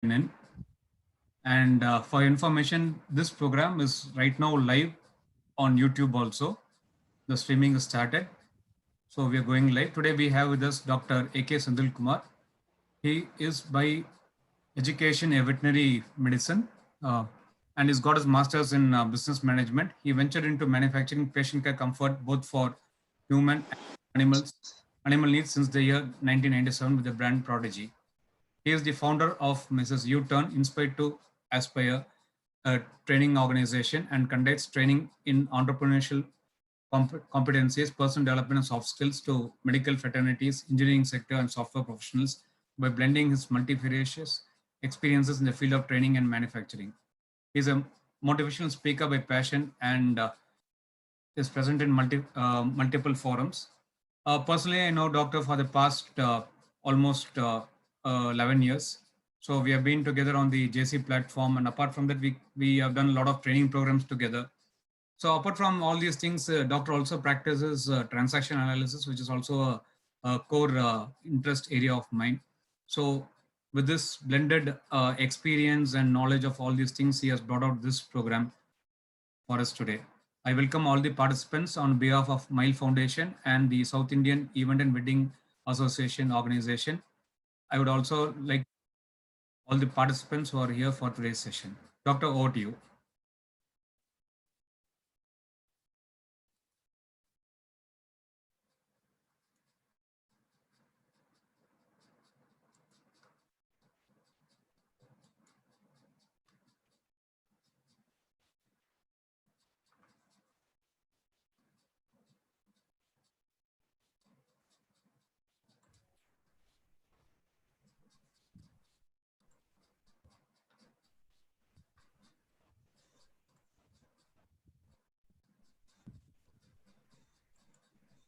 in. And for information, this program is right now live on YouTube also. The streaming is started. So we are going live. Today we have with us Dr. A.K. Sandil Kumar. He is by education a veterinary medicine and he's got his master's in business management. He ventured into manufacturing patient care comfort both for human and animal needs since the year 1997 with the brand Prodigy. He is the founder of Mrs. U-Turn, Inspired to Aspire, a training organization, and conducts training in entrepreneurial competencies, personal development, and soft skills to medical fraternities, engineering sector, and software professionals by blending his multifarious experiences in the field of training and manufacturing. He is a motivational speaker by passion and is present in multiple forums. Personally, I know Doctor for the past almost 11 years. So we have been together on the JC platform, and apart from that, we have done a lot of training programs together. So apart from all these things, Doctor also practices transaction analysis, which is also a core interest area of mine. So with this blended experience and knowledge of all these things, he has brought out this program for us today. I welcome all the participants on behalf of Mile Foundation and the South Indian Event and Wedding Association organization. I would also like all the participants who are here for today's session. Doctor, over to you.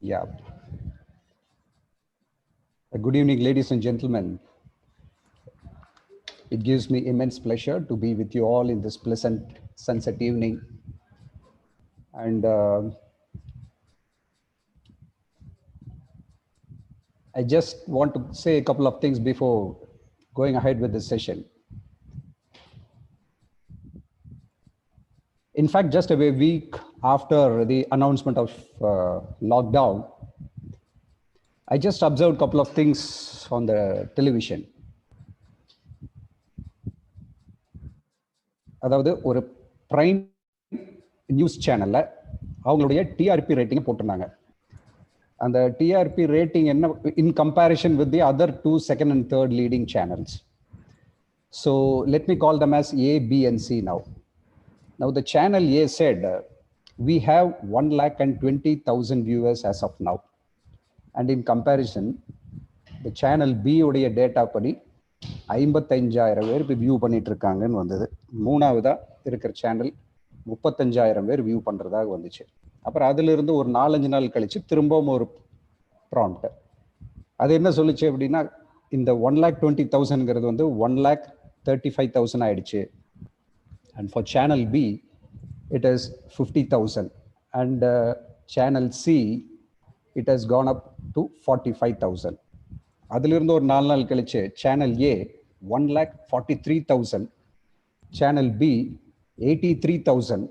Yeah. Good evening, ladies and gentlemen. It gives me immense pleasure to be with you all in this pleasant sunset evening. And I just want to say a couple of things before going ahead with this session. In fact, just a week after the announcement of lockdown, I just observed a couple of things on the television. அதாவது ஒரு prime news சேனல்ல அவங்களுடைய TRP ரேட்டிங்கை போட்டிருந்தாங்க. அந்த TRP rating என்ன in comparison with the other 2 second and third leading channels. So let me call them as A, B, and C now. Now the channel A said we have 1,20,000 viewers as of now. And in comparison, the channel B உடைய data படி 55,000 பேர் இப்போ view பண்ணிட்டு இருக்காங்கன்னு வந்தது. மூணாவதா இருக்கிற channel 35,000 பேர் வியூ பண்றதாக வந்துச்சு. அப்புறம் அதுல இருந்து ஒரு 4-5 நாள் கழிச்சு திரும்பவும் ஒரு ப்ராம்ப்ட். அது என்ன சொல்லுச்சு அப்படின்னா, இந்த 1,20,000ங்கிறது வந்து 1,35,000 ஆயிடுச்சு. And for channel B, it is 50,000. And channel C, it has gone up to 45,000. அதிலிருந்து ஒரு 4 நாள் கழிச்சு channel A 1,43,000, channel B 83,000,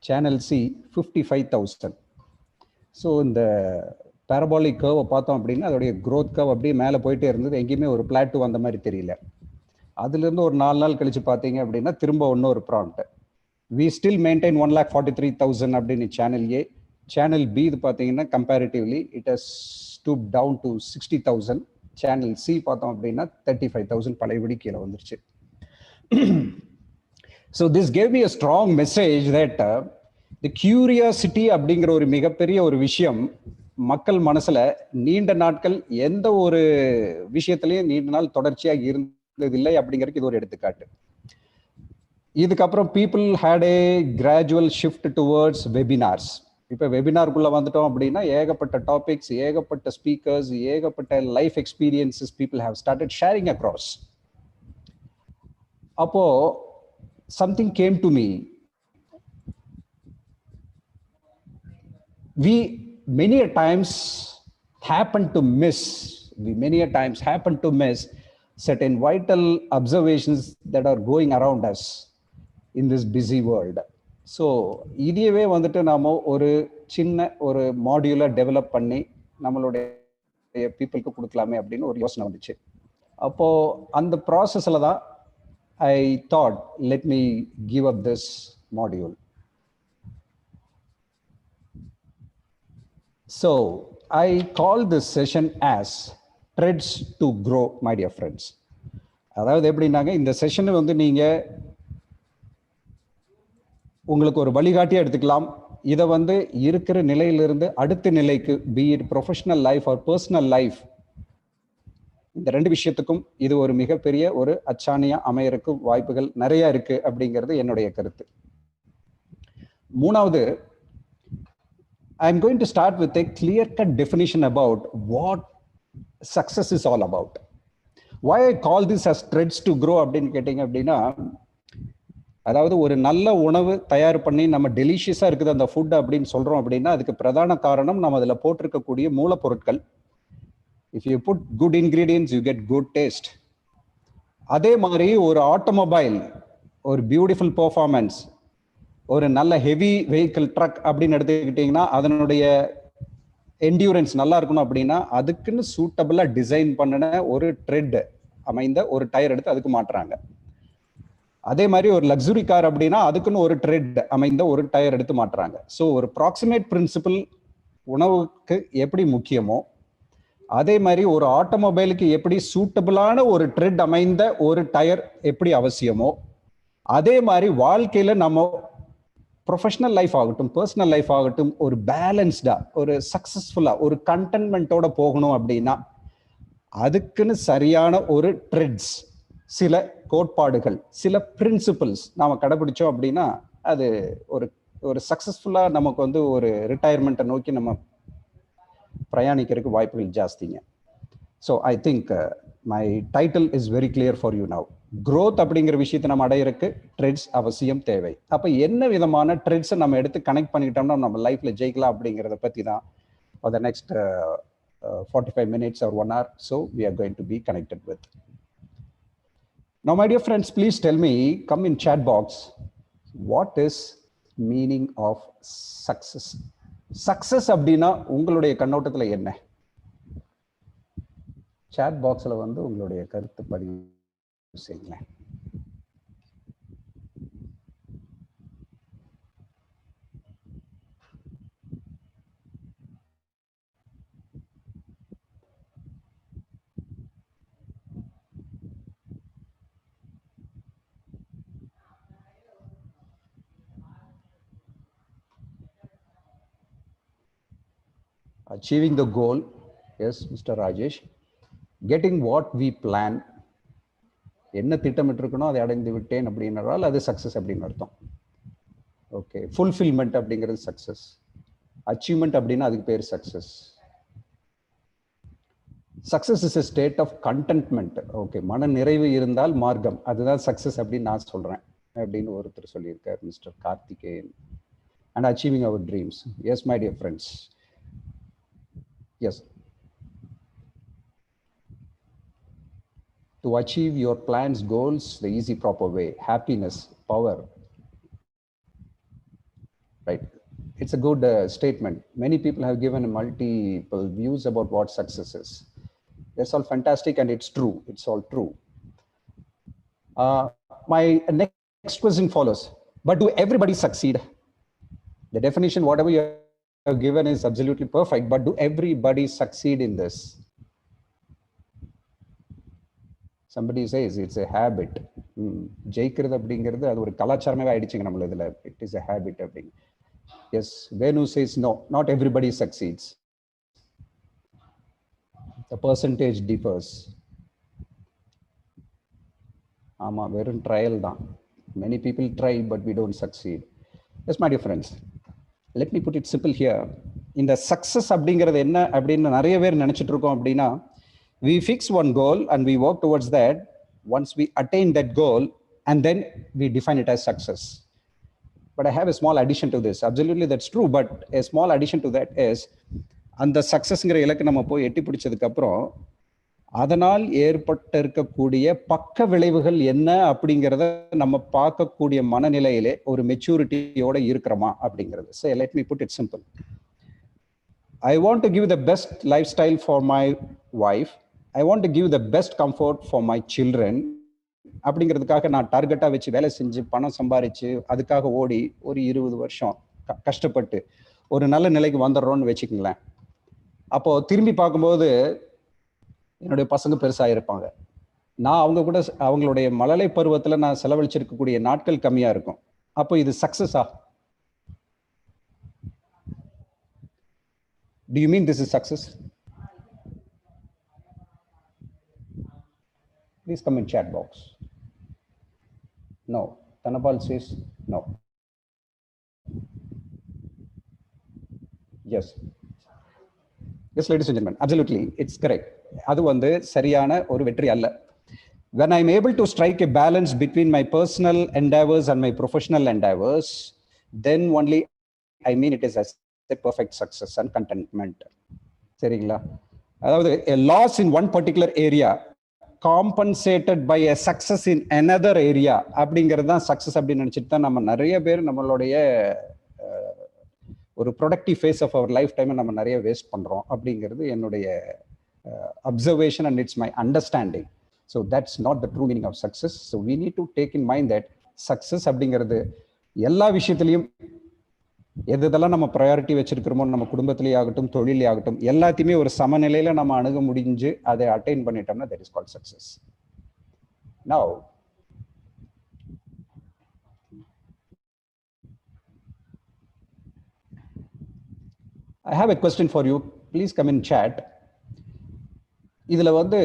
channel C 55,000. So இந்த பேரபாலிக் கர்வை பார்த்தோம் அப்படின்னா அதோடைய க்ரோத் கர்வ் அப்படியே மேலே போயிட்டே இருந்தது. எங்கேயுமே ஒரு பிளாட்டூ அந்த மாதிரி தெரியல. அதுலேருந்து ஒரு 4 நாள் கழிச்சு பார்த்தீங்க அப்படின்னா திரும்ப இன்னொரு ப்ராம்ப்ட். வி ஸ்டில் மெயின்டைன் 1,43,000 அப்படின்னு சேனல் ஏ. சேனல் பி இது பார்த்தீங்கன்னா comparatively it has stoop down to 60,000. Channel C பார்த்தோம் அப்படின்னா 35,000 பழையபடி கீழே வந்துருச்சு. So this gave me a strong message that the curiosity அப்படிங்கிற ஒரு மிகப்பெரிய ஒரு விஷயம் மக்கள் மனசுல நீண்ட நாட்கள் எந்த ஒரு விஷயத்திலையும் நீண்ட நாள் தொடர்ச்சியாக இருந்ததில்லை அப்படிங்கிறதுக்கு இது ஒரு எடுத்துக்காட்டு. இதுக்கப்புறம் people had a gradual shift towards webinars. இப்போ வெபினாருக்குள்ள வந்துட்டோம் அப்படின்னா ஏகப்பட்ட டாபிக்ஸ், ஏகப்பட்ட ஸ்பீக்கர்ஸ், ஏகப்பட்ட life experiences people have started sharing across. அப்போ something came to me. We many a times happen to miss certain vital observations that are going around us in this busy world. So இதையவே வந்துட்டு நாம் ஒரு சின்ன ஒரு மாடியூலை develop பண்ணி நம்மளுடைய பீப்புளுக்கு கொடுக்கலாமே அப்படின்னு ஒரு யோசனை வந்துச்சு. அப்போது அந்த ப்ராசஸில் தான் I thought, let me give up this module. So I call this session as Threads to Grow, my dear friends. அதாவது எப்படின்னாங்க, இந்த செஷனை வந்து நீங்கள் உங்களுக்கு ஒரு வழிகாட்டியாக எடுத்துக்கலாம். இதை வந்து இருக்கிற நிலையிலிருந்து அடுத்த நிலைக்கு, be it professional life or personal life, இந்த ரெண்டு விஷயத்துக்கும் இது ஒரு மிகப்பெரிய ஒரு அச்சாணியா அமையறக்கு வாய்ப்புகள் நிறைய இருக்கு அப்படிங்கிறது என்னுடைய கருத்து. மூணாவது, I am going to start with a clear-cut definition about what success is all about. Why I call this as Threads to Grow அப்படின்னு கேட்டீங்க அப்படின்னா, அதாவது ஒரு நல்ல உணவு தயார் பண்ணி நம்ம டெலிஷியஸாக இருக்குது அந்த ஃபுட் அப்படின்னு சொல்கிறோம் அப்படின்னா, அதுக்கு பிரதான காரணம் நம்ம அதில் போட்டிருக்கக்கூடிய மூலப்பொருட்கள். If you put good ingredients, you get good taste. அதே மாதிரி ஒரு ஆட்டோமொபைல், ஒரு பியூட்டிஃபுல் பெர்ஃபார்மன்ஸ், ஒரு நல்ல ஹெவி வெஹிக்கிள் ட்ரக் அப்படின்னு எடுத்துக்கிட்டிங்கன்னா, அதனுடைய என்டியூரன்ஸ் நல்லா இருக்கணும் அப்படின்னா அதுக்குன்னு சூட்டபிளாக டிசைன் பண்ணின ஒரு த்ரெட் அமைந்த ஒரு டயர் எடுத்து அதுக்கு மாட்டுறாங்க. அதே மாதிரி ஒரு லக்ஸுரி கார் அப்படின்னா அதுக்குன்னு ஒரு த்ரெட் அமைந்த ஒரு டயர் எடுத்து மாட்டுறாங்க. ஸோ ஒரு ப்ராக்சிமேட் பிரின்சிபிள் உணவுக்கு எப்படி முக்கியமோ, அதே மாதிரி ஒரு ஆட்டோமொபைலுக்கு எப்படி சூட்டபிளான ஒரு த்ரெட் அமைந்த ஒரு டயர் எப்படி அவசியமோ, அதே மாதிரி வாழ்க்கையில நம்ம ப்ரொஃபஷனல் லைஃப் ஆகட்டும் பர்சனல் லைஃப் ஆகட்டும் ஒரு பேலன்ஸ்டா, ஒரு சக்சஸ்ஃபுல்லா, ஒரு கண்டென்ட்மெண்ட்டோட போகணும் அப்படின்னா அதுக்குன்னு சரியான ஒரு த்ரெட்ஸ், சில கோட்பாடுகள், சில பிரின்சிபிள்ஸ் நாம கடைபிடிச்சோம் அப்படின்னா அது ஒரு ஒரு சக்சஸ்ஃபுல்லா நமக்கு வந்து ஒரு ரிட்டையர்மெண்ட்டை நோக்கி நம்ம பிரயாணிக்கிறதுக்கு வாய்ப்புகள் ஜாஸ்திங்க. So I think my title is very clear for you now. Growth அப்படிங்கிற விஷயத்தை நம்ம அடையிறதுக்கு ட்ரெட்ஸ் அவசியம் தேவை. அப்போ என்ன விதமான ட்ரெட்ஸை நம்ம எடுத்து கனெக்ட் பண்ணிக்கிட்டோம்னா நம்ம லைஃப்ல ஜெயிக்கலாம் அப்படிங்கிறத பற்றி தான் for the next 45 minutes or 1 hour so we are going to be connected with. Now my dear friends, please tell me, come in chat box, what is meaning of success? Success அப்படின்னா உங்களுடைய கண்ணோட்டத்தில் என்ன? Chat பாக்ஸில் வந்து உங்களுடைய கருத்து பதிவு செய்யுங்களேன். Achieving the goal, yes, Mr. Rajesh. Getting what we plan, என்ன திட்டமிட்டிருக்கணும் அதை அடைந்து விட்டேன் அப்படின்றால் அது சக்சஸ் அப்படின்னு அர்த்தம். ஓகே, ஃபுல்ஃபில்மெண்ட் அப்படிங்கிறது சக்சஸ். அச்சீவ்மெண்ட் அப்படின்னா அதுக்கு பேர் success. Success is a state of contentment. Okay, மன நிறைவு இருந்தால் மார்க்கம், அதுதான் சக்சஸ் அப்படின்னு நான் சொல்றேன் அப்படின்னு ஒருத்தர் சொல்லியிருக்கார், mister Karthikeyan. And achieving our dreams. Yes my dear friends, yes, to achieve your plans, goals the easy proper way, happiness, power, right? It's a good statement. Many people have given multiple views about what success is. That's all fantastic and it's true. It's all true. My next question follows, but do everybody succeed? The definition, whatever you have given, is absolutely perfect, but do everybody succeed in this? Somebody says it's a habit. ஜெயிக்கிறது அப்படிங்கிறது அது ஒரு கலாச்சாரமே ஆயிடுச்சுங்க நம்மள இதுல. It is a habit அப்படிங்க. Yes, Venu says no, not everybody succeeds. The percentage differs. ஆமா, வெறும் ட்ரையல் தான். Many people try but we don't succeed. Yes, my dear friends, let me put it simple here. இந்த success அப்படிங்கிறது என்ன அப்படின்னு நிறைய பேர் நினைச்சிட்டு இருக்கோம் அப்படின்னா, we fix one goal and we work towards that. Once we attain that goal and then we define it as success. But I have a small addition to this. Absolutely, that's true. But a small addition to that is, அந்த சக்சஸ்ங்கிற இலக்கு நம்ம போய் எட்டி பிடிச்சதுக்கு அப்புறம் அதனால் ஏற்பட்டிருக்கக்கூடிய பக்க விளைவுகள் என்ன அப்படிங்கிறத நம்ம பார்க்கக்கூடிய மனநிலையிலே ஒரு மெச்சூரிட்டியோட இருக்கிறோமா அப்படிங்கிறது. So let me put it simple. I want to give the best lifestyle for my wife. I want to give the best comfort for my children. அப்படிங்கிறதுக்காக நான் டார்கெட்டாக வச்சு வேலை செஞ்சு பணம் சம்பாரிச்சு அதுக்காக ஓடி ஒரு 20 வருஷம் கஷ்டப்பட்டு ஒரு நல்ல நிலைக்கு வந்துடுறோம்னு வச்சுக்கோங்களேன். அப்போ திரும்பி பார்க்கும்போது என்னுடைய பசங்க பெருசாக இருப்பாங்க. நான் அவங்க கூட அவங்களுடைய மழலை பருவத்தில் நான் செலவழிச்சிருக்கக்கூடிய நாட்கள் கம்மியாக இருக்கும். அப்போ இது சக்ஸஸா? Do you mean this is success? Please come in chat box. No. Tanapal says no. Yes. Yes, ladies and gentlemen, absolutely, it's correct. அது வந்து சரியான ஒரு வெற்றி அல்ல. When I'm able to strike a balance between my personal endeavors and my professional endeavors, then only I mean it is a perfect success and contentment. சரிங்களா? அதாவது a loss in one particular area compensated by a success in another area அப்படிங்கிறது தான் success அப்படின்னு நினைச்சிட்டு தான் நம்ம நிறைய பேர் நம்மளுடைய ஒரு productive phase of our life டைமை நம்ம நிறைய வேஸ்ட் பண்ணுறோம் அப்படிங்கிறது என்னுடைய observation and it's my understanding. So that's not the true meaning of success. So we need to take in mind that success அப்படிங்கிறது எல்லா விஷயத்துலையும் எதெல்லாம் நம்ம ப்ரையாரிட்டி வச்சிருக்கிறோமோ, நம்ம குடும்பத்திலேயே ஆகட்டும் தொழிலே ஆகட்டும், எல்லாத்தையுமே ஒரு சமநிலையில நம்ம அணுக முடிஞ்சு அதை அட்டைன் பண்ணிட்டோம்னா that is called success. Now I have a question for you. Please come in chat. இதுல வந்து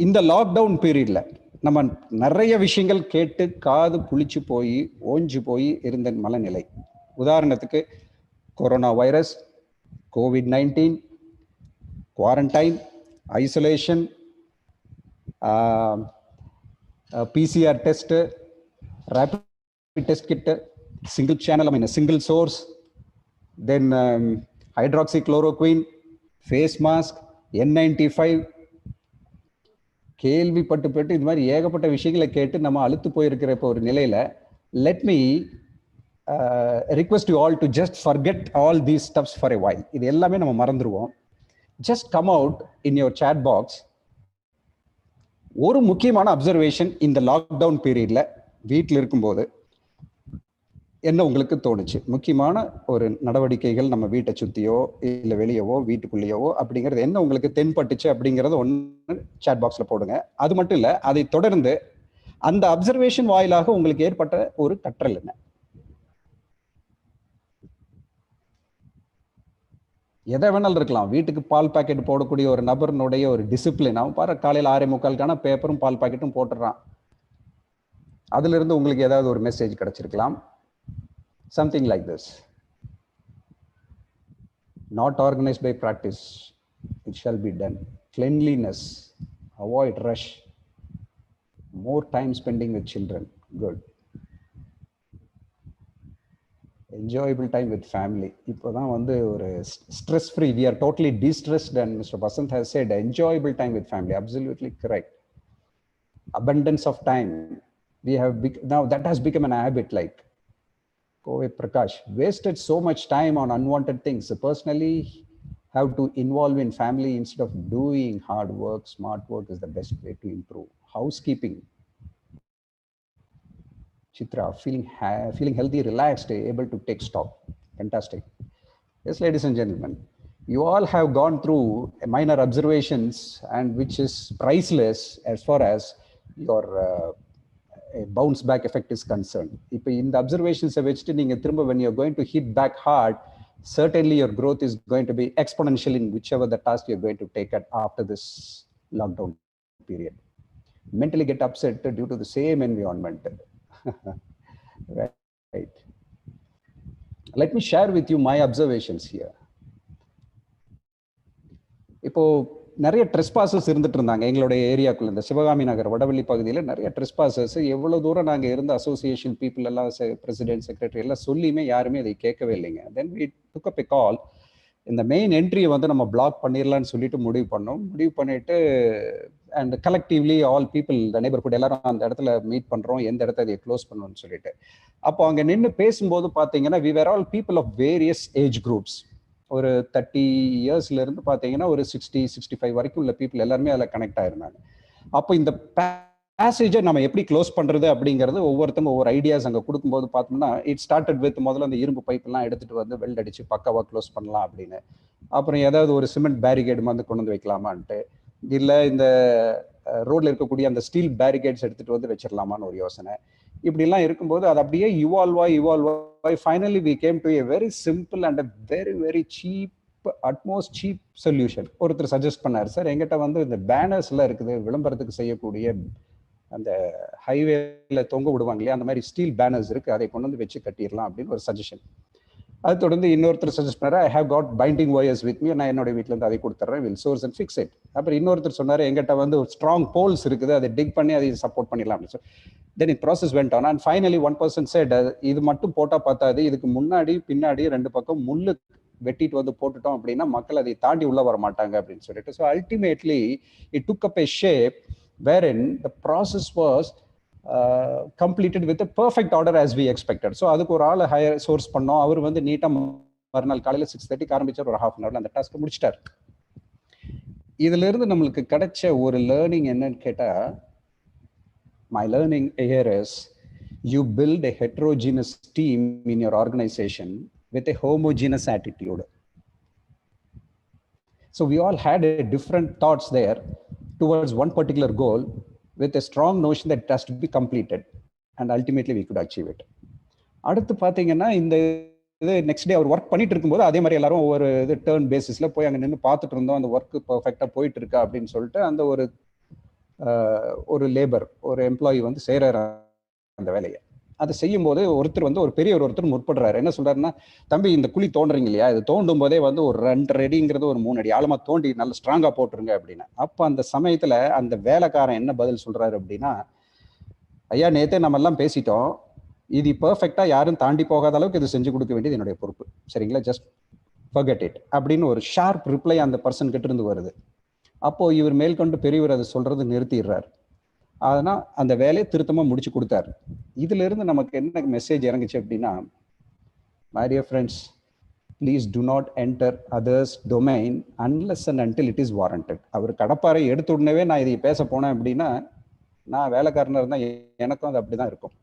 இந்த லாக்டவுன் பீரியட்ல நம்ம நிறைய விஷயங்கள் கேட்டு காது புளிச்சு போய் ஓஞ்சு போய் இருந்த மனநிலை. உதாரணத்துக்கு corona virus, COVID-19, quarantine, isolation, PCR test, rapid test kit, single channel, I mean a single source, then hydroxychloroquine, face mask, N95, கேள்விப்பட்டு இது மாதிரி ஏகப்பட்ட விஷயங்களை கேட்டு நம்ம அழுத்து போயிருக்கிற இப்போ ஒரு நிலையில, let me request you all to just forget all these stuffs for a while. இது எல்லாமே நம்ம மறந்துடுவோம். Just come out in your chat box. ஒரு முக்கியமான அப்சர்வேஷன் இந்த லாக்டவுன் பீரியட்ல வீட்டில் இருக்கும்போது என்ன உங்களுக்கு தோணுச்சு? முக்கியமான ஒரு நடவடிக்கைகள் நம்ம வீட்டை சுத்தியோ இல்ல வெளியவோ வீட்டுக்குள்ளேயோ அப்படிங்கிறது என்ன உங்களுக்கு தென்பட்டுச்சு அப்படிங்கறத ஒன்று சாட் பாக்ஸ்ல போடுங்க. அது மட்டும் இல்ல, அதை தொடர்ந்து அந்த அப்சர்வேஷன் வாயிலாக உங்களுக்கு ஏற்பட்ட ஒரு கற்றல் என்ன? எதை வேணாலும் இருக்கலாம். வீட்டுக்கு பால் பாக்கெட் போடக்கூடிய ஒரு நபர்னுடைய ஒரு டிசிப்ளின், அவன் பாரு காலையில் 6:45 பேப்பரும் பால் பாக்கெட்டும் போட்டுறான். அதுல இருந்து உங்களுக்கு ஏதாவது ஒரு message கிடைச்சிருக்கலாம். Something like this. Not organized by practice, it shall be done. Cleanliness, avoid rush, more time spending with children, good. Enjoyable time with family. இப்போதான் வந்து ஒரு stress free, we are totally de-stressed, and Mr. Basant has said enjoyable time with family, absolutely correct. Abundance of time, we have now that has become an habit. Like Kove Prakash wasted so much time on unwanted things. So personally, have to involve in family instead of doing hard work. Smart work is the best way to improve. Housekeeping. Chitra, feeling healthy, relaxed, able to take stock. Fantastic. Yes, ladies and gentlemen, you all have gone through minor observations, and which is priceless as far as your bounce back effect is concerned. இப்போ இந்த observations வச்சுட்டு நீங்க திரும்ப when you're going to hit back hard, certainly your growth is going to be exponential in whichever the task you're going to take at after this lockdown period. Mentally get upset due to the same environment. Right. Let me share with you my observations here. இப்போ நிறைய trespassers இருந்துட்டு இருந்தாங்க எங்களுடைய ஏரியாக்குள்ள. இந்த சிவகாமி நகர் வடவள்ளி பகுதியில் நிறைய trespassers. எவ்வளவு தூரம் நாங்கள் இருந்த அசோசியேஷன் பீப்புள் எல்லாம், பிரசிடென்ட், செக்ரட்டரி எல்லாம் சொல்லியுமே யாருமே அதை கேட்கவே இல்லைங்க. தென் வி டுக் அப் எ கால். இந்த மெயின் என்ட்ரியை வந்து நம்ம பிளாக் பண்ணிடலாம்னு சொல்லிட்டு முடிவு பண்ணோம். முடிவு பண்ணிட்டு அண்ட் கலெக்டிவ்லி ஆல் பீப்புள் இந்த நெய்பர்ஹுட் எல்லாரும் அந்த இடத்துல மீட் பண்றோம், எந்த இடத்த அதை க்ளோஸ் பண்ணணும்னு சொல்லிட்டு. அப்போ அங்க நின்று பேசும்போது பாத்தீங்கன்னா we were all people of various age groups. ஒரு 30 இயர்ஸ்ல இருந்து பாத்தீங்கன்னா ஒரு 60-65 வரைக்கும் உள்ள பீப்புள் எல்லாருமே அதில் கனெக்ட் ஆயிருந்தாங்க. அப்போ இந்த பேசேஜை நம்ம எப்படி க்ளோஸ் பண்றது அப்படிங்கிறது ஒவ்வொருத்தங்க ஒவ்வொரு ஐடியாஸ் அங்கே கொடுக்கும்போது பார்த்தோம்னா இட் ஸ்டார்டட் வித் முதல்ல அந்த இரும்பு பைப்பெல்லாம் எடுத்துட்டு வந்து வெல்ட் அடிச்சு பக்காவா க்ளோஸ் பண்ணலாம் அப்படின்னு. அப்புறம் ஏதாவது ஒரு சிமெண்ட் பேரிகேடு வந்து கொண்டு வந்து வைக்கலாமான்ட்டு, இல்லை இந்த ரோட்ல இருக்கக்கூடிய அந்த ஸ்டீல் பேரிகேட்ஸ் எடுத்துட்டு வந்து வச்சிடலாமான்னு ஒரு யோசனை. இப்படிலாம் இருக்கும்போது அது அப்படியே இவால்வ் ஆகி finally we came to a very simple and a very very cheap utmost cheap solution. ஒருத்தர் சஜஸ்ட் பண்ணார், சார் எங்கிட்ட வந்து இந்த பேனர்ஸ் எல்லாம் இருக்குது, விளம்பரத்துக்கு செய்யக்கூடிய அந்த ஹைவேல தொங்க விடுவாங்க இல்லையா, அந்த மாதிரி ஸ்டீல் பேனர்ஸ் இருக்கு, அதை கொண்டு வந்து வச்சு கட்டிடலாம் அப்படின்னு ஒரு சஜஷன். அது தொடர்ந்து இன்னொருத்தர் சஜஸ்ட் பண்ணாரு, I have God binding wires with me, நான் என்னோட வீட்டுல இருந்து அதை கொடுத்துறேன், will source and fix it. அப்புறம் இன்னொருத்தர் சொன்னாரு, எங்கிட்ட வந்து ஸ்ட்ராங் போல்ஸ் இருக்குது, அதை டிக் பண்ணி அதை சப்போர்ட் பண்ணிடலாம் அப்படின்னு சொல்லி. Then it process went on and finally one person set, இது மட்டும் போட்டா பார்த்தாது, இதுக்கு முன்னாடி பின்னாடி ரெண்டு பக்கம் முள்ளு வெட்டிட்டு வந்து போட்டுட்டோம் அப்படின்னா மக்கள் அதை தாண்டி உள்ள வர மாட்டாங்க அப்படின்னு சொல்லிட்டு. So ultimately it took up A shape wherein the process was completed with a perfect order as we expected. So அதுக்கு ஒரு ஆள் ஹையர் சோர்ஸ் பண்ணோம், அவர் வந்து நீட்டாக மறுநாள் காலையில் 6:30 ஆரம்பிச்சார், ஒரு ஹாஃப் அன் ஹவர்ல அந்த டாஸ்க்கை முடிச்சிட்டார். இதுல இருந்து நம்மளுக்கு கிடைச்ச ஒரு லேர்னிங் என்னன்னு கேட்டா, my learning here is you build a heterogeneous team in your organization with a homogeneous attitude. So we all had a different thoughts there towards one particular goal with a strong notion that it has to be completed and ultimately we could achieve it. அடுத்து பார்த்தீங்கன்னா இந்த இது next day அவர் work பண்ணிட்டு இருக்கும்போது அதே மாதிரி எல்லாரும் ஒரு இது டேர்ன் பேசிஸ்ல போய் அங்கே நின்று பார்த்துட்டு இருந்தோம், அந்த ஒர்க் பர்ஃபெக்டாக போயிட்டு இருக்கா அப்படின்னு சொல்லிட்டு அந்த ஒரு லேபர் ஒரு எம்ப்ளாயி வந்து செய்கிறார் அந்த வேலையை. அதை செய்யும் போது ஒருத்தர் வந்து ஒரு பெரிய ஒருத்தர் முற்படுறாரு, என்ன சொல்றாருன்னா, தம்பி இந்த குழி தோண்டுறீங்க இல்லையா, இது தோண்டும் போதே வந்து ஒரு 2 அடிங்கிறது ஒரு 3 அடி ஆழமா தோண்டி நல்ல ஸ்ட்ராங்கா போட்டுருங்க அப்படின்னு. அப்ப அந்த சமயத்துல அந்த வேலைக்காரன் என்ன பதில் சொல்றாரு அப்படின்னா, ஐயா நேத்தே நம்ம எல்லாம் பேசிட்டோம், இது பெர்ஃபெக்டா யாரும் தாண்டி போகாத அளவுக்கு இது செஞ்சு கொடுக்க வேண்டியது என்னுடைய பொறுப்பு, சரிங்களா, ஜஸ்ட் ஃபர்கெட் இட் அப்படின்னு ஒரு ஷார்ப் ரிப்ளை அந்த பர்சன் கிட்ட இருந்து வருது. அப்போ இவர் மேற்கொண்டு பெரியவர் அதை சொல்றது நிறுத்திடுறாரு. அதனால் அந்த வேலையை திருத்தமாக முடிச்சு கொடுத்தாரு. இதுல இருந்து நமக்கு என்ன மெசேஜ் இறங்குச்சு அப்படின்னா, my dear friends, please do not enter others domain unless and until it is warranted. அவர் கடப்பாறை எடுத்த உடனே நான் இதை பேச போனேன் அப்படின்னா, நான் வேலைக்காரனாக இருந்தால் எனக்கும் அது அப்படிதான் இருக்கும்.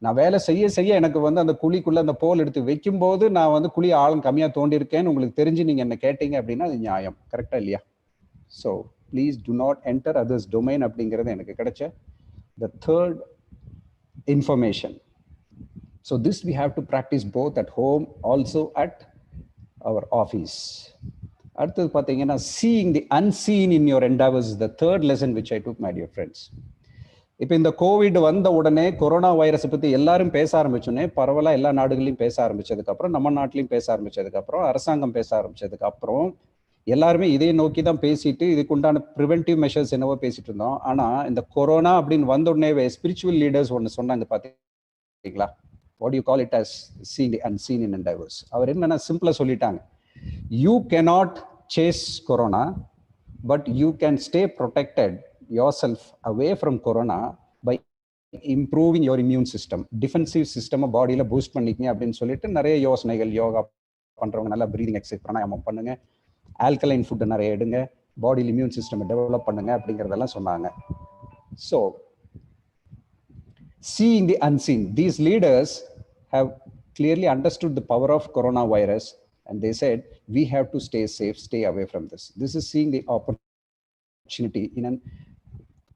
நான் வேலை செய்ய எனக்கு வந்து அந்த குழிக்குள்ள அந்த போல் எடுத்து வைக்கும்போது நான் வந்து குழி ஆழம் கம்மியாக தோண்டிருக்கேன்னு உங்களுக்கு தெரிஞ்சு நீங்க என்ன கேட்டீங்க அப்படின்னா அது நியாயம், கரெக்டா இல்லையா? So please do not enter others domain அப்படிங்கிறது எனக்கு கிடைச்ச the third information. So this we have to practise both at home also at our office. அடுத்தது பார்த்தீங்கன்னா, seeing the unseen in your endeavours, the third lesson which I took my dear friends. இப்போ இந்த Covid வந்த உடனே, corona வைரஸை பற்றி எல்லாரும் பேச ஆரம்பிச்சோன்னே, பரவலாக எல்லா நாடுகளையும் பேச ஆரம்பிச்சதுக்கப்புறம், நம்ம நாட்டிலையும் பேச ஆரம்பிச்சதுக்கப்புறம், அரசாங்கம் பேச ஆரம்பிச்சதுக்கப்புறம், எல்லாருமே இதை நோக்கி தான் பேசிட்டு இதுக்கு உண்டான ப்ரிவென்டிவ் மெஷர்ஸ் என்னவோ பேசிட்டு இருந்தோம். ஆனால் இந்த கொரோனா அப்படின்னு வந்த உடனே ஸ்பிரிச்சுவல் லீடர்ஸ் ஒன்று சொன்னாங்க பார்த்தீங்களா, what you call it as seen the unseen in endeavours. அவர் என்னன்னா சிம்பிளாக சொல்லிட்டாங்க, you cannot chase corona, but you can stay protected yourself away from corona by improving your immune system. Defensive system பாடியில boost பண்ணிக்கங்க அப்படின்னு சொல்லிட்டு நிறைய யோசனைகள், யோகா பண்றவங்க நல்லா பிரீதிங் எக்ஸசைஸ் பிராணாயாமம் பண்ணுங்க, ஆல்கலைன் ஃபுட்டை நிறைய எடுங்க, பாடியில் இம்யூன் சிஸ்டம் டெவலப் பண்ணுங்க அப்படிங்கிறதெல்லாம் சொன்னாங்க. So seeing the unseen, these leaders have clearly understood the power of coronavirus and they said we have to stay safe, stay away from this. This is seeing the opportunity in an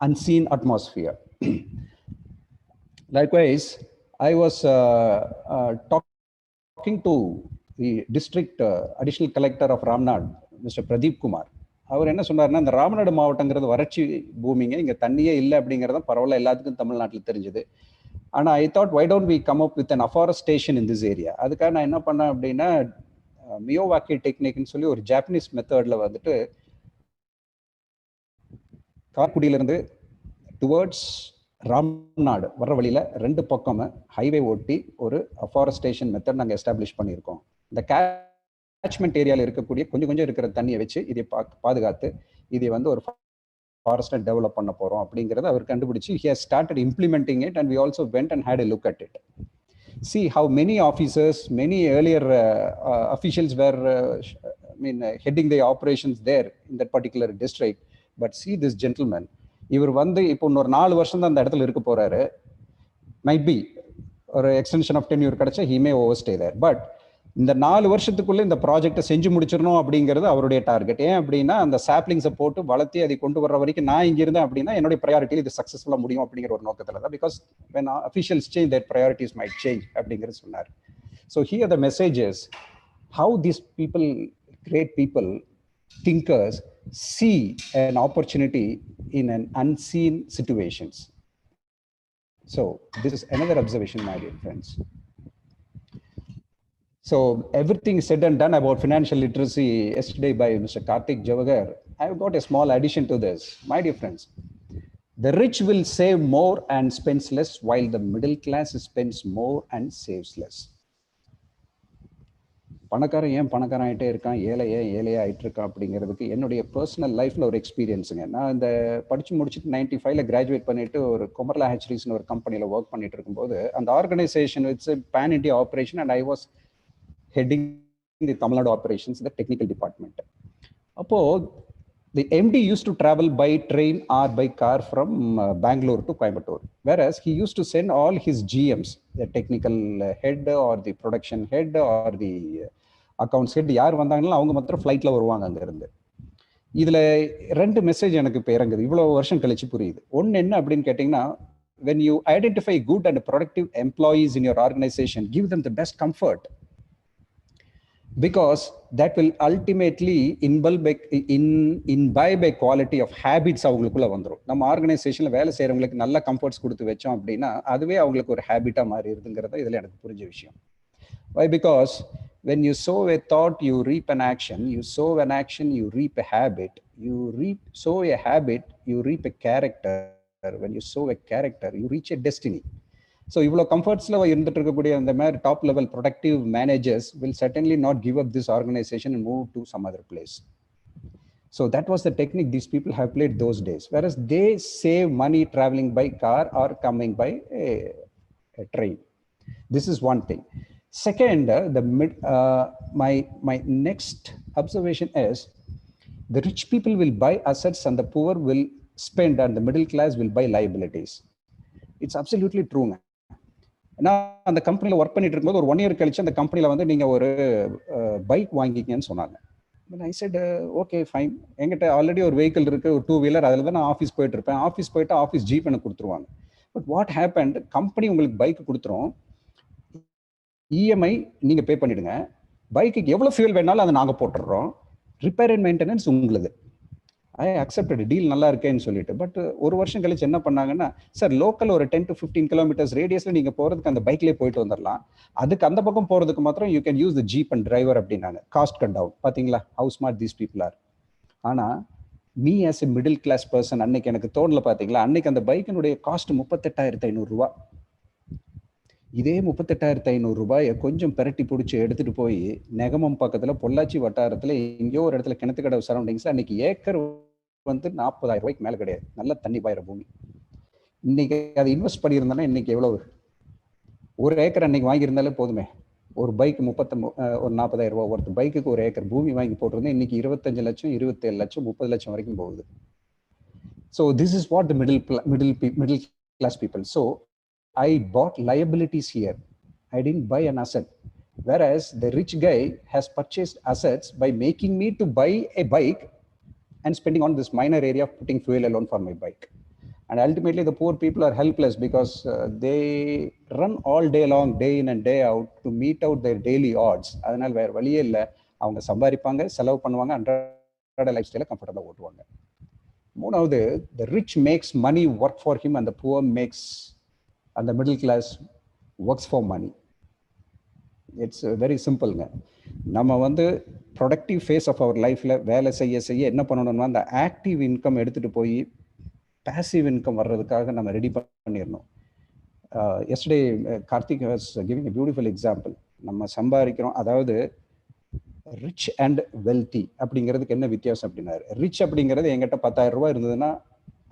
unseen atmosphere. Likewise, I was talking to the district additional collector of Ramnad, Mr. Pradeep Kumar. அவர் என்ன சொன்னார்னா, இந்த ராமநாடு மாவட்டங்கிறது வறட்சி பூமிங்க, இங்கே தண்ணியே இல்லை அப்படிங்கிறத பரவாயில்ல எல்லாத்துக்கும் தமிழ்நாட்டில் தெரிஞ்சுது. ஆனால் I thought why don't we come up with an afforestation in this area. அதுக்காக நான் என்ன பண்ணேன் அப்படின்னா, மியோவாக்கி டெக்னிக்னு சொல்லி ஒரு ஜாப்பனீஸ் மெத்தடில் வந்துட்டு கார்குடியிலிருந்து டுவர்ட்ஸ் ராம்நாடு வர்ற வழியில் 2 பக்கமும் ஹைவே ஓட்டி ஒரு அஃபாரஸ்டேஷன் மெத்தட் நாங்கள் எஸ்டாப்ளிஷ் பண்ணியிருக்கோம். இந்த கேட்ச்மெண்ட் ஏரியாவில் இருக்கக்கூடிய கொஞ்சம் இருக்கிற தண்ணியை வச்சு இதை பாதுகாத்து இதை வந்து ஒரு ஃபாரஸ்ட்டை டெவலப் பண்ண போகிறோம் அப்படிங்கிறத அவர் கண்டுபிடிச்சி he has started implementing it and we also went and had a look at it. See how many officers, many earlier officials were heading the operations there in that particular district. But see this gentleman, இவர் வந்து இப்போ இன்னொரு 4 வருஷம் தான் அந்த இடத்துல இருக்க போறாரு. Might be ஒரு எக்ஸ்டென்ஷன் ஆஃப் டென்யூர் கிடைச்சா he may overstay there. But இந்த 4 வருஷத்துக்குள்ள இந்த ப்ராஜெக்டை செஞ்சு முடிச்சிடணும் அப்படிங்கிறது அவருடைய டார்கெட். ஏன் அப்படின்னா அந்த சாப்லிங்ஸை போட்டு வளர்த்தி அதை கொண்டு வர்ற வரைக்கும் நான் இங்க இருந்தேன் அப்படின்னா என்னுடைய ப்ரையாரிட்டியில் இது சக்ஸஸ்ஃபுல்லாக முடியும் அப்படிங்கிற ஒரு நோக்கத்தில் தான். Because when officials change, their priorities might change அப்படிங்கிறது சொன்னார். So here the message is how these people, great people, thinkers, see an opportunity in an unseen situations. So this is another observation, my dear friends. So everything said and done about financial literacy yesterday by Mr. Karthik Javagar, I have got a small addition to this. My dear friends, the rich will save more and spends less, while the middle class spends more and saves less. பணக்காரன் ஏன் பணக்காரன் ஆகிட்டே இருக்கான், ஏழையா ஆகிட்டு இருக்கான் அப்படிங்கிறதுக்கு என்னுடைய பர்சனல் லைஃப்ல ஒரு எக்ஸ்பீரியன்ஸுங்க. நான் இந்த படிச்சு முடிச்சுட்டு 95ல கிராஜுவேட் பண்ணிட்டு ஒரு குமரலா ஹெச்ரிஸ்னு ஒரு கம்பெனியில் ஒர்க் பண்ணிட்டு இருக்கும்போது அந்த organisation it's pan India operation and I was heading the Tamil Nadu operations, the technical department. Appo the MD used to travel by train or by car from Bangalore to Coimbatore, whereas he used to send all his GMs, the technical head or the production head or the accounts head, யார் வந்தாங்கன்னா அவங்க மாத்திரம் ஃப்ளைட்ல வருவாங்க அங்க இருந்து. இதுல 2 message எனக்கு இப்போ இறங்குது, இவ்வளவு வருஷம் கழிச்சு புரியுது. ஒன்னு என்ன அப்படின்னு கேட்டீங்கன்னா, when you identify good and productive employees in your organization, give them the best comfort, because that will ultimately imbibe a quality of habits அவங்களுக்குள்ள வந்துரும். நம்ம ஆர்கனைசேஷன்ல வேலை செய்யறவங்களுக்கு நல்ல கம்ஃபர்ட்ஸ் கொடுத்து வச்சோம் அப்படின்னா அதுவே அவங்களுக்கு ஒரு ஹேபிட்டா மாறிடுதுங்கிறத இதுல எனக்கு புரிஞ்ச விஷயம். Why? Because when you sow a thought, you reap an action. You sow an action, you reap a habit. Sow a habit, you reap a character. When you sow a character, you reach a destiny. So இவ்வளோ கம்ஃபர்ட்ஸில் இருந்துட்டு இருக்கக்கூடிய அந்த மாதிரி top level productive managers will certainly not give up this organisation and move to some other place. So that was the technique these people have played those days, whereas they save money travelling by car or coming by train. This is one thing. Second, my next observation is the rich people will buy assets and the poor will spend and the middle class will buy liabilities. It's absolutely true. நான் அந்த கம்பெனியில் work பண்ணிட்டு இருக்கும்போது ஒரு 1 year கழிச்சு அந்த கம்பெனியில் வந்து நீங்கள் ஒரு பைக் வாங்கிக்கன்னு சொன்னாங்க. ஐ செட் ஓகே ஃபைன், என்கிட்ட ஆல்ரெடி ஒரு வெஹிக்கிள் இருக்கு, ஒரு 2-wheeler, அதில் தான் நான் ஆஃபீஸ் போயிட்டு இருப்பேன். ஆஃபீஸ் போயிட்டு ஆஃபீஸ் ஜீப் எனக்கு கொடுத்துருவாங்க. பட் வாட் ஹேப்பன்ட், கம்பெனி உங்களுக்கு பைக் கொடுத்துரும், இஎம்ஐ நீங்கள் பே பண்ணிடுங்க, பைக்குக்கு எவ்வளோ ஃபியூல் வேணாலும் அதை நாங்கள் போட்டுடுறோம், ரிப்பேர் அண்ட் மெயின்டெனன்ஸ் உங்களுக்கு. ஐ அக்செப்டட், டீல் நல்லா இருக்கேன்னு சொல்லிட்டு. பட் ஒரு வருஷம் கழிச்சு என்ன பண்ணாங்கன்னா, சார் லோக்கல் ஒரு 10 to 15 kilometers ரேடியஸ்ல நீங்க போறதுக்கு அந்த பைக்லேயே போயிட்டு வந்துடலாம், அதுக்கு அந்த பக்கம் போறதுக்கு மாத்திரம் you can use the jeep and driver அப்படின்னாங்க. Cost cut down. பாத்தீங்களா how smart these people are. ஆனா me as a middle class person அன்னைக்கு எனக்கு தோணல. பாத்தீங்களா, அன்னைக்கு அந்த பைக்கினுடைய காஸ்ட் 38,500 ரூபாய். இதே 38,500 ரூபாயை கொஞ்சம் பெரட்டி பிடிச்சி எடுத்துட்டு போய் நெகமம் பக்கத்துல பொள்ளாச்சி வட்டாரத்துல எங்கேயோ ஒரு இடத்துல கிணத்துக்கடவு சரௌண்டிங்ஸ்ல அன்னைக்கு ஏக்கர் வந்து 40,000 ரூபாய்க்கு மேல கிடையாது, நல்ல தண்ணி பாயிற பூமி. இன்னைக்கு அதை இன்வெஸ்ட் பண்ணியிருந்தோன்னா இன்னைக்கு எவ்வளவு, ஒரு ஏக்கர் அன்னைக்கு வாங்கியிருந்தாலே போதுமே. ஒரு பைக் ஒரு 40,000 ரூபாய் ஒருத்தர் பைக்குக்கு ஒரு ஏக்கர் பூமி வாங்கி போட்டிருந்தேன், இன்னைக்கு 25 லட்சம், 27 லட்சம், 30 லட்சம் வரைக்கும் போகுது. So this is what the middle class people. So I bought liabilities here. I didn't buy an asset. Whereas the rich guy has purchased assets by making me to buy a bike and spending on this minor area of putting fuel alone for my bike. And ultimately the poor people are helpless because they run all day long, day in and day out to meet out their daily odds. அதனால் வேற வழியே இல்லை, அவங்க சம்பாதிப்பாங்க, செலவு பண்ணுவாங்க, அன்றாட life ஸ்டைலை கம்ஃபர்டபுளாக ஓட்டுவாங்க. மூணாவது, the rich makes money work for him and the poor makes and the middle class works for money. It's very simple. நம்ம வந்து ப்ரொடக்டிவ் ஃபேஸ் ஆஃப் அவர் லைஃப்ல வேலை செய்ய என்ன பண்ணணும்னா அந்த ஆக்டிவ் இன்கம் எடுத்துட்டு போய் பாசிவ் இன்கம் வர்றதுக்காக நம்ம ரெடி பண்ணிடணும். Yesterday Karthik was giving a beautiful example. நம்ம சம்பாதிக்கிறோம், அதாவது ரிச் அண்ட் வெல்தி அப்படிங்கிறதுக்கு என்ன வித்தியாசம் அப்படின்னாரு. ரிச் அப்படிங்கிறது என்கிட்ட 10,000 ரூபாய் இருந்ததுன்னா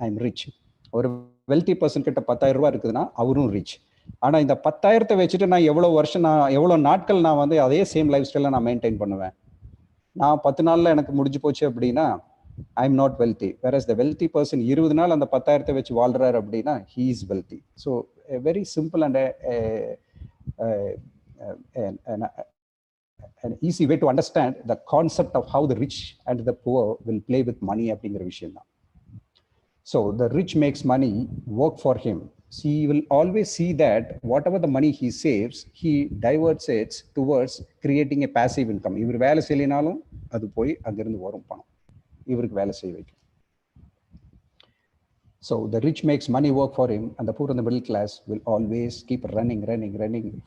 ஐ எம் ரிச். ஒரு வெல்தி பர்சன் கிட்ட 10,000 ரூபாய் இருக்குதுன்னா அவரும் ரிச். ஆனா இந்த 10,000 வச்சுட்டு நான் எவ்வளவு வருஷம், நான் எவ்வளவு நாட்கள் நான் வந்து அதே சேம் லைஃப் ஸ்டைல நான் மெயின்டைன் பண்ணுவேன்? நான் 10 நாள்ல எனக்கு முடிஞ்சு போச்சு அப்படின்னா I am not wealthy. Whereas the wealthy person 20 நாள் அந்த 10,000 வச்சு வாழ்றாரு அப்படின்னா he is wealthy. So very simple and an easy way to understand the concept of how the rich and the poor will play with money அப்படிங்கிற விஷயம் தான். So the rich makes money work for him. He will always see that whatever the money he saves, he diverts it towards creating a passive income. இவர் வேலை செய்யலினாலும் அது போய் அங்கிருந்து வரும் பணம் இவருக்கு வேலை செய்ய வைக்கும். So the rich makes money work for him and the poor and the middle class will always keep running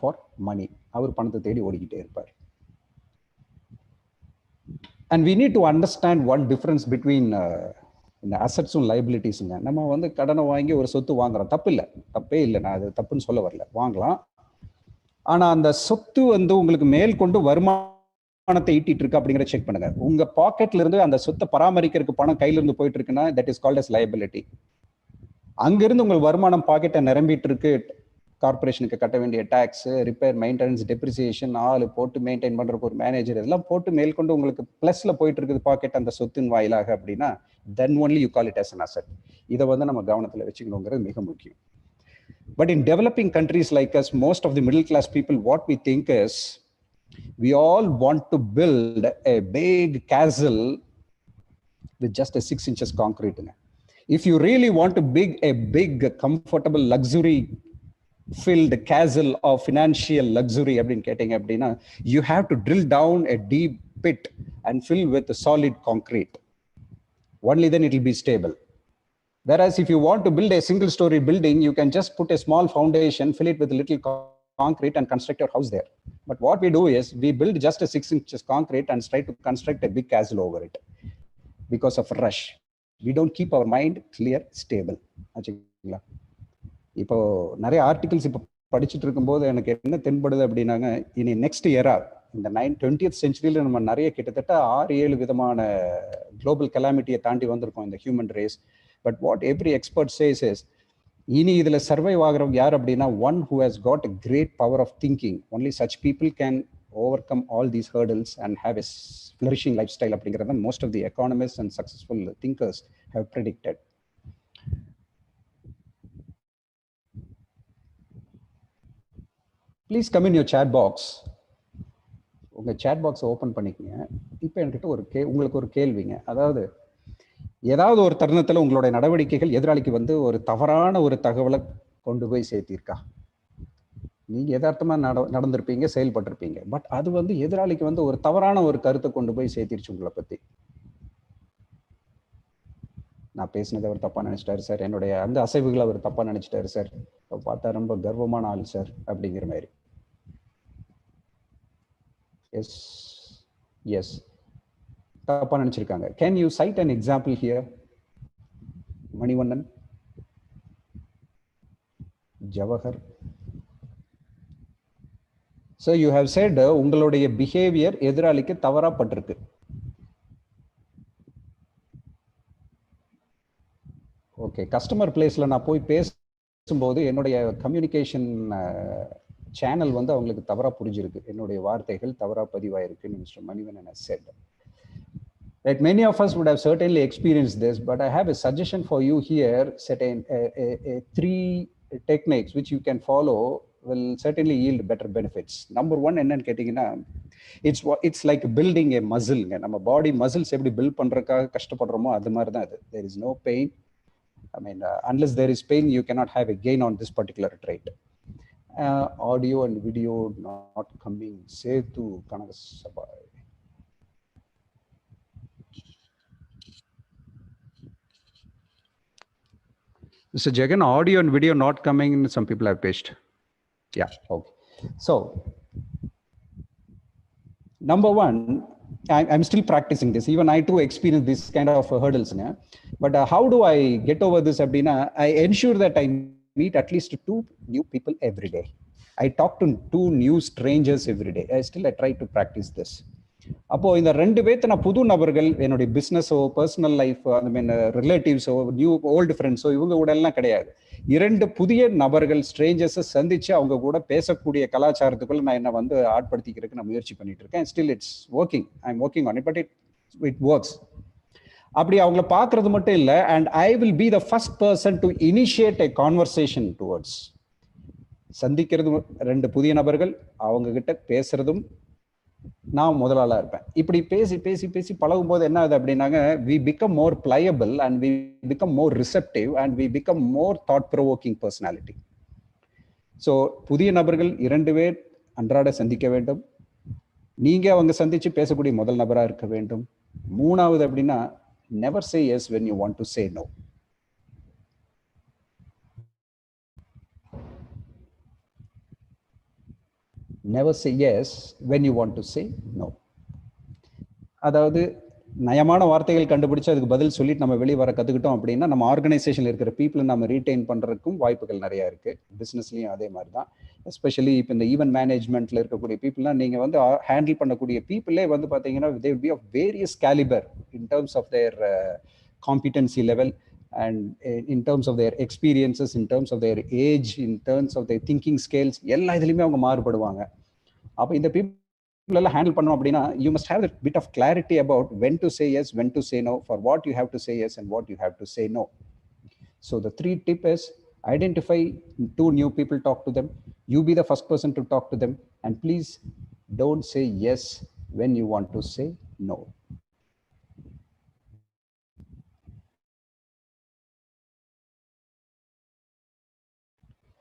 for money. அவர் பணத்தை தேடி ஓடிக்கிட்டே இருப்பார். And we need to understand one difference between இந்த அசட்ஸும் லைபிலிட்டிஸுங்க. நம்ம வந்து கடனை வாங்கி ஒரு சொத்து வாங்குறோம், தப்பே இல்லை, நான் அது தப்புன்னு சொல்ல வரல, வாங்கலாம். ஆனா அந்த சொத்து வந்து உங்களுக்கு மேல் கொண்டு வருமானத்தை ஈட்டிட்டு இருக்கு அப்படிங்கிற செக் பண்ணுங்க. உங்க பாக்கெட்ல இருந்து அந்த சொத்தை பராமரிக்கிறதுக்கு பணம் கையில இருந்து போயிட்டு இருக்குன்னா that is called as liability. அங்கிருந்து உங்களுக்கு வருமானம் பாக்கெட்டை நிரம்பிட்டு இருக்கு, கார்பரேஷனுக்கு கட்ட வேண்டிய டாக்ஸ், ரிப்பேர், மெயின்டெனன்ஸ், டெப்ரிசியேஷன், ஆள் போட்டு மெயின்டைன் பண்றதுக்கு ஒரு மேனேஜர், இதெல்லாம் போட்டு மேற்கொண்டு உங்களுக்கு பிளஸ்ல போயிட்டு இருக்குது பாக்கெட் அந்த சொத்தின் வாயிலாக அப்படின்னா then only you call it as an asset. இதை வந்து நம்ம கவனத்தில் வச்சுக்கணுங்கிறது மிக முக்கியம். But in developing countries like us, most of the middle class people, what we think is we all want to build a big castle with just a 6 inches concrete. If you really want to build a big comfortable luxury filled castle of financial luxury அப்படின்னு கேட்டீங்க அப்படின்னா you have to drill down a deep pit and fill with a solid concrete. Only then it will be stable. Whereas if you want to build a single story building, you can just put a small foundation, fill it with a little concrete and construct your house there. But what we do is we build just a 6 inches concrete and try to construct a big castle over it because of rush. We don't keep our mind clear, stable. இப்போ நிறைய articles இப்போ படிச்சுட்டு இருக்கும்போது எனக்கு என்ன தென்படுது அப்படின்னாங்க, இனி next இயரா இந்த 20th செஞ்சுரியில நம்ம நிறைய கிட்டத்தட்ட 6-7 விதமான குளோபல் கலாமிட்டியை தாண்டி வந்திருக்கோம் இந்த human race. But what every expert says is இனி இதுல சர்வைவ் ஆகிறவங்க யார் அப்படின்னா one who has got a great power of thinking. Only such people can overcome all these hurdles and have a flourishing lifestyle அப்படிங்கிறத most of the economists and successful thinkers have predicted. Please come in your chat box. உங்க chat box open பண்ணிக்கங்க. இப்போ என்கிட்ட உங்களுக்கு ஒரு கேள்விங்க. அதாவது ஏதாவது ஒரு தருணத்துல உங்களுடைய நடவடிக்கைகள் எதிராளிக்கு வந்து ஒரு தவறான ஒரு தகவலை கொண்டு போய் சேர்த்திருக்கா? நீங்க யதார்த்தமா நடந்திருப்பீங்க, செயல்பட்டிருப்பீங்க. பட் அது வந்து எதிராளிக்கு வந்து ஒரு தவறான ஒரு கருத்தை கொண்டு போய் சேர்த்திருச்சு உங்களை பத்தி. நான் பேசினதை அவர் தப்பா நினைச்சிட்டாரு சார், என்னுடைய அந்த அசைவுகளை அவர் தப்பா நினைச்சிட்டாரு சார், பார்த்தா ரொம்ப கர்வமான ஆள் சார் அப்படிங்கிற மாதிரி. எஸ் தப்பா நினைச்சிருக்காங்க. Can you cite an example here? Manivannan, Jawahar. So you have said உங்களுடைய பிஹேவியர் எதிராளிக்கு தவறாப்பட்டிருக்கு. ஓகே, கஸ்டமர் பிளேஸ்ல நான் போய் பேசும்போது என்னுடைய கம்யூனிகேஷன் சேனல் வந்து அவங்களுக்கு தவறா புரிஞ்சிருக்கு, என்னுடைய வார்த்தைகள் தவறா பதிவாயிருக்குன்னு mister Manivannan has said. Right, many of us would have certainly experienced this, but I have a suggestion for you here. Certain 3 techniques which you can follow will certainly yield better benefits. Number 1 என்னன்னு கேட்டீங்கன்னா, it's like building a muscle. நம்ம பாடி muscles எப்படி build பண்றதுக்காக கஷ்டப்படுறோமோ அது மாதிரி தான் இது. There is no pain. I mean, unless there is pain, you cannot have a gain on this particular trait. Audio and video not coming. Sethu Kanagasabai. Mr. Jagan, audio and video not coming. Some people have pitched. Yeah, okay. So, number 1, I'm still practicing this. Even I too experience this kind of hurdles. But how do I get over this? Abdina, I ensure that I meet at least 2 new people every day. I talk to 2 new strangers every day. I try to practice this. அப்போ இந்த ரெண்டு பேர்த்து நான் புது நபர்கள் என்னுடைய பிசினஸோ personal life அந்த மாதிரி ரிலேட்டிவ்ஸோ நியூ ஓல்டு ஃப்ரெண்ட்ஸோ இவங்க கூட எல்லாம் கிடையாது. இரண்டு புதிய நபர்கள் ஸ்ட்ரேஞ்சர்ஸை சந்திச்சு அவங்க கூட பேசக்கூடிய கலாச்சாரத்துக்குள்ள நான் என்ன வந்து ஆட்படுத்திக்கிறதுக்கு நான் முயற்சி பண்ணிட்டு இருக்கேன். Still it's working, I am working on it, but it works. அப்படி அவங்கள பார்க்கறது மட்டும் இல்லை, and I will be the first person to initiate a conversation towards. சந்திக்கிறதும் ரெண்டு புதிய நபர்கள், அவங்க கிட்ட பேசுறதும் நான் முதலாளா இருப்பேன். இப்படி பேசி பேசி பேசி பழகும் போது என்ன ஆகுது அப்படின்னாங்க, we become more pliable and we become more receptive and we become more thought provoking personality. So புதிய நபர்கள் இரண்டு பேர் அன்றாட சந்திக்க வேண்டும். நீங்க அவங்க சந்திச்சு பேசக்கூடிய முதல் நபரா இருக்க வேண்டும். மூணாவது அப்படின்னா, never say yes when you want to say no. Never say yes when you want to say no. அதாவது நயமான வார்த்தைகள் கண்டுபிடிச்சு அதுக்கு பதில் சொல்லிட்டு நம்ம வெளியே வர கற்றுக்கிட்டோம் அப்படின்னா நம்ம ஆர்கனைசேஷனில் இருக்கிற பீப்புளை நம்ம ரீட்டைன் பண்ணுறதுக்கும் வாய்ப்புகள் நிறையா இருக்குது. பிஸ்னஸ்லையும் அதே மாதிரி தான். எஸ்பெஷலி இப்போ இந்த ஈவென்ட் மேனேஜ்மெண்ட்டில் இருக்கக்கூடிய பீப்புளெலாம் நீங்கள் வந்து ஹேண்டில் பண்ணக்கூடிய பீப்புளே வந்து பார்த்தீங்கன்னா they will be of various calibre in terms of their competency level and in terms of their experiences, in terms of their age, in terms of their thinking scales, எல்லா இதுலையுமே அவங்க மாறுபடுவாங்க. அப்போ இந்த people எல்லாம் ஹேண்டில் பண்ணோம் அப்படின்னா you must have a bit of clarity about when to say yes, when to say no, for what you have to say yes and what you have to say no. So the 3 tip is identify 2 new people, talk to them, you be the first person to talk to them, and please don't say yes when you want to say no.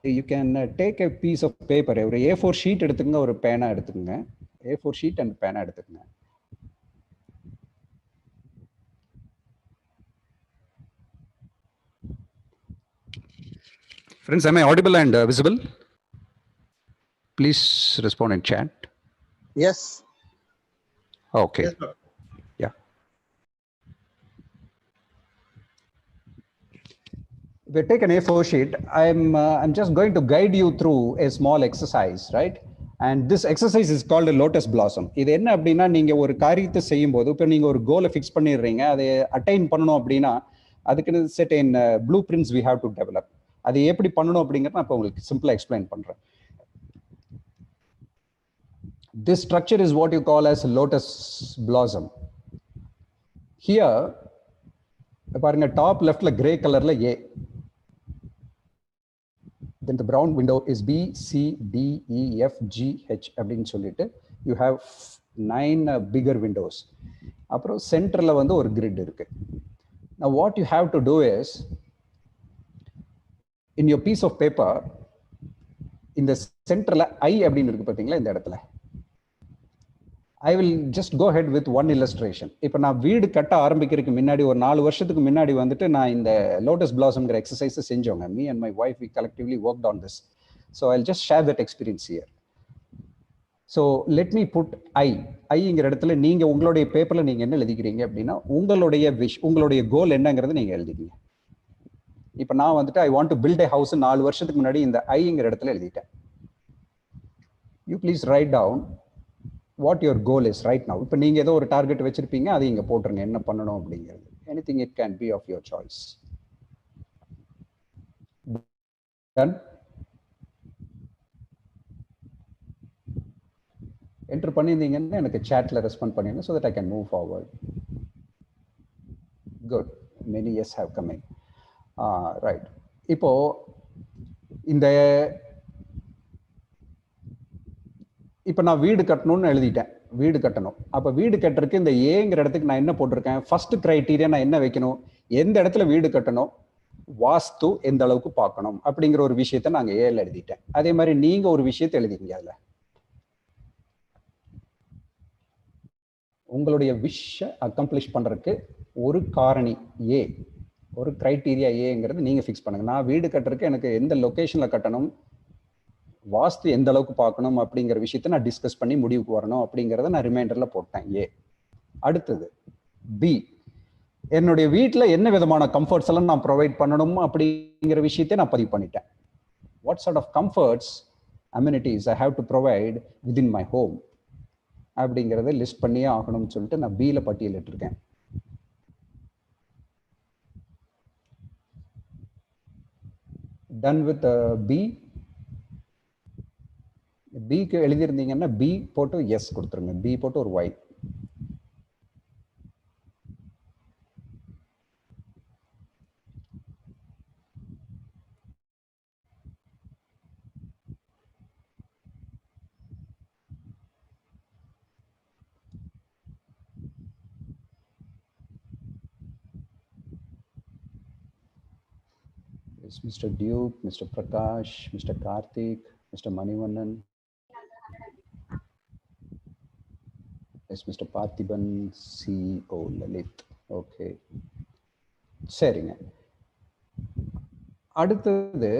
You can take a piece of paper, ஒரு A4 sheet எடுத்துக்கங்க, ஒரு பேனா எடுத்துக்கங்க. A4 sheet and பேனா எடுத்துக்கங்க. Friends, am I audible and visible? Please respond in chat. Yes. Okay. Yes, sir. Yeah. If you take an A4 sheet, I'm just going to guide you through a small exercise, right? And this exercise is called a lotus blossom. இது என்ன அப்படின்னா, நீங்க ஒரு காரியத்தை செய்யும் போது இப்போ நீங்க ஒரு கோலை ஃபிக்ஸ் பண்ணிடுறீங்க, அதை அட்டைன் பண்ணணும் அப்படின்னா அதுக்கு set in blueprints we have to develop. அது எப்படி பண்ணணும் அப்படிங்கிறத நான் இப்போ உங்களுக்கு சிம்பிளா எக்ஸ்பிளைன் பண்றேன். This structure is what you call as lotus blossom. Here பாருங்க, டாப் லெஃப்ட்ல கிரே கலர்ல A, then the brown window is B, C, D, E, F, G, H அப்படின்னு சொல்லிட்டு you have 9 bigger windows. அப்புறம் சென்டர்ல வந்து ஒரு grid இருக்கு. Now what you have to do is, in your piece of paper, இந்த சென்டர்ல I அப்படின்னு இருக்கு பாத்தீங்களா, இந்த இடத்துல I will just go ahead with one illustration. இப்போ நான் வீடு கட்ட ஆரம்பிக்கிறதுக்கு முன்னாடி ஒரு 4 வருஷத்துக்கு முன்னாடி வந்துட்டு நான் இந்த லோட்டஸ் பிளாசம்ங்கிற எக்ஸசைஸ் செஞ்சோங்க. Me and my wife, we collectively worked on this. So I'll just share that experience here. So let me put ஐங்கிற இடத்துல நீங்க உங்களுடைய பேப்பர்ல நீங்க என்ன எழுதிக்கிறீங்க அப்படின்னா, உங்களுடைய விஷ், உங்களுடைய கோல் என்னங்கிறத நீங்க எழுதிக்கீங்க. இப்போ நான் வந்துட்டு I want to build a house 4 வருஷத்துக்கு முன்னாடி இந்த ஐங்கிற இடத்துல எழுதிட்டேன். You please write down what your goal is right now. இப்போ நீங்க ஏதோ ஒரு டார்கெட் வச்சிருப்பீங்க, அதை இங்க போட்டுருங்க என்ன பண்ணணும் அப்படிங்கிறது. Anything it can be of your choice. Done? Enter பண்ணிருந்தீங்கன்னா எனக்கு chatல ரெஸ்பாண்ட் பண்ணுங்க so that I can move forward. Good. Many yes have come in. Right. இப்போ இந்த இப்போ நான் வீடு கட்டணும்னு எழுதிட்டேன், வீடு கட்டணும். அப்போ வீடு கட்டுறதுக்கு இந்த ஏங்கிற இடத்துக்கு நான் என்ன போட்டிருக்கேன், ஃபர்ஸ்ட் கிரைட்டீரியா நான் என்ன வைக்கணும், எந்த இடத்துல வீடு கட்டணும், வாஸ்து எந்த அளவுக்கு பார்க்கணும் அப்படிங்கிற ஒரு விஷயத்த நாங்கள் ஏல எழுதிட்டேன். அதே மாதிரி நீங்க ஒரு விஷயத்தை எழுதிக்கீங்க. அதுல உங்களுடைய விஷ் அக்கம்ப்ளிஷ் பண்றதுக்கு ஒரு காரணி ஏ, ஒரு கிரைட்டீரியா ஏங்கிறது நீங்க ஃபிக்ஸ் பண்ணுங்க. நான் வீடு கட்டுறதுக்கு எனக்கு எந்த லொகேஷன்ல கட்டணும், வாஸ்து எந்த அளவுக்கு பார்க்கணும் அப்படிங்கிற விஷயத்த நான் டிஸ்கஸ் பண்ணி முடிவுக்கு வரணும் அப்படிங்கிறத நான் ரிமைண்டர்ல போட்டேன் ஏ. அடுத்தது பி, என்னுடைய வீட்டில் என்ன விதமான கம்ஃபர்ட்ஸ் எல்லாம் நான் ப்ரொவைட் பண்ணணும் அப்படிங்கிற விஷயத்தை நான் பதிவு பண்ணிட்டேன். What sort of comforts, amenities I have to provide within my home. அப்படிங்கிறத லிஸ்ட் பண்ணியே ஆகணும்னு சொல்லிட்டு நான் பியில் பட்டியலிட்டிருக்கேன். Ton with B. பிக்கு எழுதியிருந்தீங்கன்னா பி போட்டு எஸ் கொடுத்துருங்க. பி போட்டு ஒரு Y. Yes, Mr. Duke, Mr. Prakash, Mr. Karthik, Mr. Manivannan. Yes, Mr. Parthiban, CEO Lalit. Okay. சரிங்க. அடுத்தது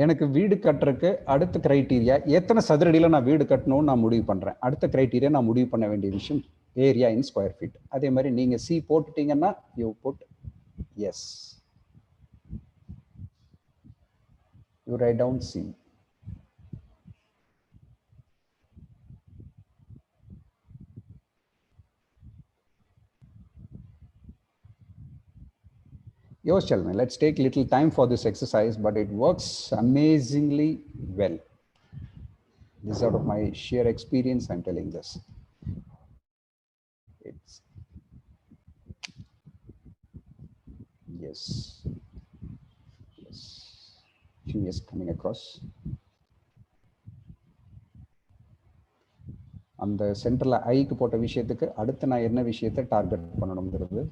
எனக்கு வீடு கட்டுறதுக்கு அடுத்த கிரைட்டீரியா எத்தனை சதுரடியில் நான் வீடு கட்டணும்னு நான் முடிவு பண்ணுறேன். அடுத்த கிரைட்டீரியா நான் முடிவு பண்ண வேண்டிய விஷயம் ஏரியா இன் ஸ்கொயர் ஃபீட். அதே மாதிரி நீங்கள் சி போட்டுட்டீங்கன்னா you put S. You write down C. Yours, tell me. Let's take little time for this exercise, but it works amazingly well. This is out of my sheer experience. I'm telling this. It's yes, yes. Few years coming across. அந்த சென்டர்ல ஐக்கு போட்ட விஷயத்துக்கு அடுத்து நான் என்ன விஷயத்தை target பண்ணணுங்கிறது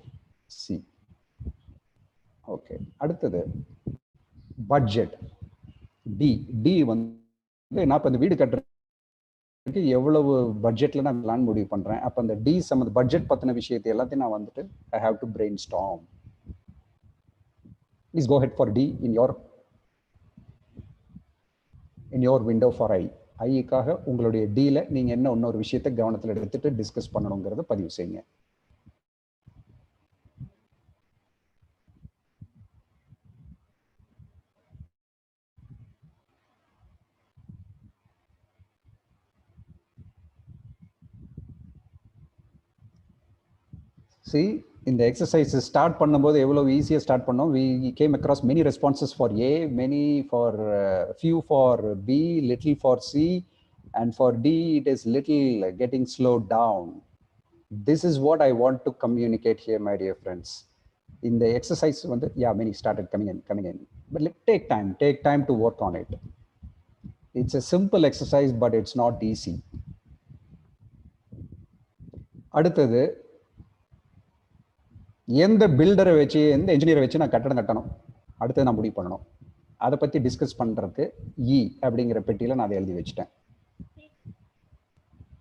சி. ஓகே. அடுத்தது பட்ஜெட் டி. டி வந்து நான் இப்போ இந்த வீடு கட்டுறதுக்கு எவ்வளவு பட்ஜெட்ல நான் பிளான் முடிவு பண்றேன். அப்போ அந்த டி சம்மந்த பட்ஜெட் பத்தின விஷயத்தை எல்லாத்தையும் நான் வந்துட்டு I have to brainstorm. Please go head for T in your window for I. ஐக்காக உங்களுடைய டீல நீங்க என்ன இன்னொரு விஷயத்தை கவனத்தில் எடுத்துட்டு டிஸ்கஸ் பண்ணணுங்கிறத பதிவு செய்யுங்க. See, இந்த எக்ஸசைஸ் ஸ்டார்ட் பண்ணும்போது எவ்வளவு ஈஸியா ஸ்டார்ட் பண்ணோம். we came across many responses for A, many for few for B, little for C, and for D it is little getting slowed down. This is what I want to communicate here, my dear friends. In the exercise வந்து many started coming in, but take time to work on it. It's a simple exercise, but it's not easy. அடுத்தது எந்த பில்டரை வச்சு எந்த என்ஜினியரை வச்சு நான் கட்டடம் கட்டணும் அடுத்து நான் முடிவு பண்ணணும். அதை பத்தி டிஸ்கஸ் பண்றதுக்கு இ அப்படிங்கிற பெட்டியில நான் அதை எழுதி வச்சுட்டேன்.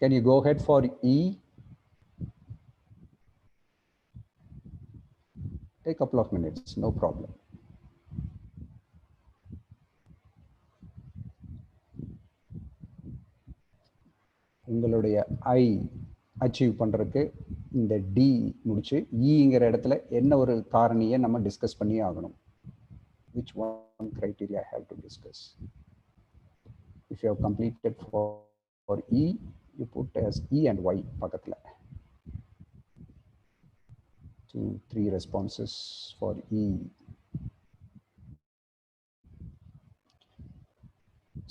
Can you go head for E? Take couple of minutes, no problem. உங்களுடைய ஐ அச்சீவ் பண்றதுக்கு இந்த டி முடிச்சு இங்கிற இடத்துல என்ன ஒரு காரணியை நம்ம டிஸ்கஸ் பண்ணி ஆகணும். which one criteria I have to discuss? If you have completed for E, you put as E and Y பக்கத்துல. 2-3 responses for E.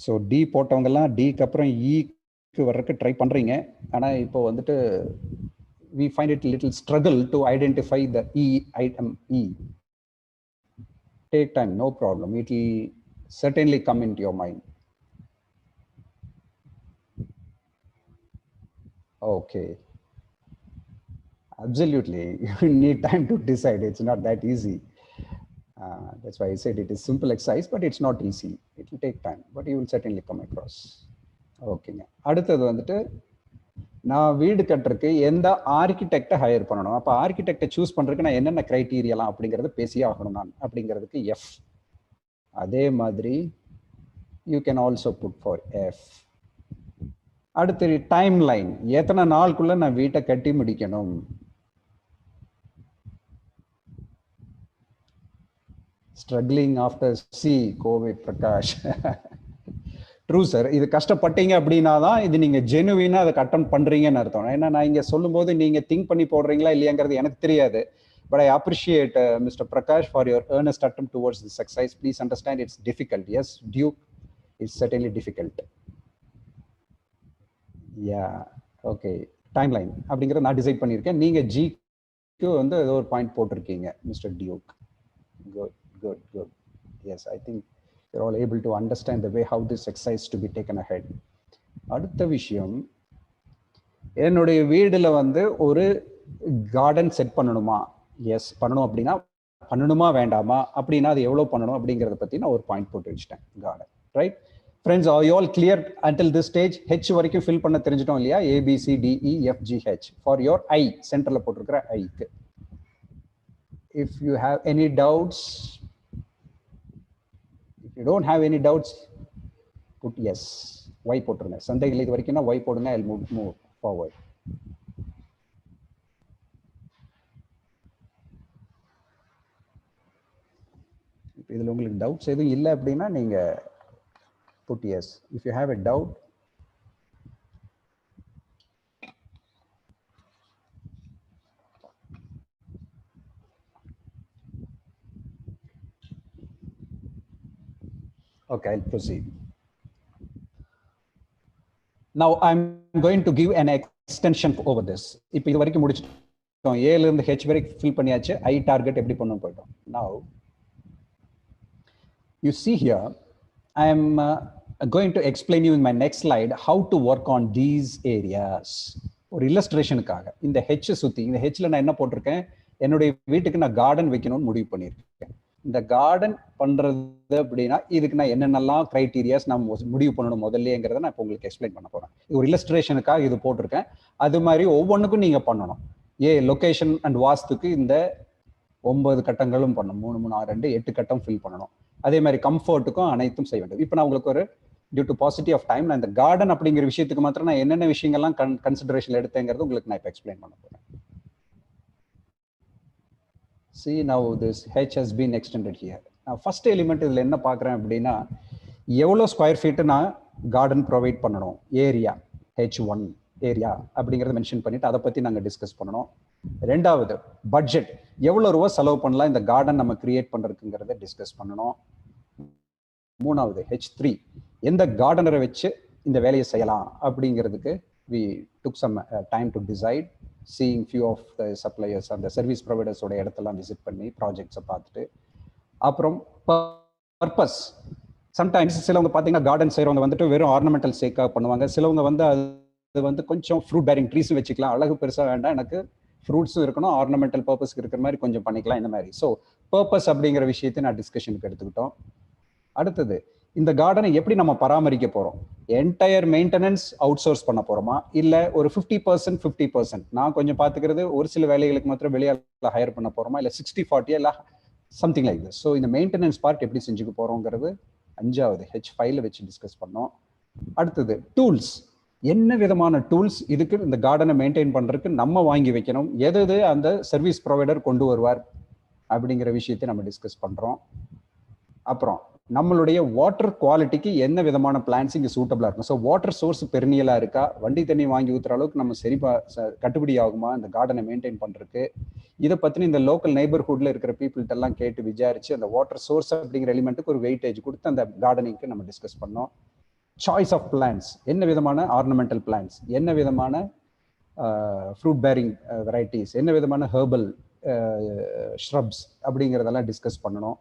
So D போட்டவங்கலாம் D க்கு அப்புறம் E க்கு வர்றதுக்கு ட்ரை பண்றீங்க. ஆனா இப்போ வந்துட்டு we find it a little struggle to identify the E item E. Take time, no problem. It will certainly come into your mind. Okay. Absolutely. You need time to decide. It's not that easy. That's why I said it is simple exercise, but it's not easy. It will take time, but you will certainly come across. Okay. அடுத்தது வந்துட்டு நான் வீடு கட்டுறதுக்கு எந்த ஆர்கிடெக்டை higher பண்ணணும். அப்போ ஆர்கிடெக்டை choose பண்றதுக்கு நான் என்னென்ன கிரைட்டீரியலாம் அப்படிங்கறத பேசியே ஆகணும் நான். அப்படிங்கிறதுக்கு எஃப். அதே மாதிரி you can also put for F. அடுத்து டைம் லைன், எத்தனை நாளுக்குள்ள நான் வீட்டை கட்டி முடிக்கணும். Struggling after C, COVID Prakash. True sir. இது கஷ்டப்பட்டீங்க அப்படின்னா தான் இது நீங்க ஜெனுவினா அதை அட்டம் பண்றீங்கன்னு அர்த்தம். ஏன்னா நான் இங்க சொல்லும்போது நீங்க திங்க் பண்ணி போடுறீங்களா இல்லையாங்கிறது எனக்கு தெரியாது. But I appreciate Mr. Prakash for your earnest attempt towards this exercise. Please understand it's difficult. Yes, Duke is certainly difficult. Yeah, okay. Timeline அப்படிங்கறத நான் டிசைட் பண்ணியிருக்கேன். நீங்க ஜிக்கு வந்து ஏதோ ஒரு பாயிண்ட் போட்டிருக்கீங்க mister Duke. Good, good, good. Yes, I think you're all able to understand the way how this exercise to be taken ahead. அடுத்த விஷயம், என்னுடைய வீடுல வந்து ஒரு கார்டன் செட் பண்ணணுமா? எஸ், பண்ணணும். அப்படின்னா பண்ணணுமா வேண்டாமா, அப்படின்னா அது எவ்வளவு பண்ணணும் அப்படிங்கறத பத்தி நான் ஒரு பாயிண்ட் போட்டு வச்சிட்டேன். Garden, right? Friends, are you all clear until this stage? H வரைக்கும் ஃபில் பண்ண தெரிஞ்சிட்டோம் இல்லையா? ABCDEFGH ஃபார் யோர் ஐ, சென்டர்ல போட்டிருக்கிற ஐக்கு. If you have any doubts, if you don't have any doubts, put yes. Y போட்டுருங்க. சந்தேகம் இது வரைக்கும்னா Y போடுங்க. I'll move forward. இதுல உங்களுக்கு டவுட்ஸ் எதுவும் இல்லை அப்படின்னா நீங்க put yes. If you have a doubt, okay, I'll proceed. Now I'm going to give an extension over this. இப்போ இது வரைக்கும் முடிச்சிட்டோம். A ல இருந்து H வரைக்கும் ஃபில் பண்ணியாச்சு. I டார்கெட் எப்படி பண்ணனும் போய்ட்டோம். Now you see here, I am going to explain you in my next slide how to work on these areas. ஒரு இல்லஸ்ட்ரேஷனுக்காக இந்த H சுத்தி, இந்த Hல நான் என்ன போட்டிருக்கேன், என்னுடைய வீட்டுக்கு நான் கார்டன் வைக்கணும்னு முடிவு பண்ணியிருக்கேன். இந்த கார்டன் பண்றது அப்படின்னா இதுக்கு நான் என்னென்னலாம் கிரைட்டீரியாஸ் நான் முடிவு பண்ணணும் முதல்லங்கிறத நான் இப்போ உங்களுக்கு எக்ஸ்பிளைன் பண்ண போறேன். ஒரு இல்லஸ்ட்ரேஷனுக்காக இது போட்டிருக்கேன். அது மாதிரி ஒவ்வொன்றுக்கும் நீங்க பண்ணணும். லொகேஷன் அண்ட் வாஸ்துக்கு இந்த 9 கட்டங்களும் பண்ணணும். 3 3 6 2 8 கட்டம் ஃபில் பண்ணணும். அதே மாதிரி கம்ஃபர்ட்டுக்கும் அனைத்தும் செய்ய வேண்டும். இப்போ நான் உங்களுக்கு ஒரு due to positive of time, நான் இந்த கார்டன் அப்படிங்கிற விஷயத்துக்கு மாத்திரம் நான் என்னென்ன விஷயங்கள்லாம் கன்சிடரேஷன் எடுத்தேங்கிறது உங்களுக்கு நான் இப்போ எக்ஸ்பிளைன் பண்ண போறேன். See, now this H has been extended here. Now first element இதுல என்ன பார்க்குறேன் அப்படின்னா, எவ்வளோ ஸ்கொயர் ஃபீட்டு நான் கார்டன் ப்ரொவைட் பண்ணணும், ஏரியா H1 ஏரியா அப்படிங்கிறத மென்ஷன் பண்ணிட்டு அதை பற்றி நாங்கள் டிஸ்கஸ் பண்ணணும். ரெண்டாவது, பட்ஜெட், எவ்வளோ ரூபா செலவு பண்ணலாம் இந்த கார்டன் நம்ம கிரியேட் பண்ணுறதுங்கிறத டிஸ்கஸ் பண்ணணும். மூணாவது H3, எந்த கார்டனரை வச்சு இந்த வேலையை செய்யலாம் அப்படிங்கிறதுக்கு we took some time to decide, seeing few of the suppliers and the service providers ஓட இடத்தெல்லாம் விசிட் பண்ணி ப்ராஜெக்ட்ஸை பார்த்துட்டு, அப்புறம் பர்பஸ். சம்டைம்ஸ் சிலவங்க பார்த்தீங்கன்னா கார்டன் செய்கிறவங்க வந்துட்டு வெறும் ஆர்னமெண்டல் சேக்காக பண்ணுவாங்க. சிலவங்க வந்து அது வந்து கொஞ்சம் ஃப்ரூட் பேரிங் ட்ரீஸும் வச்சுக்கலாம், அழகு பெருசாக வேண்டாம், எனக்கு ஃப்ரூட்ஸும் இருக்கணும், ஆர்னமெண்டல் பர்பஸ்க்கு இருக்கிற மாதிரி கொஞ்சம் பண்ணிக்கலாம், இந்த மாதிரி. ஸோ பர்பஸ் அப்படிங்கிற விஷயத்தை நான் டிஸ்கஷனுக்கு எடுத்துக்கிட்டோம். அடுத்தது, இந்த கார்டனை எப்படி நம்ம பராமரிக்க போறோம், என்டையர் மெயின்டெனன்ஸ் அவுட் சோர்ஸ் பண்ண போறோமா, இல்ல ஒரு 50% 50% நான் கொஞ்சம் பாத்துக்கிறது, ஒரு சில வேலைகளுக்கு மாத்திரம் வெளியால ஹையர் பண்ண போறோமா, இல்ல 60-40 இல்ல சம்திங் லைக் திஸ். ஸோ இந்த மெயின்டெனன்ஸ் பார்ட் எப்படி செஞ்சுக்க போறோங்கிறது அஞ்சாவது H5ல வச்சு டிஸ்கஸ் பண்ணோம். அடுத்தது டூல்ஸ், என்ன விதமான டூல்ஸ் இதுக்கு இந்த கார்டனை மெயின்டைன் பண்றதுக்கு நம்ம வாங்கி வைக்கணும், எது அந்த சர்வீஸ் ப்ரொவைடர் கொண்டு வருவார் அப்படிங்கிற விஷயத்தை நம்ம டிஸ்கஸ் பண்றோம். அப்புறம் நம்மளுடைய வாட்டர் குவாலிட்டிக்கு என்ன விதமான பிளான்ஸ் இங்கே சூட்டபிளா இருக்கும். ஸோ வாட்டர் சோர்ஸ் பெர்னியலா இருக்கா, வண்டி தண்ணி வாங்கி ஊத்துற அளவுக்கு நம்ம கட்டுப்படி ஆகுமா இந்த கார்டனை மெயின்டைன் பண்றதுக்கு, இதை பத்தின இந்த லோக்கல் நெய்பர்ஹுட்ல இருக்கிற பீப்புள்கிட்ட எல்லாம் கேட்டு விசாரிச்சு அந்த வாட்டர் சோர்ஸ் அப்படிங்கிற எலிமெண்ட்டுக்கு ஒரு வெயிட்டேஜ் கொடுத்து அந்த கார்டனிங்க்கு நம்ம டிஸ்கஸ் பண்ணோம். சாய்ஸ் ஆஃப் பிளான்ஸ், என்ன விதமான ஆர்னமெண்டல் பிளான்ஸ், என்ன விதமான ஃப்ரூட் பேரிங் வெரைட்டிஸ், என்ன விதமான ஹெர்பல் ஷ்ரப்ஸ் அப்படிங்கிறதெல்லாம் டிஸ்கஸ் பண்ணணும்.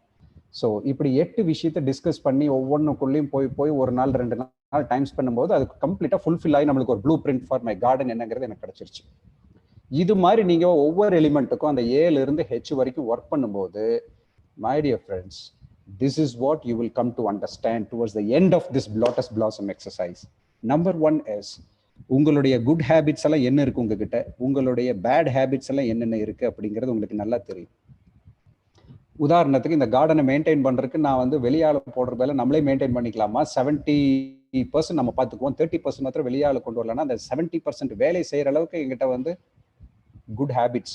ஸோ இப்படி 8 விஷயத்தை டிஸ்கஸ் பண்ணி ஒவ்வொன்றுக்குள்ளேயும் போய் ஒரு நாள் 2 நாள் டைம் ஸ்பெண்ட் பண்ணும்போது அது கம்ப்ளீட்டா ஃபுல்ஃபில் ஆகி நம்மளுக்கு ஒரு blue print for my garden என்னங்கிறது எனக்கு கிடைச்சிருச்சு. இது மாதிரி நீங்க ஒவ்வொரு எலிமெண்ட்டுக்கும் அந்த ஏல இருந்து H வரைக்கும் ஒர்க் பண்ணும்போது, my dear friends, this is what you will come to understand towards the end of this lotus blossom exercise. Number 1 is உங்களுடைய குட் ஹேபிட்ஸ் எல்லாம் என்ன இருக்கு உங்ககிட்ட, உங்களுடைய பேட் ஹேபிட்ஸ் எல்லாம் என்னென்ன இருக்கு அப்படிங்கிறது உங்களுக்கு நல்லா தெரியும். உதாரணத்துக்கு இந்த கார்டனை மெயின்டைன் பண்றதுக்கு நான் வந்து வெளியால போடுற வேலை நம்மளே மெயின்டைன் பண்ணிக்கலாமா, 70% நம்ம பார்த்துக்குவோம், 30% மாத்திரம் வெளியால கொண்டு வரலன்னா அந்த 70% வேலை செய்யற அளவுக்கு எங்கிட்ட வந்து good habits,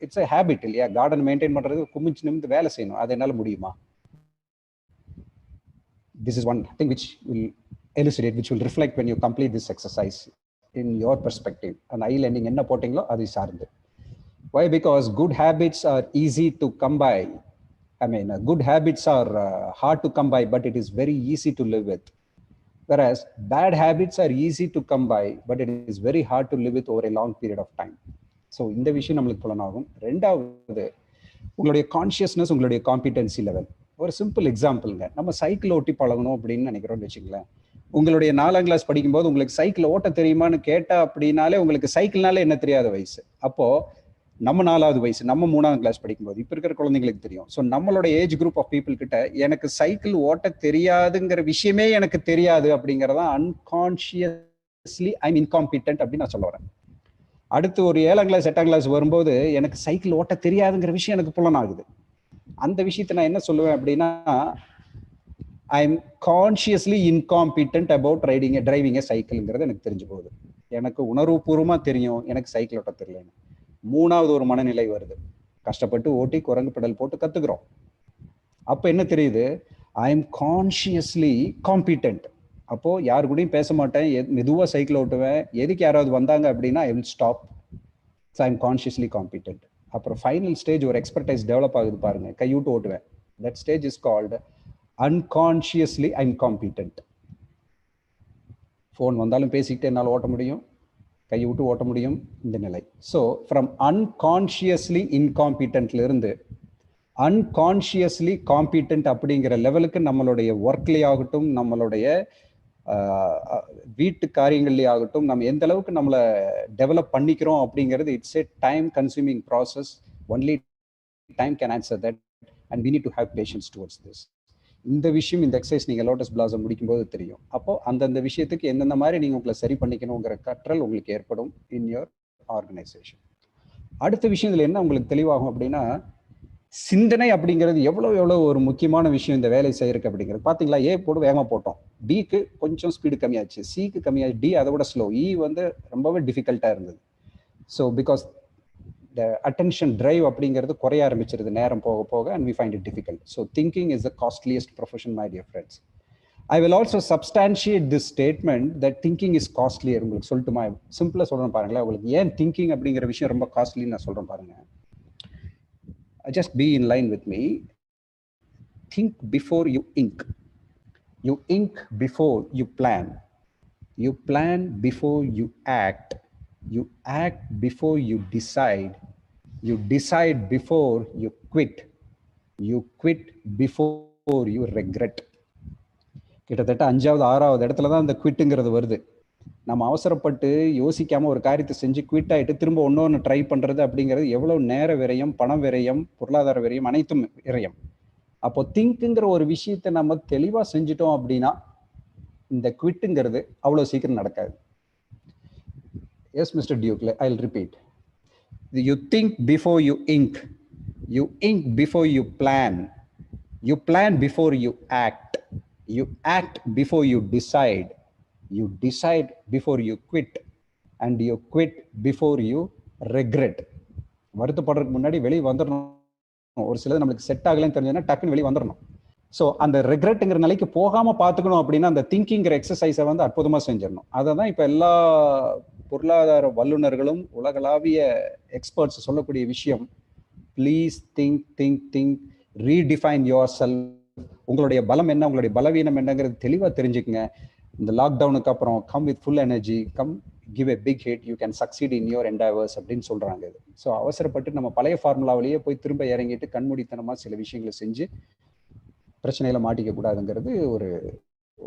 it's a habit இல்லையா, கார்டன் மெயின்டைன் பண்றது குமிச்சு நிமிந்து வேலை செய்யணும், அது என்னால முடியுமா? This is one thing which will elucidate, which will reflect when you complete this exercise in your perspective. And eye landing enna pottinglo adu saarndu. Why? Because good habits are easy to come by. I mean, good habits are hard to come by, but it is very easy to live with. Whereas bad habits are easy to come by, but it is very hard to live with over a long period of time. So இந்த விஷயம் நம்மளுக்கு புலனாகும். ரெண்டாவது, உங்களுடைய consciousness, உங்களுடைய competency level. ஒரு simple எக்ஸாம்பிள்ங்க, நம்ம cycle ஓட்டி பழகணும் அப்படின்னு நினைக்கிறோம்னு வச்சுங்களேன். உங்களுடைய 4ஆம் கிளாஸ் படிக்கும்போது உங்களுக்கு சைக்கிள் ஓட்ட தெரியுமான்னு கேட்டா அப்படின்னாலே உங்களுக்கு சைக்கிள்னாலே என்ன தெரியாத வயசு. அப்போ நம்ம 4வது வயசு, நம்ம 3ஆம் கிளாஸ் படிக்கும்போது இப்போ இருக்கிற குழந்தைங்களுக்கு தெரியும். ஸோ நம்மளோட ஏஜ் குரூப் ஆஃப் பீப்புள் கிட்ட எனக்கு சைக்கிள் ஓட்ட தெரியாதுங்கிற விஷயமே எனக்கு தெரியாது அப்படிங்கிறதான் அன்கான்ஷியஸ்லி ஐ எம் இன்காம்பிட்டன்ட் அப்படின்னு நான் சொல்ல வரேன். அடுத்து ஒரு 7ஆம் கிளாஸ் 8ஆம் கிளாஸ் வரும்போது எனக்கு சைக்கிள் ஓட்ட தெரியாதுங்கிற விஷயம் எனக்கு புலனாகுது. அந்த விஷயத்தை நான் என்ன சொல்லுவேன் அப்படின்னா, I am consciously incompetent about driving a சைக்கிள்ங்கிறது எனக்கு தெரிஞ்சு போகுது. எனக்கு உணர்வுபூர்வமாக தெரியும் எனக்கு சைக்கிள் ஓட்ட தெரியலன்னு. 3வது ஒரு மனநிலை வருது, கஷ்டப்பட்டு ஓட்டி குரங்கு பெடல் போட்டு கத்துக்கிறோம். அப்போ என்ன தெரியுது, ஐ எம் கான்ஷியஸ்லி காம்பிட்டன்ட். அப்போ யாரு கூடயும் பேச மாட்டேன், மெதுவாக சைக்கிள் ஓட்டுவேன். எதுக்கு யாராவது வந்தாங்க அப்படின்னா I will stop. So I am consciously competent. அப்புறம் ஃபைனல் ஸ்டேஜ் ஒரு எக்ஸ்பர்டைஸ் டெவலப் ஆகுது பாருங்க, கையூட்டு ஓட்டுவேன். That stage is called unconsciously I am competent. Phone வந்தாலும் பேசிக்கிட்டு என்னால் ஓட்ட முடியும், கையை விட்டு ஓட்ட முடியும், இந்த நிலை. ஸோ ஃப்ரம் அன்கான்ஷியஸ்லி இன்காம்பிட்டன்ட்ல இருந்து அன்கான்ஷியஸ்லி காம்பிட்டன்ட் அப்படிங்கிற லெவலுக்கு நம்மளுடைய ஒர்க்லேயே ஆகட்டும், நம்மளுடைய வீட்டு காரியங்கள்லேயே ஆகட்டும், நம்ம எந்த அளவுக்கு நம்மளை டெவலப் பண்ணிக்கிறோம் அப்படிங்கிறது it's a time consuming process. Only time can answer that and we need to have patience towards this. இந்த விஷயம், இந்த எக்ஸசைஸ் நீங்கள் லோட்டஸ் பிளாசம் முடிக்கும்போது தெரியும். அப்போ அந்தந்த விஷயத்துக்கு எந்தெந்த மாதிரி நீங்கள் உங்களை சரி பண்ணிக்கணுங்கிற கற்றல் உங்களுக்கு ஏற்படும் இன் யோர் ஆர்கனைசேஷன். அடுத்த விஷயம் இதில் என்ன உங்களுக்கு தெளிவாகும் அப்படின்னா, சிந்தனை அப்படிங்கிறது எவ்வளோ ஒரு முக்கியமான விஷயம் இந்த வேலை செய்யறதுக்கு அப்படிங்கிறது. பார்த்தீங்களா, ஏ போட்டு வேகமாக போட்டோம், பிக்கு கொஞ்சம் ஸ்பீடு கம்மியாச்சு, சிக்கு கம்மியாச்சு, டி அதை விட ஸ்லோ, இ வந்து ரொம்பவே டிஃபிகல்ட்டாக இருந்தது. So because the attention drive அப்படிங்கிறது குறைய ஆரம்பிச்சிருது நேரம் போக போக, and we find it difficult. So thinking is the costliest profession, my dear friends. I will also substantiate this statement that thinking is costly. உங்களுக்கு சொல்லட்டுமா, சிம்பிளா சொல்றேன் பாருங்களேன். உங்களுக்கு ஏன் திங்கிங் அப்படிங்கிற விஷயம் ரொம்ப காஸ்ட்லின்னு நான் சொல்றேன் பாருங்க. Just be in line with me. Think before you ink. You ink before you plan. You plan before you act. You act before you decide. You decide before you quit. You quit before you regret. கிட்டத்தட்ட 5வது 6வது இடத்துல தான் இந்த குவிட்டுங்கிறது வருது. நம்ம அவசரப்பட்டு யோசிக்காம ஒரு காரியத்தை செஞ்சு குவிட் ஆகிட்டு திரும்ப ஒன்று ட்ரை பண்ணுறது அப்படிங்கிறது எவ்வளோ நேர விரயம், பணம் விரயம், பொருளாதார விரயம், அனைத்தும் விரயம். அப்போ திங்க்குங்கிற ஒரு விஷயத்தை நம்ம தெளிவாக செஞ்சுட்டோம் அப்படின்னா இந்த குவிட்டுங்கிறது அவ்வளோ சீக்கிரம் நடக்காது. Yes, Mr. Duke, I'll repeat. You think before you ink. You ink before you plan. You plan before you act. You act before you decide. You decide before you quit. And you quit before you regret. வருத்தப்படுறதுக்கு முன்னாடி வெளியே வந்துடணும். ஒரு சிலது நம்மளுக்கு set ஆகலன்னு தெரிஞ்சதுன்னா டக்குன்னு வெளியே வந்துடணும். ஸோ அந்த ரெக்ரெட்டுங்கிற நிலைக்கு போகாமல் பார்த்துக்கணும் அப்படின்னா அந்த திங்கிங்கிற எக்ஸசைஸை வந்து அற்புதமாக செஞ்சிடணும். அதை தான் இப்போ எல்லா பொருளாதார வல்லுநர்களும் உலகளாவிய எக்ஸ்பர்ட்ஸ் சொல்லக்கூடிய விஷயம். Please think think think, redefine your self. உங்களுடைய பலம் என்ன, உங்களுடைய பலவீனம் என்னங்கிறது தெளிவாக தெரிஞ்சுக்குங்க. இந்த லாக்டவுனுக்கு அப்புறம் come with full energy, come give a big hit, you can succeed in your endeavours அப்படின்னு சொல்கிறாங்க. இது ஸோ அவசரப்பட்டு நம்ம பழைய ஃபார்முலாவிலேயே போய் திரும்ப இறங்கிட்டு கண்மூடித்தனமாக சில விஷயங்களை செஞ்சு பிரச்சனையில மாட்டிக்க கூடாதுங்கிறது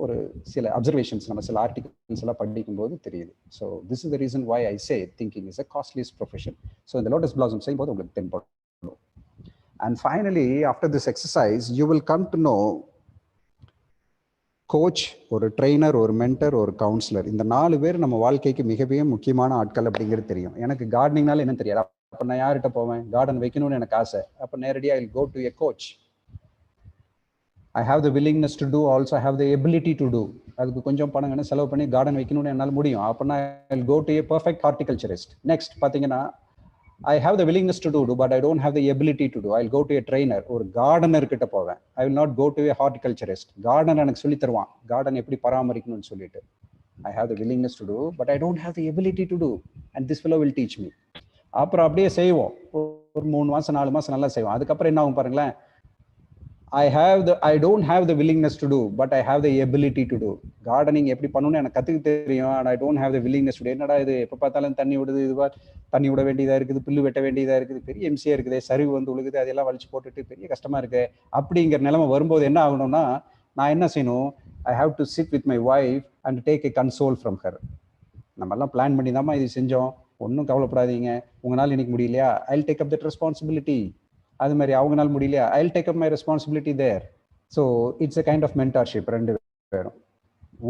ஒரு சில அப்சர்வேஷன்ஸ் நம்ம சில ஆர்டிகல்ஸ் எல்லாம் படிக்கும்போது தெரியுது. So this is the reason why I say thinking is a costliest profession. So இந்த லோட்டஸ் பிளாசம் செய்யும்போது உங்களுக்கு தென்படும். And finally after this exercise you will come to know coach, ஒரு ட்ரெயினர், ஒரு மென்டர், ஒரு கவுன்சிலர். இந்த 4 பேர் நம்ம வாழ்க்கைக்கு மிகவே முக்கியமான ஆட்கள் அப்படிங்கிறது தெரியும். எனக்கு கார்டனிங்னால என்ன தெரியாது, அப்போ நான் யார்கிட்ட போவேன், கார்டன் வைக்கணும்னு எனக்கு ஆசை, அப்போ நேரடியாக I will go to a coach. I have the willingness to do, also I have the ability to do. அதுக்கு கொஞ்சம் பணம் வேணும், செலவு பண்ணி கார்டன் வைக்கணும்னு என்னால் முடியும். அப்போனா I will go to a perfect horticulturist. Next பார்த்தீங்கன்னா I have the willingness to do, but I don't have the ability to do. I'll go to a trainer, ஒரு gardener கிட்ட போவேன். I will not go to a horticulturist. Gardener எனக்கு சொல்லி தருவான், garden எப்படி பராமரிக்கணும்னு சொல்லிட்டு. I have the willingness to do, but I don't have the ability to do, and this fellow will teach me. அப்புறம் அப்படியே செய்வோம், ஒரு 3 மாசம் 4 மாசம் நல்லா செய்வோம். அதுக்கப்புறம் என்ன ஆகும் பாருங்களேன், I don't have the willingness to do, but I have the ability to do. Gardening எப்படி பண்ணணும்னு எனக்கு கத்துக்க தெரியும், and I don't have the willingness to do. என்னடா இது எப்ப பார்த்தாலும் தண்ணி விடுது, இதுவா தண்ணி விட வேண்டியதா இருக்குது, புல்லு வெட்ட வேண்டியதா இருக்குது, பெரிய எம்சியா இருக்குது, சரிவு வந்து உழுகுது, அதெல்லாம் வலிச்சு போட்டுட்டு பெரிய கஷ்டமா இருக்கு. அப்படிங்கிற நிலைமை வரும்போது என்ன ஆகணும்னா, நான் என்ன செய்யணும், I have to sit with my wife and take a console from her. நம்ம எல்லாம் பிளான் பண்ணி தாமா இது செஞ்சோம், ஒன்றும் கவலைப்படாதீங்க, உங்களால் இன்னைக்கு முடியலையா, I'll take up that responsibility. அது மாதிரி அவங்கனால முடியலையா, I'll take up my responsibility there. So it's a kind of mentorship. ரெண்டு பேரும்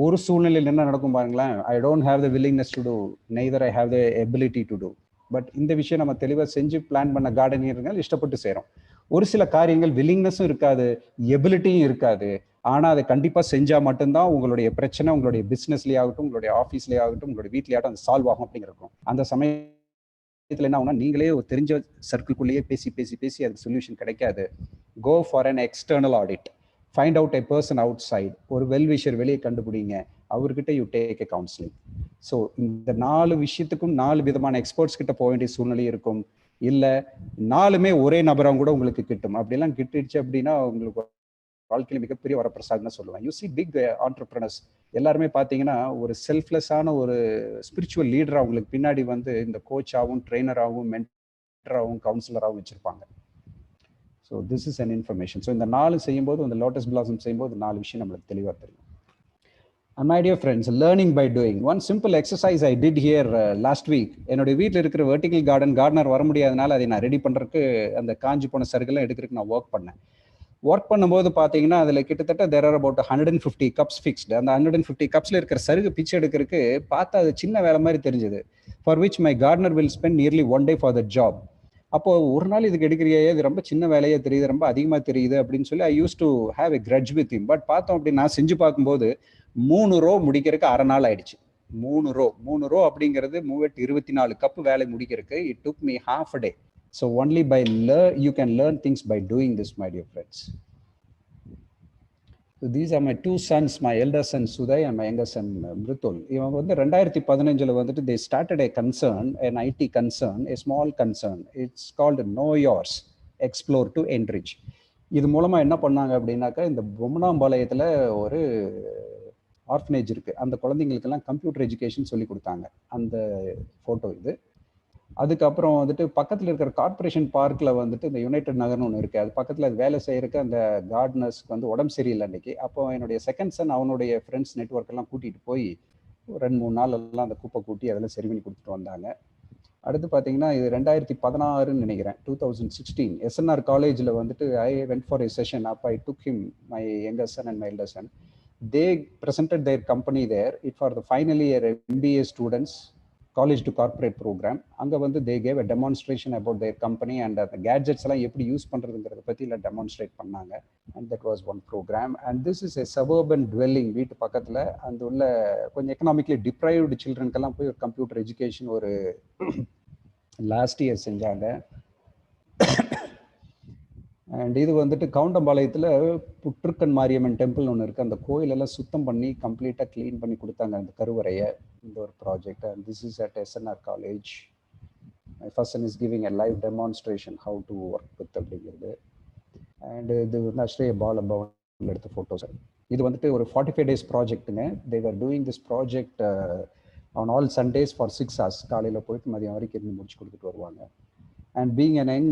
ஒரு சூழ்நிலையில் என்ன நடக்கும் பாருங்களேன், I don't have the willingness to do, neither I have the ability to do. But இந்த விஷயம் நம்ம தெளிவாக செஞ்சு பிளான் பண்ண கார்டனிங் இஷ்டப்பட்டு செய்கிறோம். ஒரு சில காரியங்கள் வில்லிங்னஸும் இருக்காது, எபிலிட்டியும் இருக்காது, ஆனால் அதை கண்டிப்பாக செஞ்சால் மட்டும்தான் உங்களுடைய பிரச்சனை உங்களுடைய பிஸ்னஸ்லேயே ஆகட்டும், உங்களுடைய ஆஃபீஸ்லேயே ஆகட்டும், உங்களுடைய வீட்லேயே ஆகட்டும் அது சால்வ் ஆகும் அப்படிங்கிறக்கும். அந்த சமயத்தில் என்ன ஆகும்னா, நீங்களே ஒரு தெரிஞ்ச சர்க்கிள்குள்ளேயே பேசி பேசி பேசி அதுக்கு சொல்யூஷன் கிடைக்காது. Go for an external audit, find out a person outside, ஒரு வெல்விஷர் வெளியே கண்டுபிடிங்க, அவர்கிட்ட you take a counselling. So இந்த 4 விஷயத்துக்கும் 4 விதமான எக்ஸ்பர்ட்ஸ் கிட்ட போக வேண்டிய சூழ்நிலை இருக்கும். இல்லை 4மே ஒரே நபராக கூட உங்களுக்கு கிட்டும். அப்படிலாம் கிட்டுச்சு அப்படின்னா உங்களுக்கு வாழ்க்கையில் மிகப்பெரிய வரப்பிரசாதம் தான் சொல்லுவேன். யூ சி பிக் ஆண்டர்பிரனர்ஸ் எல்லாருமே பார்த்தீங்கன்னா ஒரு செல்ஃப்லெஸ்ஸான ஒரு ஸ்பிரிச்சுவல் லீடராக உங்களுக்கு பின்னாடி வந்து இந்த கோச்சாகவும் ட்ரெயினராகவும் மென்டராகவும் கவுன்சிலராகவும் வச்சிருப்பாங்க. So this is an information. So இந்த 4 செய்யும்போது, இந்த லோட்டஸ் பிளாசம் செய்யும்போது 4 விஷயம் நம்மளுக்கு தெளிவாக தெரியும். And my dear friends, learning by doing. One simple exercise I did here last week. என்னுடைய வீட்டில் இருக்கிற வெர்டிகல் கார்டனர் வர முடியாதனால அதை நான் ரெடி பண்ணுறதுக்கு அந்த காஞ்சி போன சருகெல்லாம் எடுக்கிறதுக்கு நான் ஒர்க் பண்ணும்போது பார்த்தீங்கன்னா அதில் கிட்டத்தட்ட there are about 150 cups fixed. அந்த 150 cupsல இருக்கிற சருகு பிச்சை எடுக்கிறதுக்கு பார்த்தா அது சின்ன வேலை மாதிரி தெரிஞ்சது. For which my gardener will spend nearly 1 day for the job. அப்போ ஒரு நாள் இதுக்கு எடுக்கிறியே, இது ரொம்ப சின்ன வேலையே தெரியுது, ரொம்ப அதிகமாக தெரியுது அப்படின்னு சொல்லி I used to have a grudge with him. But பார்த்தோம் அப்படி நான் செஞ்சு பார்க்கும்போது 3 ரோ முடிக்கிறதுக்கு அரை நாள் ஆயிடுச்சு. 3 ரோ அப்படிங்கிறது 24 கப் வேலை முடிக்கிறதுக்கு it took me half a day. So only by you can learn things by doing this, my dear friends. So these are my 2 sons, my elder son Suday and my younger son Mritul. இவங்க வந்து 2015 வந்துட்டு they started a concern, an IT concern, a small concern. It's called Know Yours, Explore to Enrich. இது மூலமா என்ன பண்ணாங்க அப்படின்னாக்கா, இந்த பொம்மனாம்பாளையத்துல ஒரு ஆர்ஃபனேஜ் இருக்கு, அந்த குழந்தைங்களுக்கெல்லாம் கம்ப்யூட்டர் எஜுகேஷன் சொல்லி கொடுத்தாங்க. அந்த ஃபோட்டோ இது. அதுக்கப்புறம் வந்துட்டு பக்கத்தில் இருக்கிற கார்பரேஷன் பார்க்கில் வந்துட்டு இந்த யுனைடெட் நகர்னு ஒன்று இருக்குது, அது பக்கத்தில் அது வேலை செய்யறதுக்கு அந்த கார்டனர்ஸ்க்கு வந்து உடம்பு சரியில்லை அன்னைக்கு. அப்போ என்னுடைய செகண்ட் சன் அவனுடைய ஃப்ரெண்ட்ஸ் நெட்ஒர்க் எல்லாம் கூட்டிகிட்டு போய் 2-3 நாள் எல்லாம் அந்த குப்பை கூட்டி அதெல்லாம் சரி பண்ணி கொடுத்துட்டு வந்தாங்க. அடுத்து பார்த்தீங்கன்னா இது 2016 நினைக்கிறேன், 2016 எஸ்என்ஆர் காலேஜில் வந்துட்டு I went for a session. அப்போ I took him, my younger son and my elder son. They presented their company there. It for the final year MBA students, college to corporate program. அங்கே வந்து they gave a demonstration about their company and the gadgets எல்லாம் எப்படி use பண்ணுறதுங்கிறத பற்றி எல்லாம் demonstrate பண்ணாங்க. And that was one program. And this is a suburban dwelling, வீட்டு பக்கத்தில் அந்த உள்ள கொஞ்சம் எக்கனாமிக்கலி டிப்ரைவ்டு சில்ட்ரனுக்கெல்லாம் போய் ஒரு கம்ப்யூட்டர் எஜுகேஷன் ஒரு லாஸ்ட் இயர் செஞ்சாங்க. அண்ட் இது வந்துட்டு கவுண்டம்பாளையத்தில் புற்றுக்கன் மாரியம்மன் டெம்பிள் ஒன்று இருக்குது, அந்த கோயிலெல்லாம் சுத்தம் பண்ணி கம்ப்ளீட்டாக க்ளீன் பண்ணி கொடுத்தாங்க அந்த கருவறையை. இந்த ஒரு project. And this is at SNR college. My first son is giving a live demonstration how to work with அப்படிங்கிறது. அண்ட் இது வந்து ஆஸ்ட்ரேலியா பாலபவனில் எடுத்த ஃபோட்டோஸ். இது வந்துட்டு ஒரு 45 days ப்ராஜெக்ட்டுங்க. They are doing this project on all Sundays for 6 hours. காலையில் போயிட்டு மதியம் வரைக்கும் இருந்து முடிச்சு கொடுத்துட்டு வருவாங்க. And being an young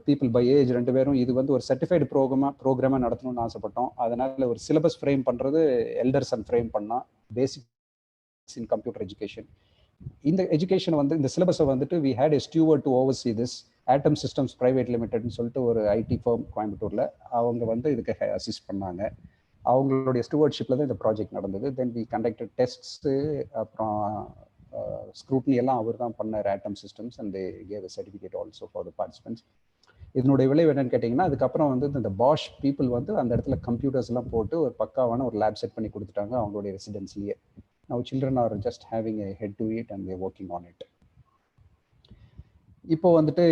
people by age 2 பேரும் இது வந்து ஒரு சர்டிஃபைடு ப்ரோக்ராமாக நடத்தணும்னு ஆசைப்பட்டோம். அதனால் ஒரு சிலபஸ் ஃப்ரேம் பண்ணுறது எல்டர் சன் ஃப்ரேம் பண்ணால் பேசிக்ஸ் இன் கம்ப்யூட்டர் எஜுகேஷன். இந்த எஜுகேஷன் வந்து இந்த சிலபஸை வந்துட்டு we had a steward to oversee this. Atom systems private லிமிடெட்னு சொல்லிட்டு ஒரு ஐடி ஃபர்ம் கோயம்புத்தூரில், அவங்க வந்து இதுக்கு அசிஸ்ட் பண்ணாங்க. அவங்களுடைய ஸ்டூவர்ட்ஷிப்பில் தான் இந்த ப்ராஜெக்ட் நடந்தது. தென் வி கண்டக்டட் டெஸ்ட்ஸு, அப்புறம் ஸ்க்ரூட்னி எல்லாம் அவர் தான் பண்ணார் atom systems. And they gave a certificate also for the participants. இதனுடைய விளைவு என்னன்னு கேட்டிங்கன்னா, அதுக்கப்புறம் வந்து இந்த பாஷ் பீப்புள் வந்து அந்த இடத்துல கம்ப்யூட்டர்ஸ் எல்லாம் போட்டு ஒரு பக்காவான ஒரு லேப் செட் பண்ணி கொடுத்துட்டாங்க அவங்களுடைய ரெசிடென்ஸ்லேயே. Now children are just having a head to it and they're working on it. இப்போ வந்துட்டு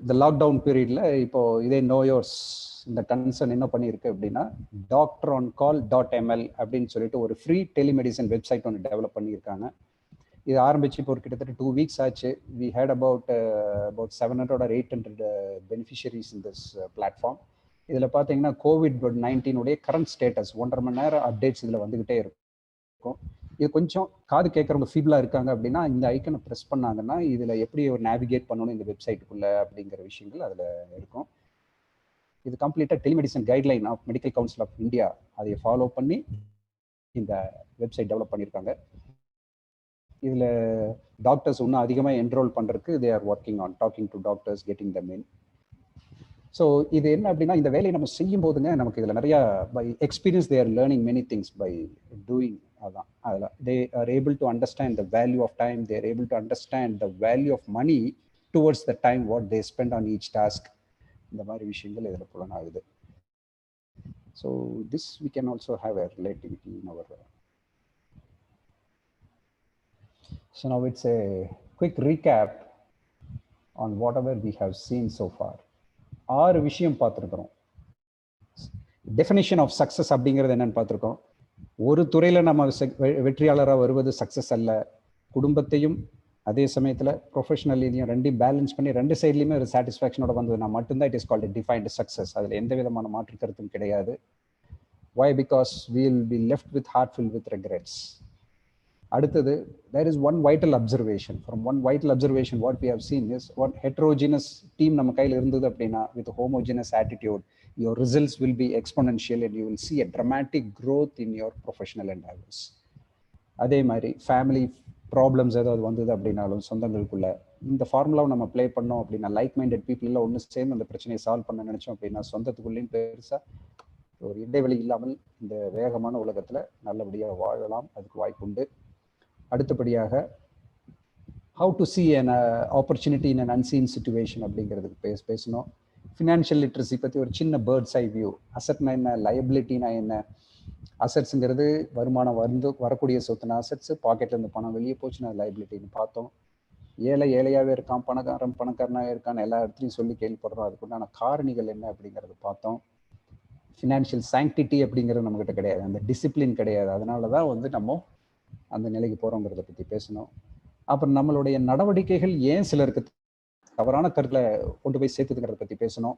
இந்த லாக்டவுன் பீரியட்ல இப்போ இதே நோயோர்ஸ் இந்த கன்சர்ன் என்ன பண்ணியிருக்கு அப்படின்னா doctoronCall.ml அப்படின்னு சொல்லிட்டு ஒரு ஃப்ரீ டெலிமெடிசன் வெப்சைட் ஒன்று டெவலப் பண்ணியிருக்காங்க. இது ஆரம்பிச்சு இப்போ ஒரு கிட்டத்தட்ட 2 வீக்ஸ் ஆச்சு. We had about 700 or 800 beneficiaries in this platform. இதில் பார்த்தீங்கன்னா COVID-19 கரண்ட் ஸ்டேட்டஸ் 1.5 மணி நேரம் அப்டேட்ஸ் இதில் வந்துகிட்டே இருக்கும். இது கொஞ்சம் காது கேட்குறவங்க ஃபீபிளாக இருக்காங்க அப்படின்னா இந்த ஐக்கனை ப்ரெஸ் பண்ணாங்கன்னா இதில் எப்படி ஒரு நேவிகேட் பண்ணணும் இந்த வெப்சைட்டுக்குள்ளே அப்படிங்கிற விஷயங்கள் அதில் இருக்கும். இது கம்ப்ளீட்டாக telemedicine guideline of medical council of India அதை ஃபாலோ பண்ணி இந்த வெப்சைட் டெவலப் பண்ணியிருக்காங்க. இதில் டாக்டர்ஸ் இன்னும் அதிகமாக என்ரோல் பண்ணுறதுக்கு they are working on talking to doctors, getting them in. So இது என்ன அப்படின்னா இந்த வேலையை நம்ம செய்யும் போதுங்க நமக்கு இதில் நிறையா by experience they are learning many things by doing. அதான் அதில் they are able to understand the value of time, they are able to understand the value of money towards the time what they spend on each task. இந்த மாதிரி விஷயங்கள் இதில் புலனாகுது. So this we can also have a relativity in our. So now it's a quick recap on whatever we have seen so far. 6 விஷயம் பார்த்துருக்கிறோம். Definition of success அப்படிங்கிறது என்னன்னு பார்த்துருக்கோம். ஒரு துறையில் நம்ம வெற்றியாளராக வருவது சக்ஸஸ் அல்ல. குடும்பத்தையும் அதே சமயத்தில் ப்ரொஃபஷனல் இதையும் ரெண்டையும் பேலன்ஸ் பண்ணி 2 சைட்லையுமே ஒரு சாட்டிஸ்ஃபேக்ஷனோட வந்ததுன்னா மட்டும்தான் it is called defined success. அதில் எந்த விதமான மாற்று கருத்தும் கிடையாது. Why? Because we will be left with heart filled with regrets. அடுத்தது, there is one vital observation. From one vital observation, what we have seen is what heterogeneous team நம்ம கையில் இருந்தது அப்படின்னா with a homogeneous attitude, your results will be exponential and you will see a dramatic growth in your professional endeavors. அதே மாதிரி family problems ஏதாவது வந்தது அப்படின்னாலும் சொந்தங்களுக்குள்ள இந்த ஃபார்முலாவை நம்ம ப்ளே பண்ணோம் அப்படின்னா லைக் மைண்டட் பீப்புள் எல்லாம் ஒன்று சேர்ந்து அந்த பிரச்சனையை சால்வ் பண்ண நினைச்சோம் அப்படின்னா சொந்தத்துக்குள்ளேயும் பெருசாக ஒரு இடைவெளி இல்லாமல் இந்த வேகமான உலகத்தில் நல்லபடியாக வாழலாம். அதுக்கு வாய்ப்பு உண்டு. அடுத்தபடியாக how to C an opportunity in an unseen situation அப்படிங்கிறதுக்கு பேசணும். ஃபினான்ஷியல் லிட்ரஸி பற்றி ஒரு சின்ன பேர்ட்ஸ் ஐ வியூ. அசட்னா என்ன, லயபிலிட்டினா என்ன. அசட்ஸுங்கிறது வருமானம் வரக்கூடிய சொத்துனா அசட்ஸு, பாக்கெட்லேருந்து பணம் வெளியே போச்சுன்னா லயபிலிட்டின்னு பார்த்தோம். ஏழையாகவே இருக்கான், பணக்காரனாகவே இருக்கான்னு எல்லா இடத்துலையும் சொல்லி கேள்விப்படுறோம். அதுக்குண்டான காரணிகள் என்ன அப்படிங்கிறது பார்த்தோம். ஃபினான்ஷியல் சாங்டிட்டி அப்படிங்கிறது நம்மகிட்ட கிடையாது, அந்த டிசிப்ளின் கிடையாது. அதனால தான் நம்ம அந்த நிலைக்கு போகிறோங்கிறத பற்றி பேசணும். அப்புறம் நம்மளுடைய நடவடிக்கைகள் ஏன் சிலருக்கு தவறான கருத்துல கொண்டு போய் சேர்த்துக்கிறத பற்றி பேசணும்.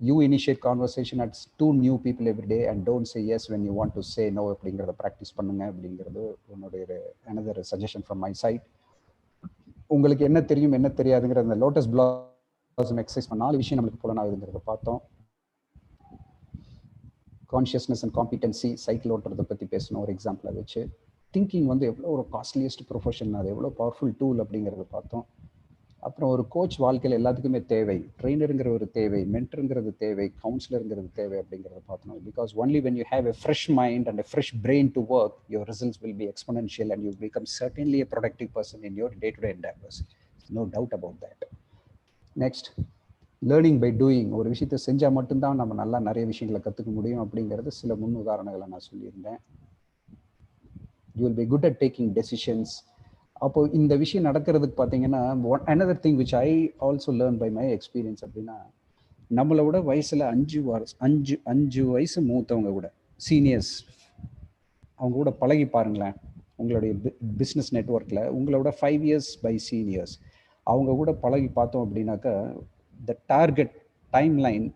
You initiate conversation at 2 new people every day and don't say yes when you want to say no அப்படிங்கிறத ப்ராக்டிஸ் பண்ணுங்க அப்படிங்கிறது என்னுடைய another suggestion from my side. உங்களுக்கு என்ன தெரியும் என்ன தெரியாதுங்கிற அந்த லோட்டஸ் பிளாசம் எக்ஸசைஸ் 4 விஷயம் நம்மளுக்கு புலனாகுதுங்கிறத பார்த்தோம். கான்ஷியஸ்னஸ் அண்ட் காம்பிடன்சி, சைக்கிள் ஓட்டுறதை பற்றி பேசணும் ஒரு எக்ஸாம்பிளை வச்சு. திங்கிங் எவ்வளோ ஒரு காஸ்ட்லியஸ்ட் ப்ரொஃபஷன், அது எவ்வளோ பவர்ஃபுல் டூல் அப்படிங்கிறத பார்த்தோம். அப்புறம் ஒரு கோச் வாழ்க்கையில் எல்லாத்துக்குமே தேவை, ட்ரெயினருங்கிற ஒரு தேவை, மென்டருங்கிறது தேவை, கவுன்சிலருங்கிறது தேவை அப்படிங்கிறத பார்த்தோம். Because only when you have a fresh mind and a fresh brain to work, your results will be exponential and you become certainly a productive person in your day to day endeavours. No doubt about that. Next, learning by doing. ஒரு விஷயத்தை செஞ்சால் மட்டும்தான் நம்ம நல்லா நிறைய விஷயங்களை கற்றுக்க முடியும் அப்படிங்கிறது சில முன் உதாரணங்களை நான் சொல்லியிருந்தேன். You will be good at taking decisions. அப்போ இந்த விஷயம் நடக்கிறதுக்கு பார்த்தீங்கன்னா another thing which I also learn by my experience அப்படின்னா, நம்மளை விட வயசில் 5 வயசு மூத்தவங்க கூட சீனியர்ஸ், அவங்க கூட பழகி பாருங்களேன். உங்களுடைய பிஸ்னஸ் நெட்ஒர்க்கில் உங்களோட 5 years பை சீனியர்ஸ், அவங்க கூட பழகி பார்த்தோம் அப்படின்னாக்கா த டார்கெட் டைம்லைன்,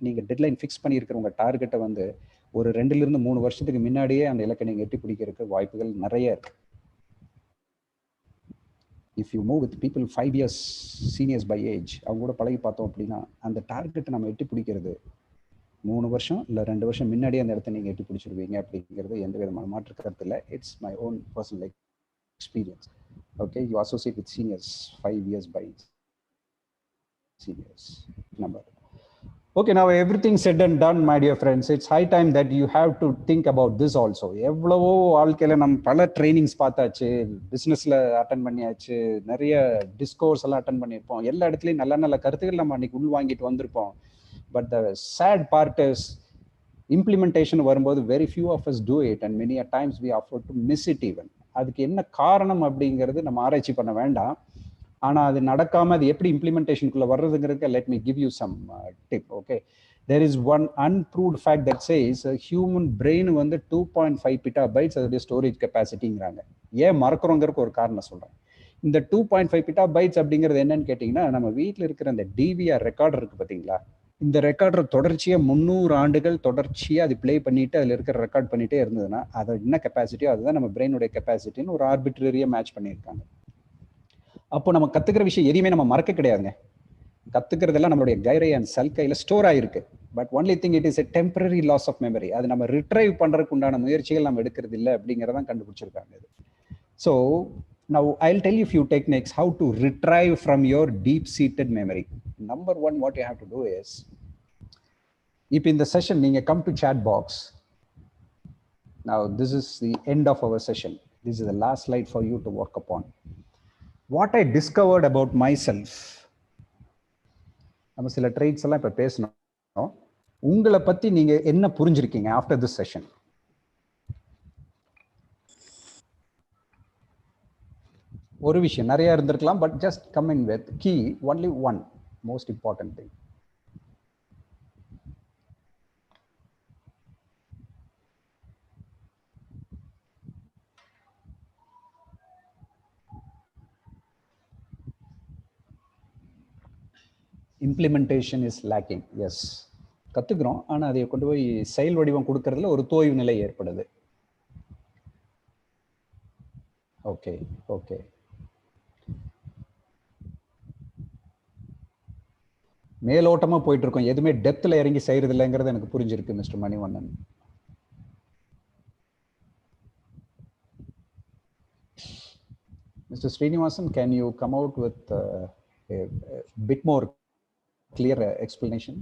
நீங்கள் டெட்லைன் ஃபிக்ஸ் பண்ணியிருக்கிற உங்கள் டார்கெட்டை ஒரு 2-3 வருஷத்துக்கு முன்னாடியே அந்த இலக்கை நீங்கள் எட்டி பிடிக்கிறதுக்கு வாய்ப்புகள் நிறைய இருக்கு. If you move with people 5 years seniors by age, அவங்க கூட பழகி பார்த்தோம் அப்படின்னா அந்த டார்கெட்டை நம்ம எட்டி பிடிக்கிறது 3 வருஷம் இல்லை 2 வருஷம் முன்னாடியே அந்த இடத்த நீங்கள் எட்டி பிடிச்சிருவீங்க அப்படிங்கிறது எந்த விதமான மாற்று கருத்து இல்லை. It's my own personal experience. Okay, you associate with seniors 5 years by seniors number. Okay, now everything said and done, my dear friends, it's high time that you have to think about this also. எவ்வளவோ வாழ்க்கையில நம்ம பல trainings பார்த்தாச்சு, பிஸ்னஸ்ல attend பண்ணியாச்சு, நிறைய discourse எல்லாம் attend பண்ணியிருப்போம், எல்லா இடத்துலையும் நல்ல நல்ல கருத்துக்கள் நம்ம அன்னைக்கு உள்வாங்கிட்டு வந்திருப்போம். But the sad part is implementation வரும்போது very few of us do it and many a times we afford to miss it even. அதுக்கு என்ன காரணம் அப்படிங்கிறது நம்ம ஆராய்ச்சி பண்ண வேண்டாம். ஆனா அது நடக்காம அது எப்படி இம்ப்ளிமெண்டேஷனுக்குள்ள வர்றதுங்கிறதுக்கு let me give you some tip. Okay, there is one unproved fact that says a human brain வந்து 2.5 petabytes அதோட ஸ்டோரேஜ் கெப்பாசிட்டிங்கிறாங்க. ஏன் மறக்கிறோங்கிறதுக்கு ஒரு காரணம் சொல்றேன். இந்த 2.5 petabytes அப்படிங்கிறது என்னன்னு கேட்டிங்கன்னா, நம்ம வீட்டில் இருக்கிற அந்த டிவிஆர் ரெக்கார்டர் இருக்கு பார்த்தீங்களா, இந்த ரெக்கார்டர் தொடர்ச்சியாக 300 ஆண்டுகள் தொடர்ச்சியாக அது ப்ளே பண்ணிட்டு அதில் இருக்கிற ரெக்கார்ட் பண்ணிட்டே இருந்ததுன்னா அது என்ன கெப்பாசிட்டியோ அதுதான் நம்ம பிரெயினுடைய கெப்பாசிட்டின்னு ஒரு ஆர்பிட்ரரியாக மேட்ச் பண்ணியிருக்காங்க. அப்போ நம்ம கற்றுக்கிற விஷயம் எதையுமே நம்ம மறக்க கிடையாதுங்க. கற்றுக்கிறதெல்லாம் நம்மளுடைய கைரை அண்ட் சல்கையில் ஸ்டோர் ஆகிருக்கு. But only thing it is a temporary loss of memory. அது நம்ம ரிட்ரைவ் பண்ணுறதுக்கு உண்டான முயற்சிகள் நம்ம எடுக்கிறது இல்லை அப்படிங்கிறதான் கண்டுபிடிச்சிருக்காங்க இது. So now I'll tell you few techniques how to retrieve from your deep-seated memory. Number one, what you have to do is, if in the session you come to chat box, now this is the end of our session. This is the last slide for you to work upon. What I discovered about myself. நம்ம சில traits எல்லாம் இப்போ பேசணும். உங்களை பற்றி நீங்கள் என்ன புரிஞ்சிருக்கீங்க after this session? ஒரு விஷயம் நிறைய இருந்திருக்கலாம், but just come in with key only one most important thing. Implementation is lacking. Yes, கற்றுக்குறோம், ஆனால் அதை கொண்டு போய் செயல் வடிவம் கொடுக்கறதுல ஒரு தோய்வு நிலை ஏற்படுது. ஓகே ஓகே, மேலோட்டமாக போயிட்டு இருக்கோம், எதுவுமே டெப்த்தில் இறங்கி செய்கிறது இல்லைங்கிறது எனக்கு புரிஞ்சிருக்கு mister Manivannan. Mister Srinivasan, can you come out with a bit more clear explanation?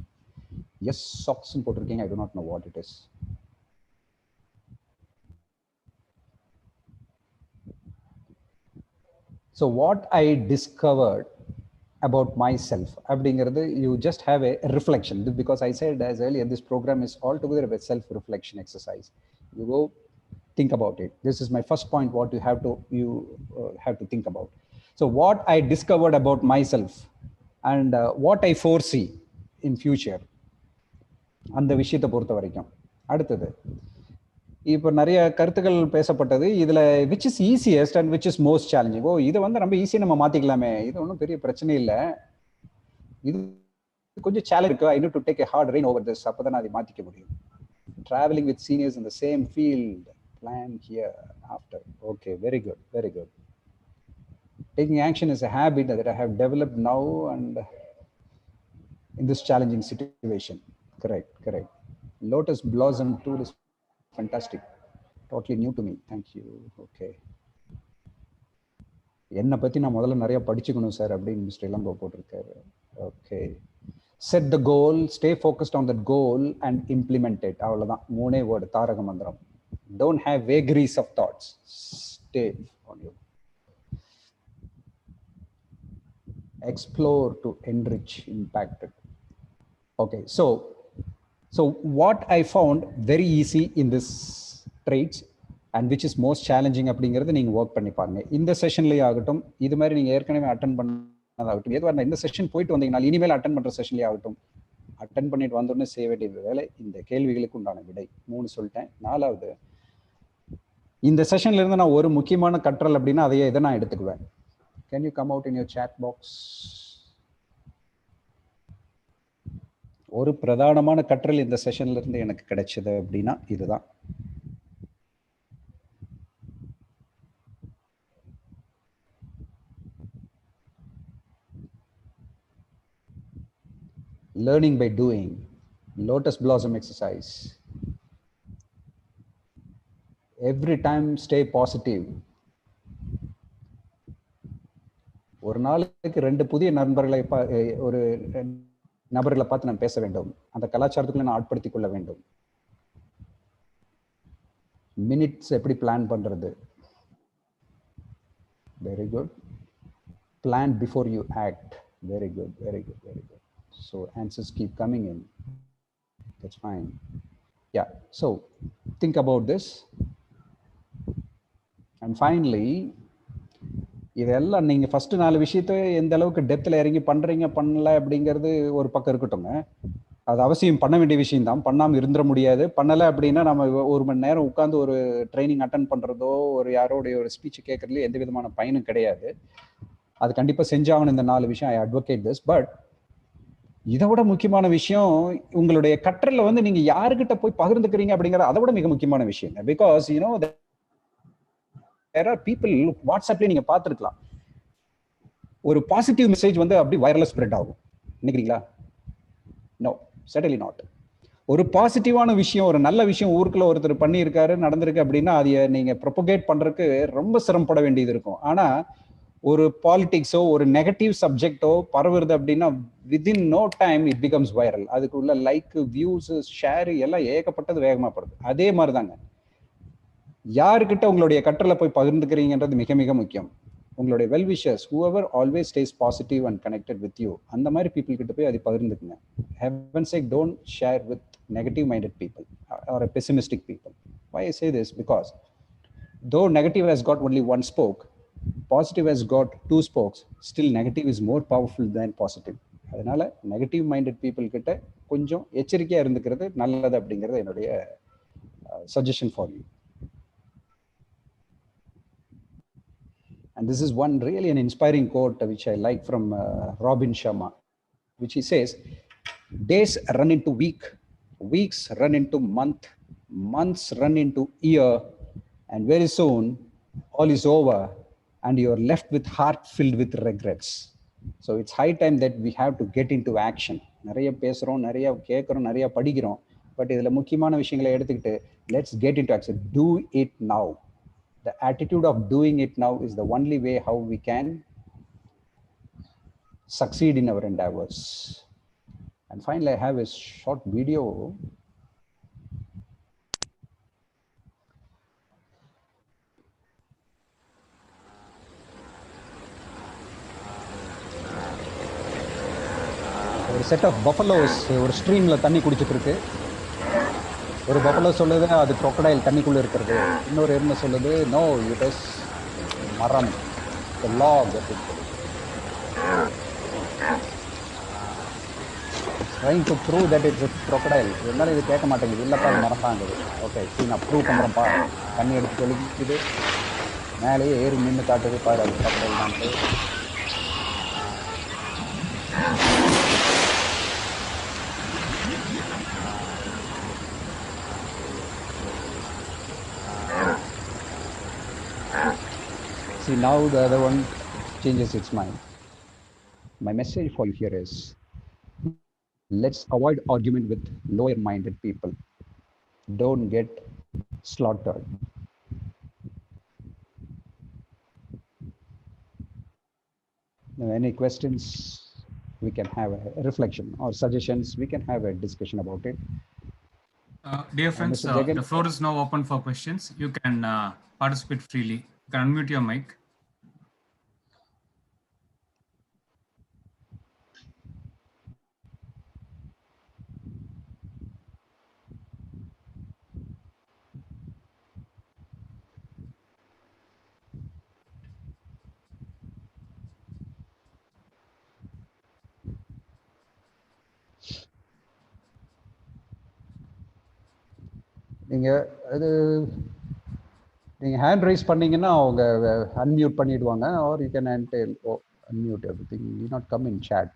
Yes, socks in போட்டிருக்கீங்க. I do not know what it is. So what I discovered about myself அப்படிங்கிறது, you just have a reflection, because I said as earlier, this program is altogether a self-reflection exercise. You go think about it. This is my first point, what you have to think about. So what I discovered about myself and what I foresee in future, அந்த விஷயத்தை பொறுத்த வரைக்கும். அடுத்தது, இப்போ நிறைய கருத்துக்கள் பேசப்பட்டது இதில், which is easiest and which is most challenging. ஓ, இதை வந்து ரொம்ப ஈஸியாக நம்ம மாற்றிக்கலாமே, இது ஒன்றும் பெரிய பிரச்சனை இல்லை, இது கொஞ்சம் சேலஞ்ச் இருக்கு, I need to take a hard rain over this, அப்போ தான் நான் அதை மாற்றிக்க முடியும். Travelling with seniors in the same field, plan here after. Okay, very good, very good. Taking action is a habit that I have developed now and in this challenging situation. Correct, correct. Lotus Blossom tool is fantastic. Totally new to me. Thank you. Okay. என்னை பற்றி நான் முதல்ல நிறைய படிச்சுக்கணும் sir அப்படின்னு mister Ilango போட்டிருக்காரு. Okay. Set the goal, stay focused on that goal and implement it. அவ்வளோதான், மூணே வேர்டு, தாரக மந்திரம். Don't have vagaries of thoughts, stay on you. Explore to enrich, impact it. Okay, so what I found very easy in this traits and which is most challenging அப்படிங்கிறது நீங்கள் work பண்ணி பாருங்க. இந்த செஷன்லேயே ஆகட்டும், இது மாதிரி நீங்கள் ஏற்கனவே அட்டன் பண்ணதாகட்டும், எதுவாக இந்த செஷன் போயிட்டு வந்தீங்கன்னா இனிமேல் அட்டன் பண்ணுற செஷன்லேயே ஆகட்டும், அட்டன் பண்ணிட்டு வந்தோடனே செய்ய வேண்டிய வேலை இந்த கேள்விகளுக்கு உண்டான விடை. 3 சொல்லிட்டேன். 4வது, இந்த செஷன்ல இருந்து நான் ஒரு முக்கியமான கற்றல் அப்படின்னா அதையே இதை நான் எடுத்துக்குவேன். Can you come out in your chat box? ஒரு பிரதானமான கற்றல் இந்த செஷன்ல இருந்து எனக்கு கிடைச்சது அப்படின்னா இதுதான். Learning by doing, lotus blossom exercise. Every time stay positive. ஒரு நாளைக்கு 2 புதிய நண்பர்களை ஒரு நபர்களை பார்த்து நான் பேச வேண்டும். அந்த கலாச்சாரத்துக்குள்ள நான் ஆட்படுத்திக் கொள்ள வேண்டும். மினிட்ஸ் எப்படி பிளான் பண்றது? Very good. Plan before you act. Very good, very good, very good. So answers keep coming in. That's fine. Yeah, so think about this. And finally, இதெல்லாம் நீங்க ஃபர்ஸ்ட் 4 விஷயத்த எந்த அளவுக்கு டெப்த்ல இறங்கி பண்றீங்க பண்ணல அப்படிங்கிறது ஒரு பக்கம் இருக்கட்டுங்க. அது அவசியம் பண்ண வேண்டிய விஷயம் தான், பண்ணாம இருந்துட முடியாது. பண்ணல அப்படின்னா நம்ம 1 மணி நேரம் உட்கார்ந்து ஒரு ட்ரைனிங் அட்டென்ட் பண்றதோ ஒரு யாரோடைய ஒரு ஸ்பீச் கேட்கறதுல எந்த விதமான பயனும் கிடையாது. அது கண்டிப்பா செஞ்சாகணும் இந்த 4 விஷயம். ஐ அட்வொகேட் திஸ். பட் இதை விட முக்கியமான விஷயம் உங்களுடைய கற்றல வந்து நீங்க யாருக்கிட்ட போய் பகிர்ந்துக்கிறீங்க அப்படிங்கிறது அதை விட மிக முக்கியமான விஷயம். Because you know there are people வாட்ஸ்அப்ல நீங்க பார்த்துருக்கலாம், ஒரு பாசிட்டிவ் மெசேஜ் வந்து அப்படி வைரலா ஸ்ப்ரெட் ஆகும் நினைக்கிறீங்களா? No, certainly not. ஒரு பாசிட்டிவான விஷயம், ஒரு நல்ல விஷயம் ஊருக்குள்ள ஒருத்தர் பண்ணியிருக்காரு, நடந்திருக்கு அப்படின்னா அதை நீங்க ப்ரொபகேட் பண்றதுக்கு ரொம்ப சிரமப்பட வேண்டியது இருக்கும். ஆனா ஒரு பாலிடிக்ஸோ ஒரு நெகட்டிவ் சப்ஜெக்டோ பரவுறது அப்படின்னா within no time it becomes viral. அதுக்குள்ள லைக், வியூஸ், ஷேர் எல்லாம் ஏகப்பட்டது வேகமா படுது. அதே மாதிரி தாங்க யாருக்கிட்ட உங்களுடைய கற்றலை போய் பகிர்ந்துக்கிறீங்கன்றது மிக மிக முக்கியம். உங்களுடைய well wishers, whoever always stays positive and connected with you, அந்த மாதிரி பீப்புள் கிட்ட போய் அதை பகிர்ந்துக்குங்க. Heaven's sake, don't share with negative minded people or a pessimistic people. Why I say this? Because though negative has got only one spoke, positive has got 2 spokes. Still negative is more powerful than positive. அதனால negative minded people கிட்ட கொஞ்சம் எச்சரிக்கையா இருந்துக்கிறது நல்லது அப்படிங்கிறது என்னுடைய suggestion for you. And this is one really an inspiring quote which I like from Robin Sharma, which he says, days run into week, weeks run into month, months run into year, and very soon all is over and you are left with heart filled with regrets. So it's high time that we have to get into action. நிறைய பேசுறோம், நிறைய கேட்குறோம், நிறைய படிக்கிறோம். But இதுல முக்கியமான விஷயங்களை எடுத்துக்கிட்டு let's get into action. Do it now. The attitude of doing it now is the only way how we can succeed in our endeavors. And finally, I have a short video. ஒரு set of buffaloes ஒரு ஸ்ட்ரீம்ல தண்ணி குடிச்சிட்டு இருக்கு. ஒரு buffalo சொல்லுது அது crocodile தண்ணிக்குள்ள இருக்கிறது. இன்னொரு எருமை சொல்லுது நோ இட் இஸ் மரம், the log. trying to prove that it's a crocodile. இருந்தாலும் இது கேட்க மாட்டேங்குது. இல்லப்பா இது மரம் தாங்குது. ஓகே சரி, நான் ப்ரூவ் பண்ணுறேன்ப்பா. தண்ணி எடுத்து தெளிக்குது, மேலேயே ஏறி நின்று காட்டுது, பாரு அது crocodile தான். See, now the other one changes its mind. My message for you here is, let's avoid argument with lower minded people. Don't get slaughtered. Now, any questions? We can have a reflection or suggestions. We can have a discussion about it. Dear friends, the floor is now open for questions. You can participate freely. You can unmute your mic. நீங்க அது நீங்க hand rice பண்ணீங்கன்னா அவங்க unmute பண்ணிடுவாங்க. Are you can unmute everything. You not come in chat.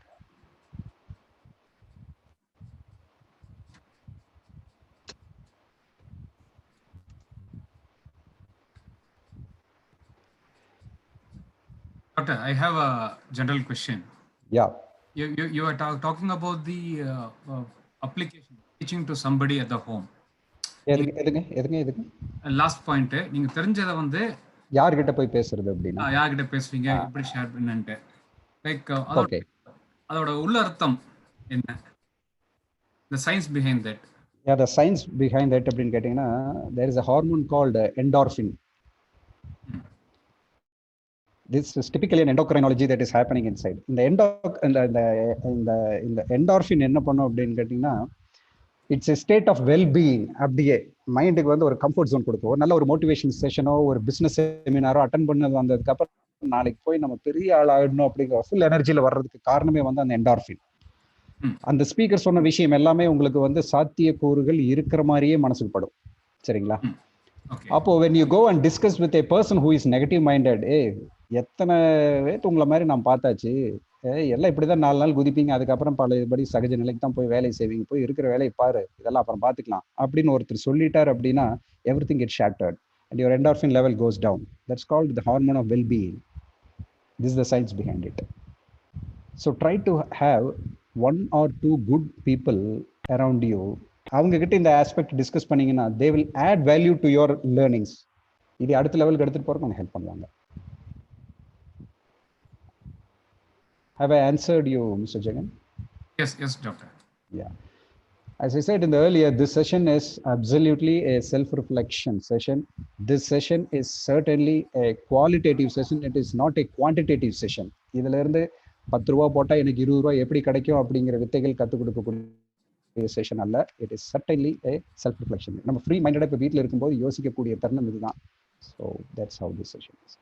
Doctor, I have a general question. Yeah. You are talking about the application, teaching to somebody at the home. எதுங்க last point, நீங்க தெரிஞ்சதை வந்து யார்கிட்ட போய் பேசுறது அப்படின்னா யார்கிட்ட பேசுவீங்க, எப்படி ஷேர் பண்ணன்ட்டு, லைக் அதோட உள்ள அர்த்தம் என்ன, the science behind that. Yeah, the science behind that அப்படின்னு கேட்டீங்கன்னா, there is a hormone called endorphin. This is typically an endocrinology that is happening inside. இந்த endorphin என்ன பண்ணும் அப்படின்னு கேட்டீங்கன்னா, it's a state of wellbeing. அப்படியே மைண்டுக்கு வந்து ஒரு கம்ஃபர்ட் ஜோன் கொடுக்கும். ஒரு நல்ல ஒரு மோட்டிவேஷன் செஷனோ ஒரு பிஸ்னஸ் செமினாரோ அட்டன் பண்ணது வந்ததுக்கு அப்புறம் நாளைக்கு போய் நம்ம பெரிய ஆள் ஆயிடணும் அப்படிங்கிற ஃபுல் எனர்ஜியில வர்றதுக்கு காரணமே வந்து அந்த என்டார்ஃபின். அந்த ஸ்பீக்கர் சொன்ன விஷயம் எல்லாமே உங்களுக்கு வந்து சாத்தியக்கூறுகள் இருக்கிற மாதிரியே மனசுக்கு படும். சரிங்களா? அப்போ when you go and discuss with a person who is negative minded, எத்தனை பேர் உங்களை மாதிரி நான் பார்த்தாச்சு, எல்லாம் இப்படிதான் 4 நாள் குதிப்பீங்க, அதுக்கப்புறம் பழையபடி சகஜ நிலைக்கு தான் போய் வேலை செய்வீங்க, போய் இருக்கிற வேலையை பாரு, இதெல்லாம் அப்புறம் பார்த்துக்கலாம் அப்படின்னு ஒருத்தர் சொல்லிட்டார் அப்படின்னா everything gets shattered and your endorphin level goes down. That's called the hormone of well-being. This is the science behind it. So try to have 1 or 2 good people around you. அவங்க கிட்ட இந்த ஆஸ்பெக்ட் டிஸ்கஸ் பண்ணீங்கன்னா they will add value to your learnings. இது அடுத்த லெவலுக்கு எடுத்துட்டு போறதுக்கு அவங்க ஹெல்ப் பண்ணுவாங்க. Have I answered you, Mr. Jagan? Yes, doctor. Yeah. As I said in the earlier, this session is absolutely a self-reflection session. This session is certainly a qualitative session. It is not a quantitative session. இதுல இருந்து 10 ரூபா போட்டா எனக்கு 20 ரூபா எப்படி கிடைக்கும் அப்படிங்கிற வித்தைகள் கற்றுக் கொடுக்கக்கூடிய செஷன் அல்ல. It is certainly a self reflection. நம்ம ஃப்ரீ மைண்டடாக இப்போ வீட்டில் இருக்கும்போது யோசிக்கக்கூடிய தருணம் இதுதான். So that's how this session is.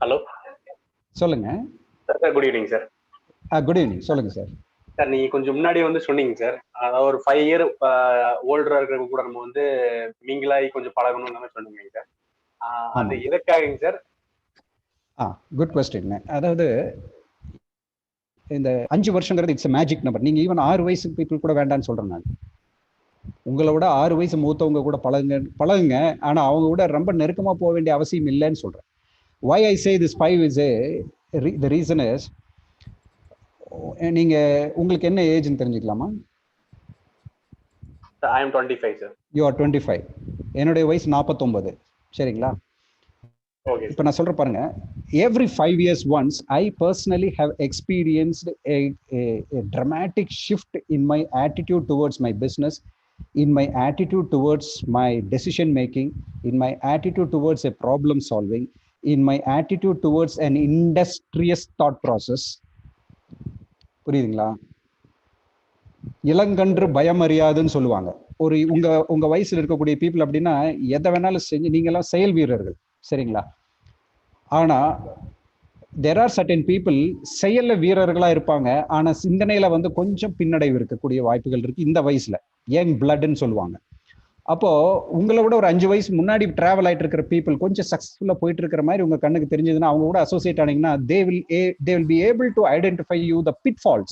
Hello, சொல்லுங்க sir. Good evening sir. Good evening. சொல்லுங்க சார். சார், நீங்க கொஞ்சம் முன்னாடி வந்து சொன்னீங்க சார், அதாவது ஒரு 5 இயர் ஓல்டரா இருக்கிறவங்க கூட நம்ம வந்து மிங்கிலாகி கொஞ்சம் பழகணும்னு சொன்னீங்க சார். அது எதற்காகங்க சார்? Good question. அதாவது இந்த 5 வருஷங்கிறது இட்ஸ் மேஜிக் நம்பர். நீங்க ஈவன் 6 வயசு பீப்புள் கூட வேண்டான்னு சொல்றேன் நான். உங்களை விட 6 வயசு மூத்தவங்க கூட பழகுங்க, ஆனா அவங்க கூட ரொம்ப நெருக்கமா போக வேண்டிய அவசியம் இல்லைன்னு சொல்றேன். Why I say this 5 is the reason is, நீங்க உங்களுக்கு என்ன ஏஜ்னு தெரிஞ்சுக்கலாமா? I am 25 sir. You are 25. என்னுடைய வயசு 49. சரிங்களா? Okay. இப்போ நான் சொல்றேன் பாருங்க. Every 5 years once I personally have experienced a dramatic shift in my attitude towards my business, in my attitude towards my decision making, in my attitude towards a problem solving, in my attitude towards an industrious thought process. புரியுதுங்களா? இளங்கன்று பயம் அறியாதுன்னு சொல்லுவாங்க. ஒரு உங்க வயசுல இருக்கக்கூடிய people அப்படின்னா எதை வேணாலும் செஞ்சு, நீங்க எல்லாம் செயல் வீரர்கள். சரிங்களா? ஆனா there are certain people செயல்ல வீரர்களா இருப்பாங்க, ஆனா சிந்தனையில வந்து கொஞ்சம் பின்னடைவு இருக்கக்கூடிய வாய்ப்புகள் இருக்கு இந்த வயசுல. யங் பிளட்ன்னு சொல்லுவாங்க. அப்போ உங்களை விட ஒரு 5 வயசு முன்னாடி டிராவல் ஆயிட்டு இருக்கிற பீப்புள் கொஞ்சம் சக்சஸ்ஃபுல்லா போயிட்டு இருக்கிற மாதிரி உங்க கண்ணுக்கு தெரிஞ்சதுன்னா அவங்க கூட associate ஆனீங்கன்னா they will be able to identify you the pitfalls.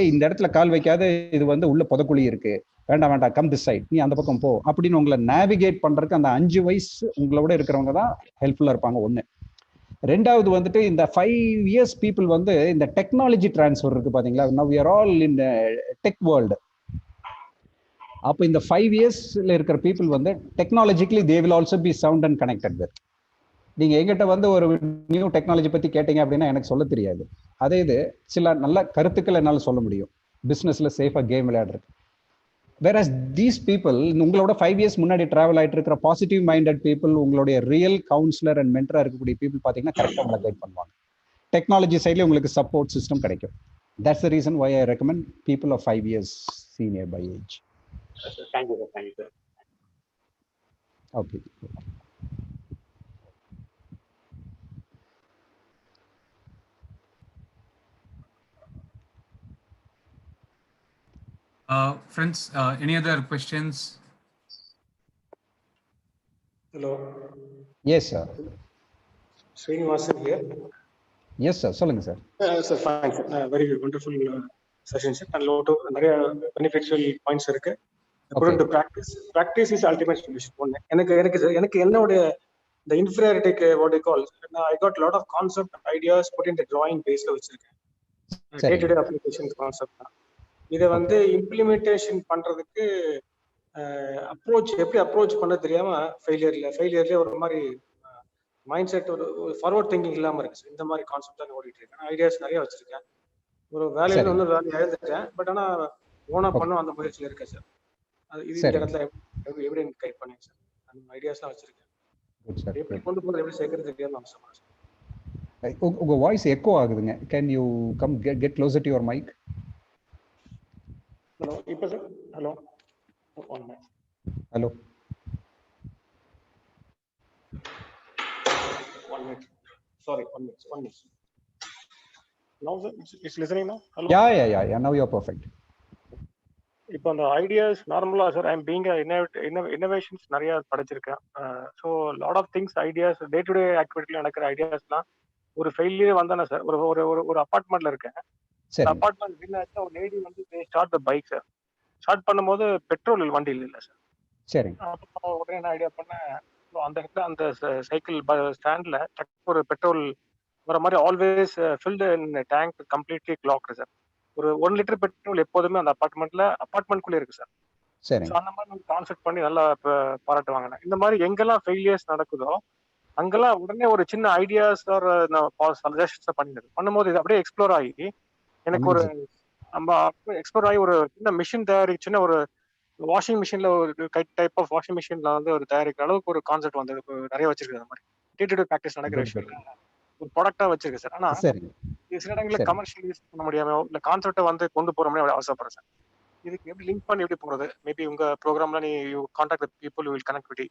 இந்த இடத்துல கால் வைக்காத, இது வந்து உள்ள புதக்குழி இருக்கு, வேண்டாம் கம் திஸ் சைட், நீ அந்த பக்கம் போ அப்படின்னு உங்களை நேவிகேட் பண்றதுக்கு அந்த 5 வயசு உங்களை விட இருக்கிறவங்க தான் ஹெல்ப்ஃபுல்லா இருப்பாங்க. ஒண்ணு. ரெண்டாவது வந்துட்டு இந்த 5 years பீப்புள் வந்து இந்த டெக்னாலஜி டிரான்ஸ்ஃபர் இருக்கு பாத்தீங்களா? now we are all in the tech world. அப்போ இந்த 5 yearsல இருக்கிற பீப்புள் வந்து technologically they will also be sound and connected with. நீங்க எங்கிட்ட வந்து ஒரு நியூ டெக்னாலஜி பத்தி கேட்டீங்க அப்படின்னா எனக்கு சொல்ல தெரியாது. அதே இது சில நல்ல கருத்துக்கள் என்னால சொல்ல முடியும். பிசினஸ்ல சேஃபா கேம் விளையாடுறது. whereas these people, உங்களோட 5 years முன்னாடி டிராவல் ஆயிட்டு இருக்கிற பாசிட்டிவ் மைண்டட் பீப்புள், உங்களுடைய ரியல் கவுன்சிலர் அண்ட் மென்டரா இருக்கக்கூடிய பீப்புள் பாத்தீங்கன்னா கரெக்டா உங்களை கைட் பண்ணுவாங்க. டெக்னாலஜி சைட்ல உங்களுக்கு சப்போர்ட் சிஸ்டம் கிடைக்கும். that's the reason why I recommend people of 5 years senior by age. Thank you sir. Okay. Friends, any other questions? Hello. Yes sir. Srinivasan here. Yes sir. சொல்லுங்க sir. Sir, fine sir. Very wonderful session sir. And lot of நிறைய beneficial points இருக்கு. According to practice is ultimate solution. எனக்கு என்னோட the inferiority what you call, I got a lot of concept ideas put in the drawing base ல வச்சிருக்கேன். Day to day application concept தான். இதை வந்து implementation பண்றதுக்கு எப்படி அப்ரோச் பண்ண தெரியாம ஃபெயிலியர்ல ஒரு மாதிரி மைண்ட் செட், ஒரு ஃபார்வர்ட் திங்கிங் இல்லாம இருக்கு. இந்த மாதிரி கான்செப்ட் தான் ஓடிட்டு இருக்கேன். ஐடியாஸ் நிறைய வச்சிருக்கேன். ஒரு வேலையில இன்னொரு வேலையை எழுந்துட்டேன், பட் ஆனா ஓனா பண்ணும் அந்த முயற்சியில இருக்கேன் சார். அது இது இந்த இடத்துல எப்படி கைட் பண்ணுங்க சார்? அந்த ஐடியாஸ்லாம் வச்சிருக்கேன். எப்படி கொண்டு போறது, எப்படி சேர்க்கறது தெரியாம அவசரமா சார். உங்க வாய்ஸ் எக்கோ ஆகுதுங்க. Can you come get closer to your mic? Hello, இப்போ sir. Hello. One minute. Hello. 1 minute. Sorry, 1 minute. 1 minute. Now sir, it's listening now. Hello. Yeah. Now you're perfect. இப்போ அந்த ideas நார்மலா sir I'm being innovations நிறைய படிச்சிருக்கேன். So lot of things ideas day to day ஆக்டிவிட்டில நடக்கிற ஐடியாஸ்லாம் ஒரு failure வந்தானே சார். ஒரு ஒரு ஒரு ஒரு அப்பார்ட்மெண்ட்ல இருக்கேன். சரி. அப்பார்ட்மெண்ட் என்னாச்சு, ஒரு லேடி வந்து start the bike sir. Start பண்ணும்போது பெட்ரோல் வண்டி இல்லை சார். சரி. அப்புறம் உடனே என்ன ஐடியா பண்ணேன், அந்த இடத்துல அந்த சைக்கிள் ஸ்டாண்ட்ல ஒரு பெட்ரோல் வர மாதிரி always filled tank completely locked sir. ஒரு 1 லிட்டர் பெட்ரோல் எப்போதுமே அந்த அப்பார்ட்மெண்ட்குள்ளே இருக்கு சார். சரி. ஸோ அந்த மாதிரி கான்செப்ட் பண்ணி நல்லா பாராட்டு வாங்கினேன். இந்த மாதிரி எங்கெல்லாம் ஃபெயிலியர்ஸ் நடக்குதோ அங்கெல்லாம் உடனே ஒரு சின்ன ஐடியாஸ் சஜஷன்ஸ் பண்ணும்போது இது அப்படியே எக்ஸ்ப்ளோர் ஆகி எனக்கு ஒரு நம்ம எக்ஸ்ப்ளோர் ஆகி ஒரு சின்ன மிஷின் சின்ன ஒரு வாஷிங் மிஷின்ல ஒரு டைப் ஆஃப் வாஷிங் மிஷின்ல வந்து ஒரு தயாரிக்கிற அளவுக்கு ஒரு கான்செப்ட் வந்து நிறைய வச்சிருக்கு. அந்த மாதிரி டே டு டே ப்ராக்டிஸ் நடக்கிற விஷயம் ஒரு ப்ராடக்டா வச்சிருக்கு சார். ஆனா சில இடங்களில் கமர்ஷியல் யூஸ் பண்ண முடியாம இல்ல கான்செப்டை வந்து கொண்டு போற மாதிரி அவசரப்படுறேன் சார். இதுக்கு எப்படி லிங்க் பண்ணி எப்படி போறது? மேபி உங்க ப்ரோக்ராம்ல நீ you contact with people will connect with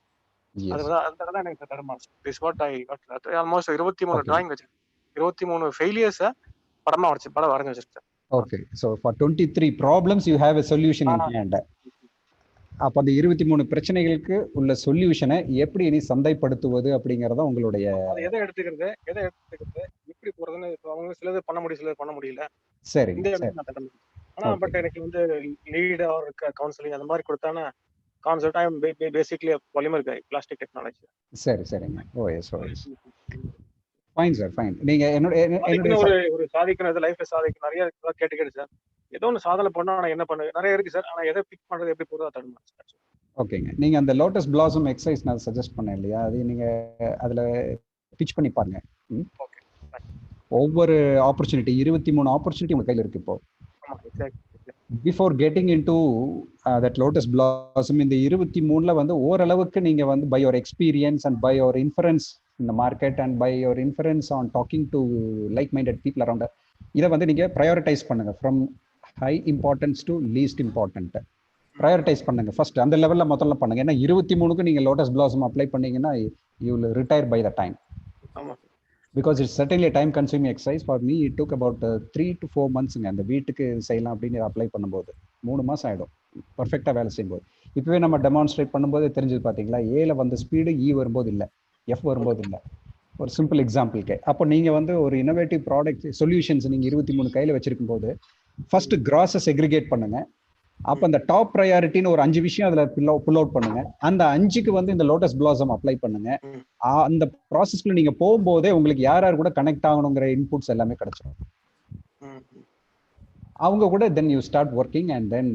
அதுதான் அந்த தான் எனக்கு தரமா this what I got almost 23 drawing வச்சிருக்கேன். 23 ஃபெயிலியர்ஸ் படம் வரைஞ்சு வச்சிருக்கேன். Okay. So for 23 problems you have a solution in hand. அப்ப அந்த 23 பிரச்சனைகளுக்கு உள்ள சொல்யூஷனை எப்படி இனி சந்தைப்படுத்துவது அப்படிங்கறத உங்களுடைய எதை எடுத்துக்கிறது எப்படி போறதுன்னு அவங்க சிலது பண்ண முடியும், சிலது பண்ண முடியல. சரி. ஆனா பட் எனக்கு வந்து லீட் ஆர் கவுன்சிலிங் அந்த மாதிரி கொடுத்தானா கான்செப்ட் ஐ அம் பேசிக்கலி பாலிமர் கை பிளாஸ்டிக் டெக்னாலஜி. சரிங்க. ஓஎஸ். Fine sir, fine. நீங்க என்னோட ஒரு சாதிக்கிறது லைஃப்ல சாதிக்க நிறைய கேட்டு சார். ஏதோ ஒன்று சாதனை பண்ணா நான் என்ன பண்ணுவேன் நிறைய இருக்கு சார். ஆனா எதை பிக் பண்றது எப்படி போறதா தடுமா சார். ஓகேங்க. நீங்க அந்த லோட்டஸ் பிளாசம் எக்ஸசைஸ் நான் சஜஸ்ட் பண்ணேன் இல்லையா, அது நீங்க அதுல பிச் பண்ணி பாருங்க. ஒவ்வொரு ஆப்பர்ச்சுனிட்டி 23 ஆப்பர்ச்சுனிட்டி உங்க கையில இருக்கு இப்போ. Before getting into that lotus blossom இந்த 23ல வந்து ஓரளவுக்கு நீங்க வந்து by your experience and by your inference in the market and by your inference on talking to like-minded people around இதை வந்து நீங்க prioritize பண்ணுங்க from high importance to least important. prioritize பண்ணுங்க ஃபர்ஸ்ட் அந்த லெவல்ல முதல்ல பண்ணுங்க. ஏன்னா 23க்கு நீங்க லோட்டஸ் பிளாசம் அப்ளை பண்ணீங்கன்னா you will retire by the time. because it's certainly a time consuming exercise. for me it took about 3 to 4 months. அந்த வீட்டுக்கு செய்யலாம் அப்படின்னு அப்ளை பண்ணும்போது 3 மாசம் ஆயிடும் பர்ஃபெக்டா வேலை செய்யும்போது. இப்பவே நம்ம டெமான்ஸ்ட்ரேட் பண்ணும்போது தெரிஞ்சது பாத்தீங்களா, ஏல வந்து ஸ்பீடு இ வரும்போது இல்லை, எஃப் வரும்போது இல்லை. ஒரு சிம்பிள் எக்ஸாம்பிளுக்கு அப்போ நீங்க வந்து ஒரு இன்னோவேட்டிவ் ப்ராடக்ட் சொல்யூஷன்ஸ் நீங்க 23 கையில வச்சிருக்கும் போது ஃபர்ஸ்ட் கிராஸை செக்ரிகேட் பண்ணுங்க. அப்போ அந்த டாப் ப்ரையாரிட்டின்னு ஒரு 5 விஷயம் அதுல புல் அவுட் பண்ணுங்க. அந்த 5க்கு வந்து இந்த லோட்டஸ் பிளாசம் அப்ளை பண்ணுங்க. அந்த ப்ராசஸ்க்குள்ள நீங்க போகும்போதே உங்களுக்கு யார் கூட கனெக்ட் ஆகணுங்கிற இன்புட்ஸ் எல்லாமே கிடைச்சிடும். அவங்க கூட then you start working and then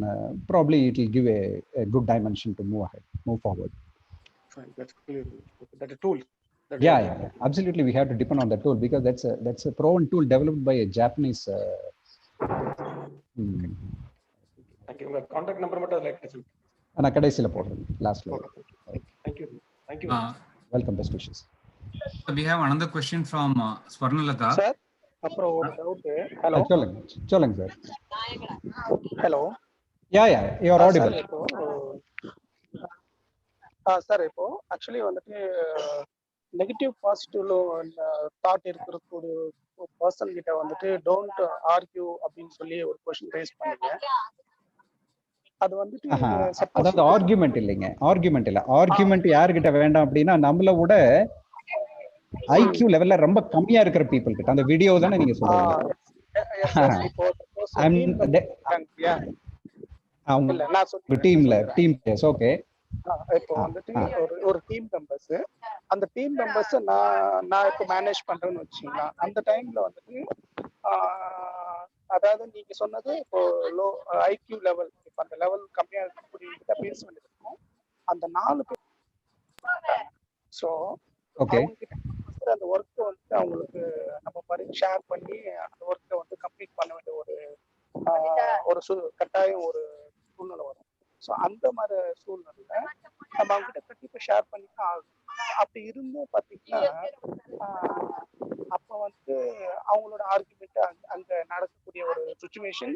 probably it will give a good dimension to move forward. Fine, that's clear. That's a tool. Yeah. Absolutely, we have to depend on that tool because that's a proven tool developed by a Japanese. Thank you. Contact number மட்டும் like பண்ணுங்க. நான் கடைசில போடுறேன், லாஸ்ட்ல. Thank you. Welcome, best wishes. We have another question from Swarnalata. Sir, அப்புறம் ஒரு doubt. Hello, சொல்லுங்க sir. Hello. Yeah, you are audible. Sir இப்போ ஆக்சுவலி வந்துட்டு நெகட்டிவ் பாசிட்டிவ் தாட் இருக்கிற பர்சன் கிட்ட வந்துட்டு டோன்ட் ஆர்கியூ அப்படின்னு சொல்லி ஒரு क्वेश्चन ரைஸ் பண்ணுங்க. அது வந்துட்டு அதாவது ஆர்குமெண்ட் இல்லைங்க, ஆர்குமெண்ட் இல்ல. ஆர்குமெண்ட் யார்கிட்ட வேண்டாம் அப்படின்னா நம்மள விட ஐக்யூ லெவல்ல ரொம்ப கம்மியா இருக்கிற பீப்புள் கிட்ட. அந்த வீடியோ தானே நீங்க சொல்றீங்க? Team okay. இப்போ வந்துட்டு ஒரு டீம் மெம்பர்ஸ், அந்த டீம் மெம்பர்ஸ் நான் இப்போ மேனேஜ் பண்றேன்னு வச்சுங்களா, அந்த டைம்ல வந்துட்டு அதாவது நீங்க சொன்னது இப்போ லோ ஐக்யூ லெவல், இப்போ அந்த லெவல் கம்மியா இருக்கக்கூடிய பேச வேண்டியது இருக்கும். அந்த 4 பேர் ஸோ அந்த ஒர்க்கை வந்து அவங்களுக்கு நம்ம மாதிரி ஷேர் பண்ணி அந்த ஒர்க்கை வந்து கம்ப்ளீட் பண்ண வேண்டிய ஒரு கட்டாயம் ஒரு சூழ்நிலை வரும். ஸோ அந்த மாதிரி சூழ்நிலையில நம்ம அவங்ககிட்ட கண்டிப்பா ஷேர் பண்ணிதான் ஆகும். அப்படி இருந்தும் பார்த்தீங்கன்னா அப்போ வந்து அவங்களோட ஆர்குமெண்ட் அங்க நடக்கக்கூடிய ஒரு சுச்சுவேஷன்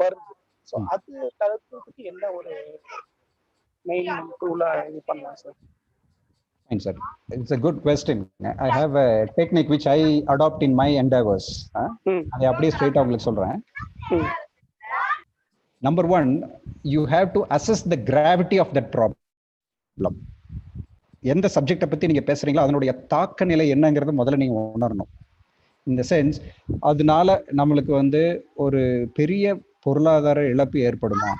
வருது. ஸோ அது தடுக்கிறதுக்கு என்ன ஒரு மெயின் டூலா இது பண்ணலாம் sir? Fine, sir. It's a good question. I have a technique which I adopt in my endeavors. அதை அப்படியே ஸ்ட்ரெயிட்டா உங்களுக்கு சொல்றேன். Number one, you have to assess the gravity of that problem. எந்த சப்ஜெக்டை பத்தி நீங்க பேசுறீங்களோ அதனுடைய தாக்க நிலை என்னங்கிறத முதல்ல நீங்க உணரணும். இந்த சென்ஸ் அதனால நம்மளுக்கு வந்து ஒரு பெரிய பொருளாதார இழப்பு ஏற்படுமா,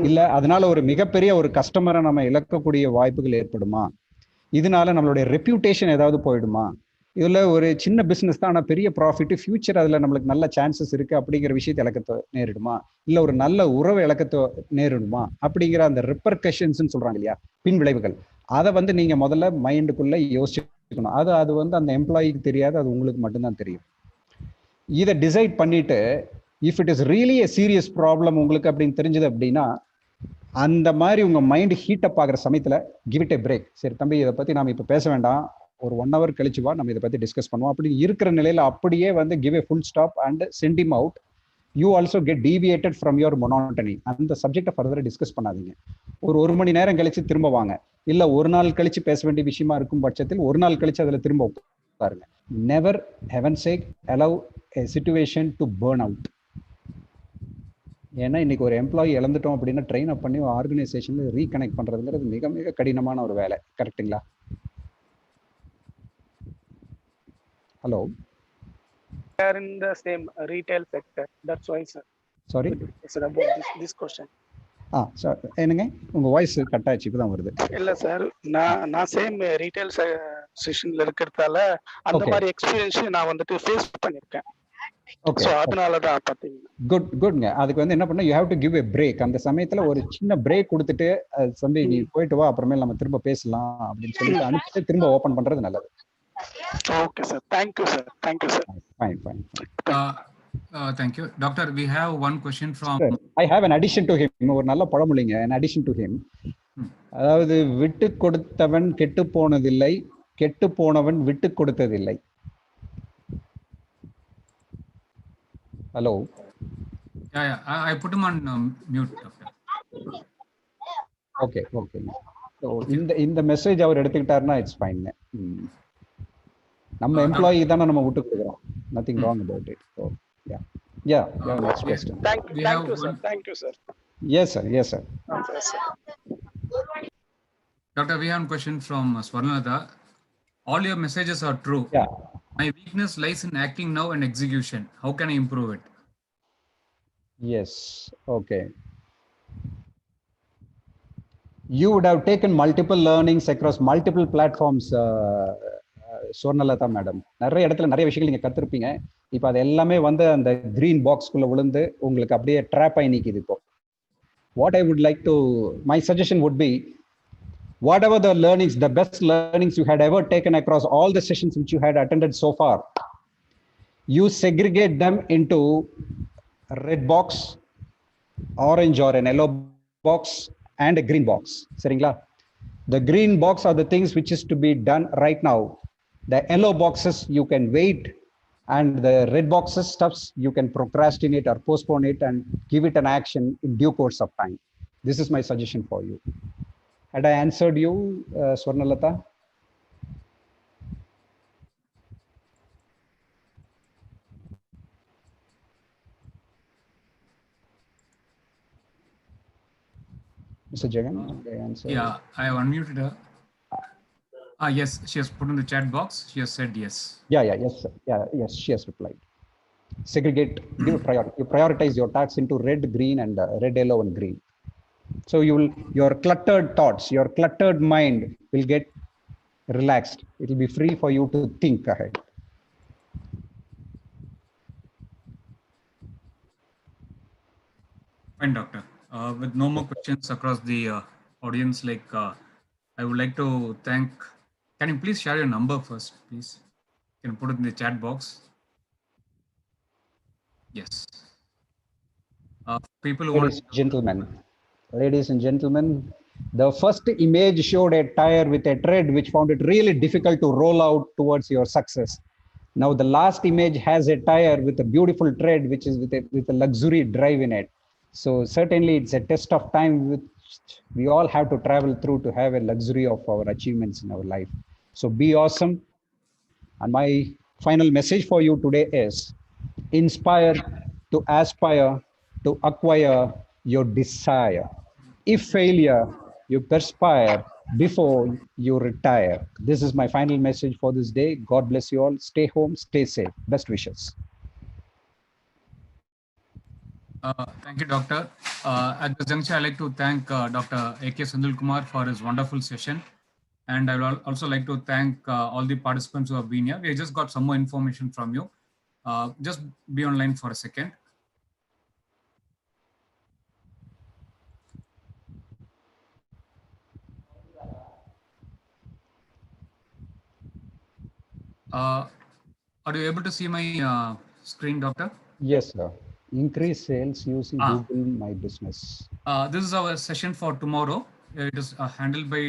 இல்ல அதனால ஒரு மிகப்பெரிய ஒரு கஸ்டமரை நம்ம இழக்கக்கூடிய வாய்ப்புகள் ஏற்படுமா, இதனால நம்மளுடைய ரெப்யூட்டேஷன் ஏதாவது போயிடுமா, இதுல ஒரு சின்ன பிசினஸ் தான் ஆனா பெரிய ப்ராஃபிட், ஃபியூச்சர் அதுல நம்மளுக்கு நல்ல சான்சஸ் இருக்கு அப்படிங்கிற விஷயத்தை இழக்கத்தை நேரிடுமா, இல்ல ஒரு நல்ல உறவை இழக்கத்தை நேரிடுமா அப்படிங்கிற அந்த ரெப்பர்கஷன்ஸ் சொல்றாங்க இல்லையா, பின் விளைவுகள், அதை வந்து நீங்க முதல்ல மைண்டுக்குள்ள யோசிக்கணும். அது வந்து அந்த எம்ப்ளாயிக்கு தெரியாது, அது உங்களுக்கு மட்டும்தான் தெரியும். இதை டிசைட் பண்ணிட்டு if it is really a serious problem உங்களுக்கு அப்படின்னு தெரிஞ்சது அப்படின்னா, அந்த மாதிரி உங்க மைண்ட் ஹீட் அப் ஆகிற சமயத்துல கிவ் இட் எ பிரேக். சரி தம்பி, இதை பத்தி நாம இப்ப பேச வேண்டாம், ஒரு 1 hour கழிச்சு வா, நம்ம இதை பத்தி டிஸ்கஸ் பண்ணுவோம் அப்படி இருக்கிற நிலையில அப்படியே வந்து give a full stop and send him out. You also get deviated from your monotony. அந்த சப்ஜெக்டை ஃபர்தரா டிஸ்கஸ் பண்ணாதீங்க. ஒரு மணி நேரம் கழிச்சு திரும்ப வாங்க, இல்ல ஒரு நாள் கழிச்சு பேச வேண்டிய விஷயமா இருக்கும் பட்சத்தில் ஒரு நாள் கழிச்சு அதுல திரும்ப பாருங்க. Never heaven sake allow a situation to burn out. ஏன்னா இன்னைக்கு ஒரு எம்ப்ளாயி இழந்துட்டோம் அப்படின்னா ட்ரெயின் அப் பண்ணி ஆர்கனைசேஷன்ல ரீகனெக்ட் பண்றதுங்கிறது மிக மிக கடினமான ஒரு வேலை. கரெக்டுங்களா? Hello, We are in the same retail sector. That's why, sir. Sorry? Sir, about this question. Sir என்னங்க உங்க வாய்ஸ் கட் ஆயிடுச்சு, இப்பதான் வருது. இல்ல சார், நான் சேம் ரீட்டைல் செஷன்ல இருக்கிறதால அந்த மாதிரி எக்ஸ்பீரியன்ஸ் நான் வந்துட்டு ஃபேஸ் பண்ணிருக்கேன். ஓகே, சோ அதனால தான் பாத்தீங்கன்னா குட்ங்க. அதுக்கு வந்து என்ன பண்ண, you have to give a break. அந்த சமயத்துல ஒரு சின்ன பிரேக் கொடுத்துட்டு தம்பி நீ போயிட்டு வா, அப்புறமேல நம்ம திரும்ப பேசலாம் அப்படின்னு சொல்லிட்டு அனுப்பிட்டு திரும்ப ஓபன் பண்றது நல்லது. Okay sir, thank you sir, thank you sir. Fine. Thank you. Doctor, we have one question from... Sir, I have an addition to him. ஒரு நல்ல பழமொழிங்க, an addition to him. அதாவது விட்டு கொடுத்தவன் கெட்டு போனதில்லை, கெட்டு போனவன் விட்டு கொடுத்ததில்லை. Hello. Yeah. I put him on mute, Doctor. Okay. So இந்த மெசேஜ் அவர் எடுத்துக்கிட்டாருன்னா இட்ஸ் ஃபைன். நம்ம எம்ப்ளாயி தானே நம்ம விட்டு கொடுக்குறோம். Nothing wrong about it. So yeah. Next question. Thank you, sir. Yes, sir. Yes, sir. Doctor, we have a question from Swarnalata. All your messages are true. Yeah. My weakness lies in acting now and execution. How can I improve it? Yes. Okay. You would have taken multiple learnings across multiple platforms, Swarnalata madam. நிறைய இடத்துல நிறைய விஷயங்கள் நீங்க கத்துருப்பீங்க. இப்போ அது எல்லாமே வந்து அந்த கிரீன் பாக்ஸ்குள்ள விழுந்து உங்களுக்கு அப்படியே ட்ராப் ஆகி நிக்குது. இப்போ what I would like to, my suggestion would be, whatever the learnings, the best learnings you had ever taken across all the sessions which you had attended so far, you segregate them into a red box, orange or an yellow box, and a green box. Seringla? The green box are the things which is to be done right now. The yellow boxes you can wait, and the red boxes stuffs you can procrastinate or postpone it and give it an action in due course of time. This is my suggestion for you. Had I answered you, Swarnalata? Mr. Jagan, did I answer? Yeah, I have unmuted her. Yes, she has put in the chat box. She has said yes. Yes, she has replied. Segregate, give a priority. You prioritize your tasks into red, green, and red, yellow, and green. So your cluttered thoughts, your cluttered mind will get relaxed. It will be free for you to think ahead. Fine, Doctor. With no more questions across the audience, I would like to thank... Can you please share your number first, please? You can put it in the chat box. Yes. People who Ladies and gentlemen, the first image showed a tire with a tread which found it really difficult to roll out towards your success. Now the last image has a tire with a beautiful tread which is with a luxury drive in it. So certainly it's a test of time which We all have to travel through to have a luxury of our achievements in our life. So be awesome. And my final message for you today is inspire to aspire to acquire your desire. If failure, you perspire before you retire. This is my final message for this day. God bless you all. Stay home, stay safe. Best wishes. Thank you, Doctor. At this juncture, I'd like to thank Dr. A.K. Senthilkumar for his wonderful session. And I would also like to thank all the participants who have been here. We just got some more information from you. Just be online for a second. Are you able to see my screen, Doctor? Yes, sir. Increase sales using Google My Business. This is our session for tomorrow. It is handled by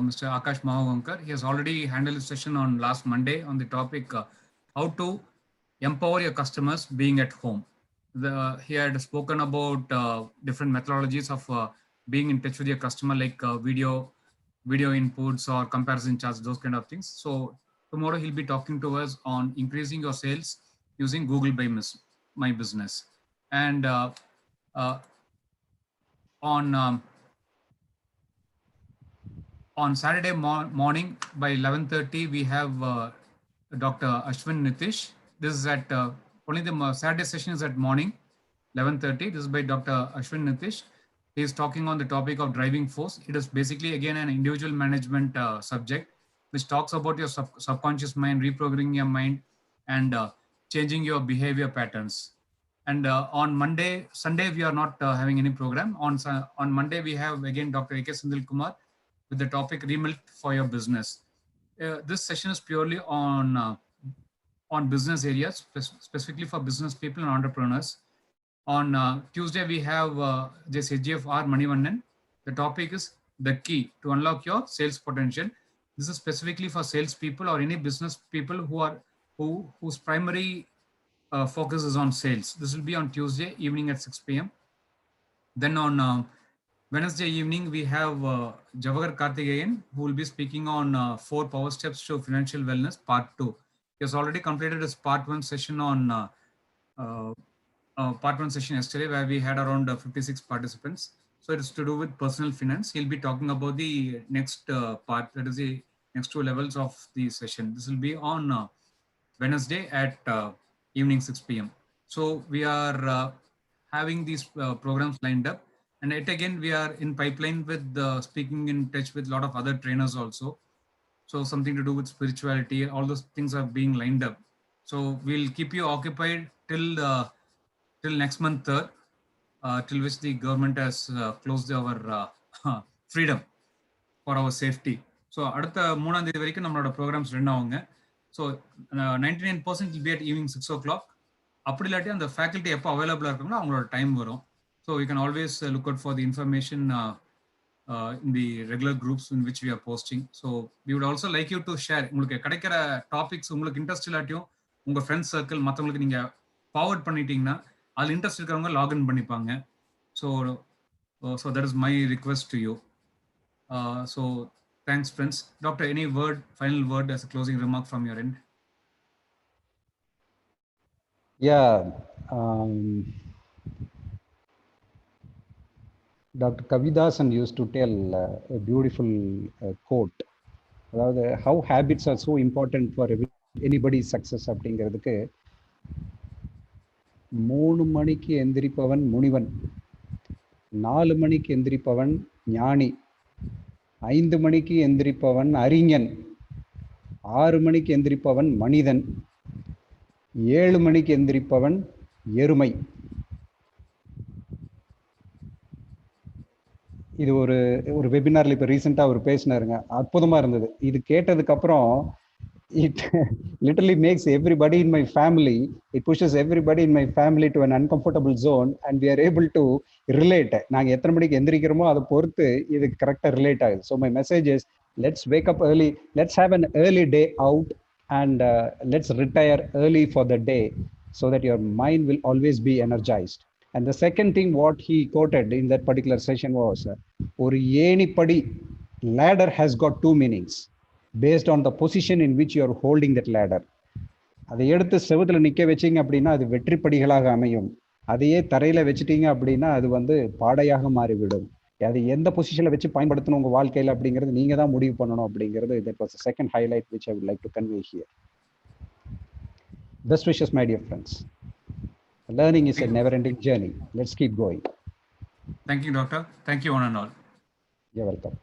Mr. Akash Mahavankar. He has already handled the session on last Monday on the topic how to empower your customers being at home. He had spoken about different methodologies of being in touch with your customer, like video inputs or comparison charts, those kind of things. So tomorrow he'll be talking to us on increasing your sales using Google My Business. And on Saturday morning by 11:30, we have Dr. Ashwin Nitish. This is at only the Saturday session is at morning 11:30. This is by Dr. Ashwin Nitish. He is talking on the topic of driving force. It is basically again an individual management subject, which talks about your subconscious mind, reprogramming your mind, and changing your behavior patterns. And on Sunday, we are not having any program. On Monday, we have again Dr. A.K. Senthilkumar with the topic Remelt for your business. This session is purely on business areas, specifically for business people and entrepreneurs. On Tuesday, we have this HGF R. Manivannan. The topic is the key to unlock your sales potential. This is specifically for sales people or any business people whose primary focus is on sales. This will be on Tuesday evening at 6 p.m. Then on Wednesday evening, we have Javagar Karthikeyan, who will be speaking on 4 power steps to financial wellness, part 2. He has already completed his part 1 session on part 1 session yesterday, where we had around 56 participants. So it is to do with personal finance. He'll be talking about the next part, that is the next 2 levels of the session. This will be on Wednesday at evening 6 p.m. So we are having these programs lined up. And yet again, we are in pipeline with speaking in touch with a lot of other trainers also. So something to do with spirituality, all those things are being lined up. So we'll keep you occupied till next month 3rd, till which the government has closed our freedom for our safety. So அடுத்த 3ஆம் தேதி வரைக்கும் நம்மளோட programs run ஆகுங்க. So 99% will be at evening 6 o'clock. அப்படி இல்லாட்டி அந்த faculty எப்போ அவைலபிளாக இருக்குங்களோ அவங்களோட டைம் வரும். So you can always look out for the information in the regular groups in which we are posting. So we would also like you to share. உங்களுக்கு கிடைக்கிற topics உங்களுக்கு இன்ட்ரெஸ்ட் இல்லாட்டியும் உங்கள் ஃப்ரெண்ட்ஸ் சர்க்கிள் மற்றவங்களுக்கு நீங்கள் forward பண்ணிட்டீங்கன்னா அதில் interest இருக்கிறவங்க லாகின் பண்ணிப்பாங்க. So that is my request to you. So thanks, friends. Doctor, any final word as a closing remark from your end? Yeah. Dr. Kavidasan used to tell a beautiful quote. அதாவது how habits are so important for anybody's success அப்படிங்கிறதுக்கு 3 மணிக்கு எந்திரிப்பவன் முனிவன், 4 மணிக்கு எந்திரிப்பவன் ஞானி, 5 மணிக்கு எந்திரிப்பவன் அறிஞன், 6 மணிக்கு எந்திரிப்பவன் மனிதன், 7 மணிக்கு எந்திரிப்பவன் எருமை. இது ஒரு வெபினார்ல இப்ப ரீசெண்டா அவர் பேசினாருங்க, அற்புதமா இருந்தது. இது கேட்டதுக்கு அப்புறம் it literally makes everybody in my family, it pushes everybody in my family to an uncomfortable zone and we are able to relate. நாங்க எத்தனை மணிக்கு எந்திரிக்கிறோமோ அதை பொறுத்து இது கரெக்டா ரிலேட் ஆகுது. So my message is, let's wake up early, let's have an early day out and let's retire early for the day so that your mind will always be energized. And the second thing what he quoted in that particular session was, ஒரு ஏணிப்படி ladder has got two meanings based on the position in which you are holding that ladder. அதை எடுத்து செவுத்துல நிக்க வச்சீங்க அப்படின்னா அது வெற்றிப்படிகளாக அமையும். அதையே தரையில வச்சுட்டீங்க அப்படின்னா அது வந்து பாடையாக மாறிவிடும். அது எந்த பொசிஷன்ல வச்சு பயன்படுத்தணும் உங்க வாழ்க்கையில அப்படிங்கிறது நீங்க தான் முடிவு பண்ணணும் அப்படிங்கிறது. That was the second highlight which I would like to convey here. Best wishes, my dear friends. Learning is a never-ending journey. Let's keep going. Thank you, Doctor. Thank you, one and all. You're welcome.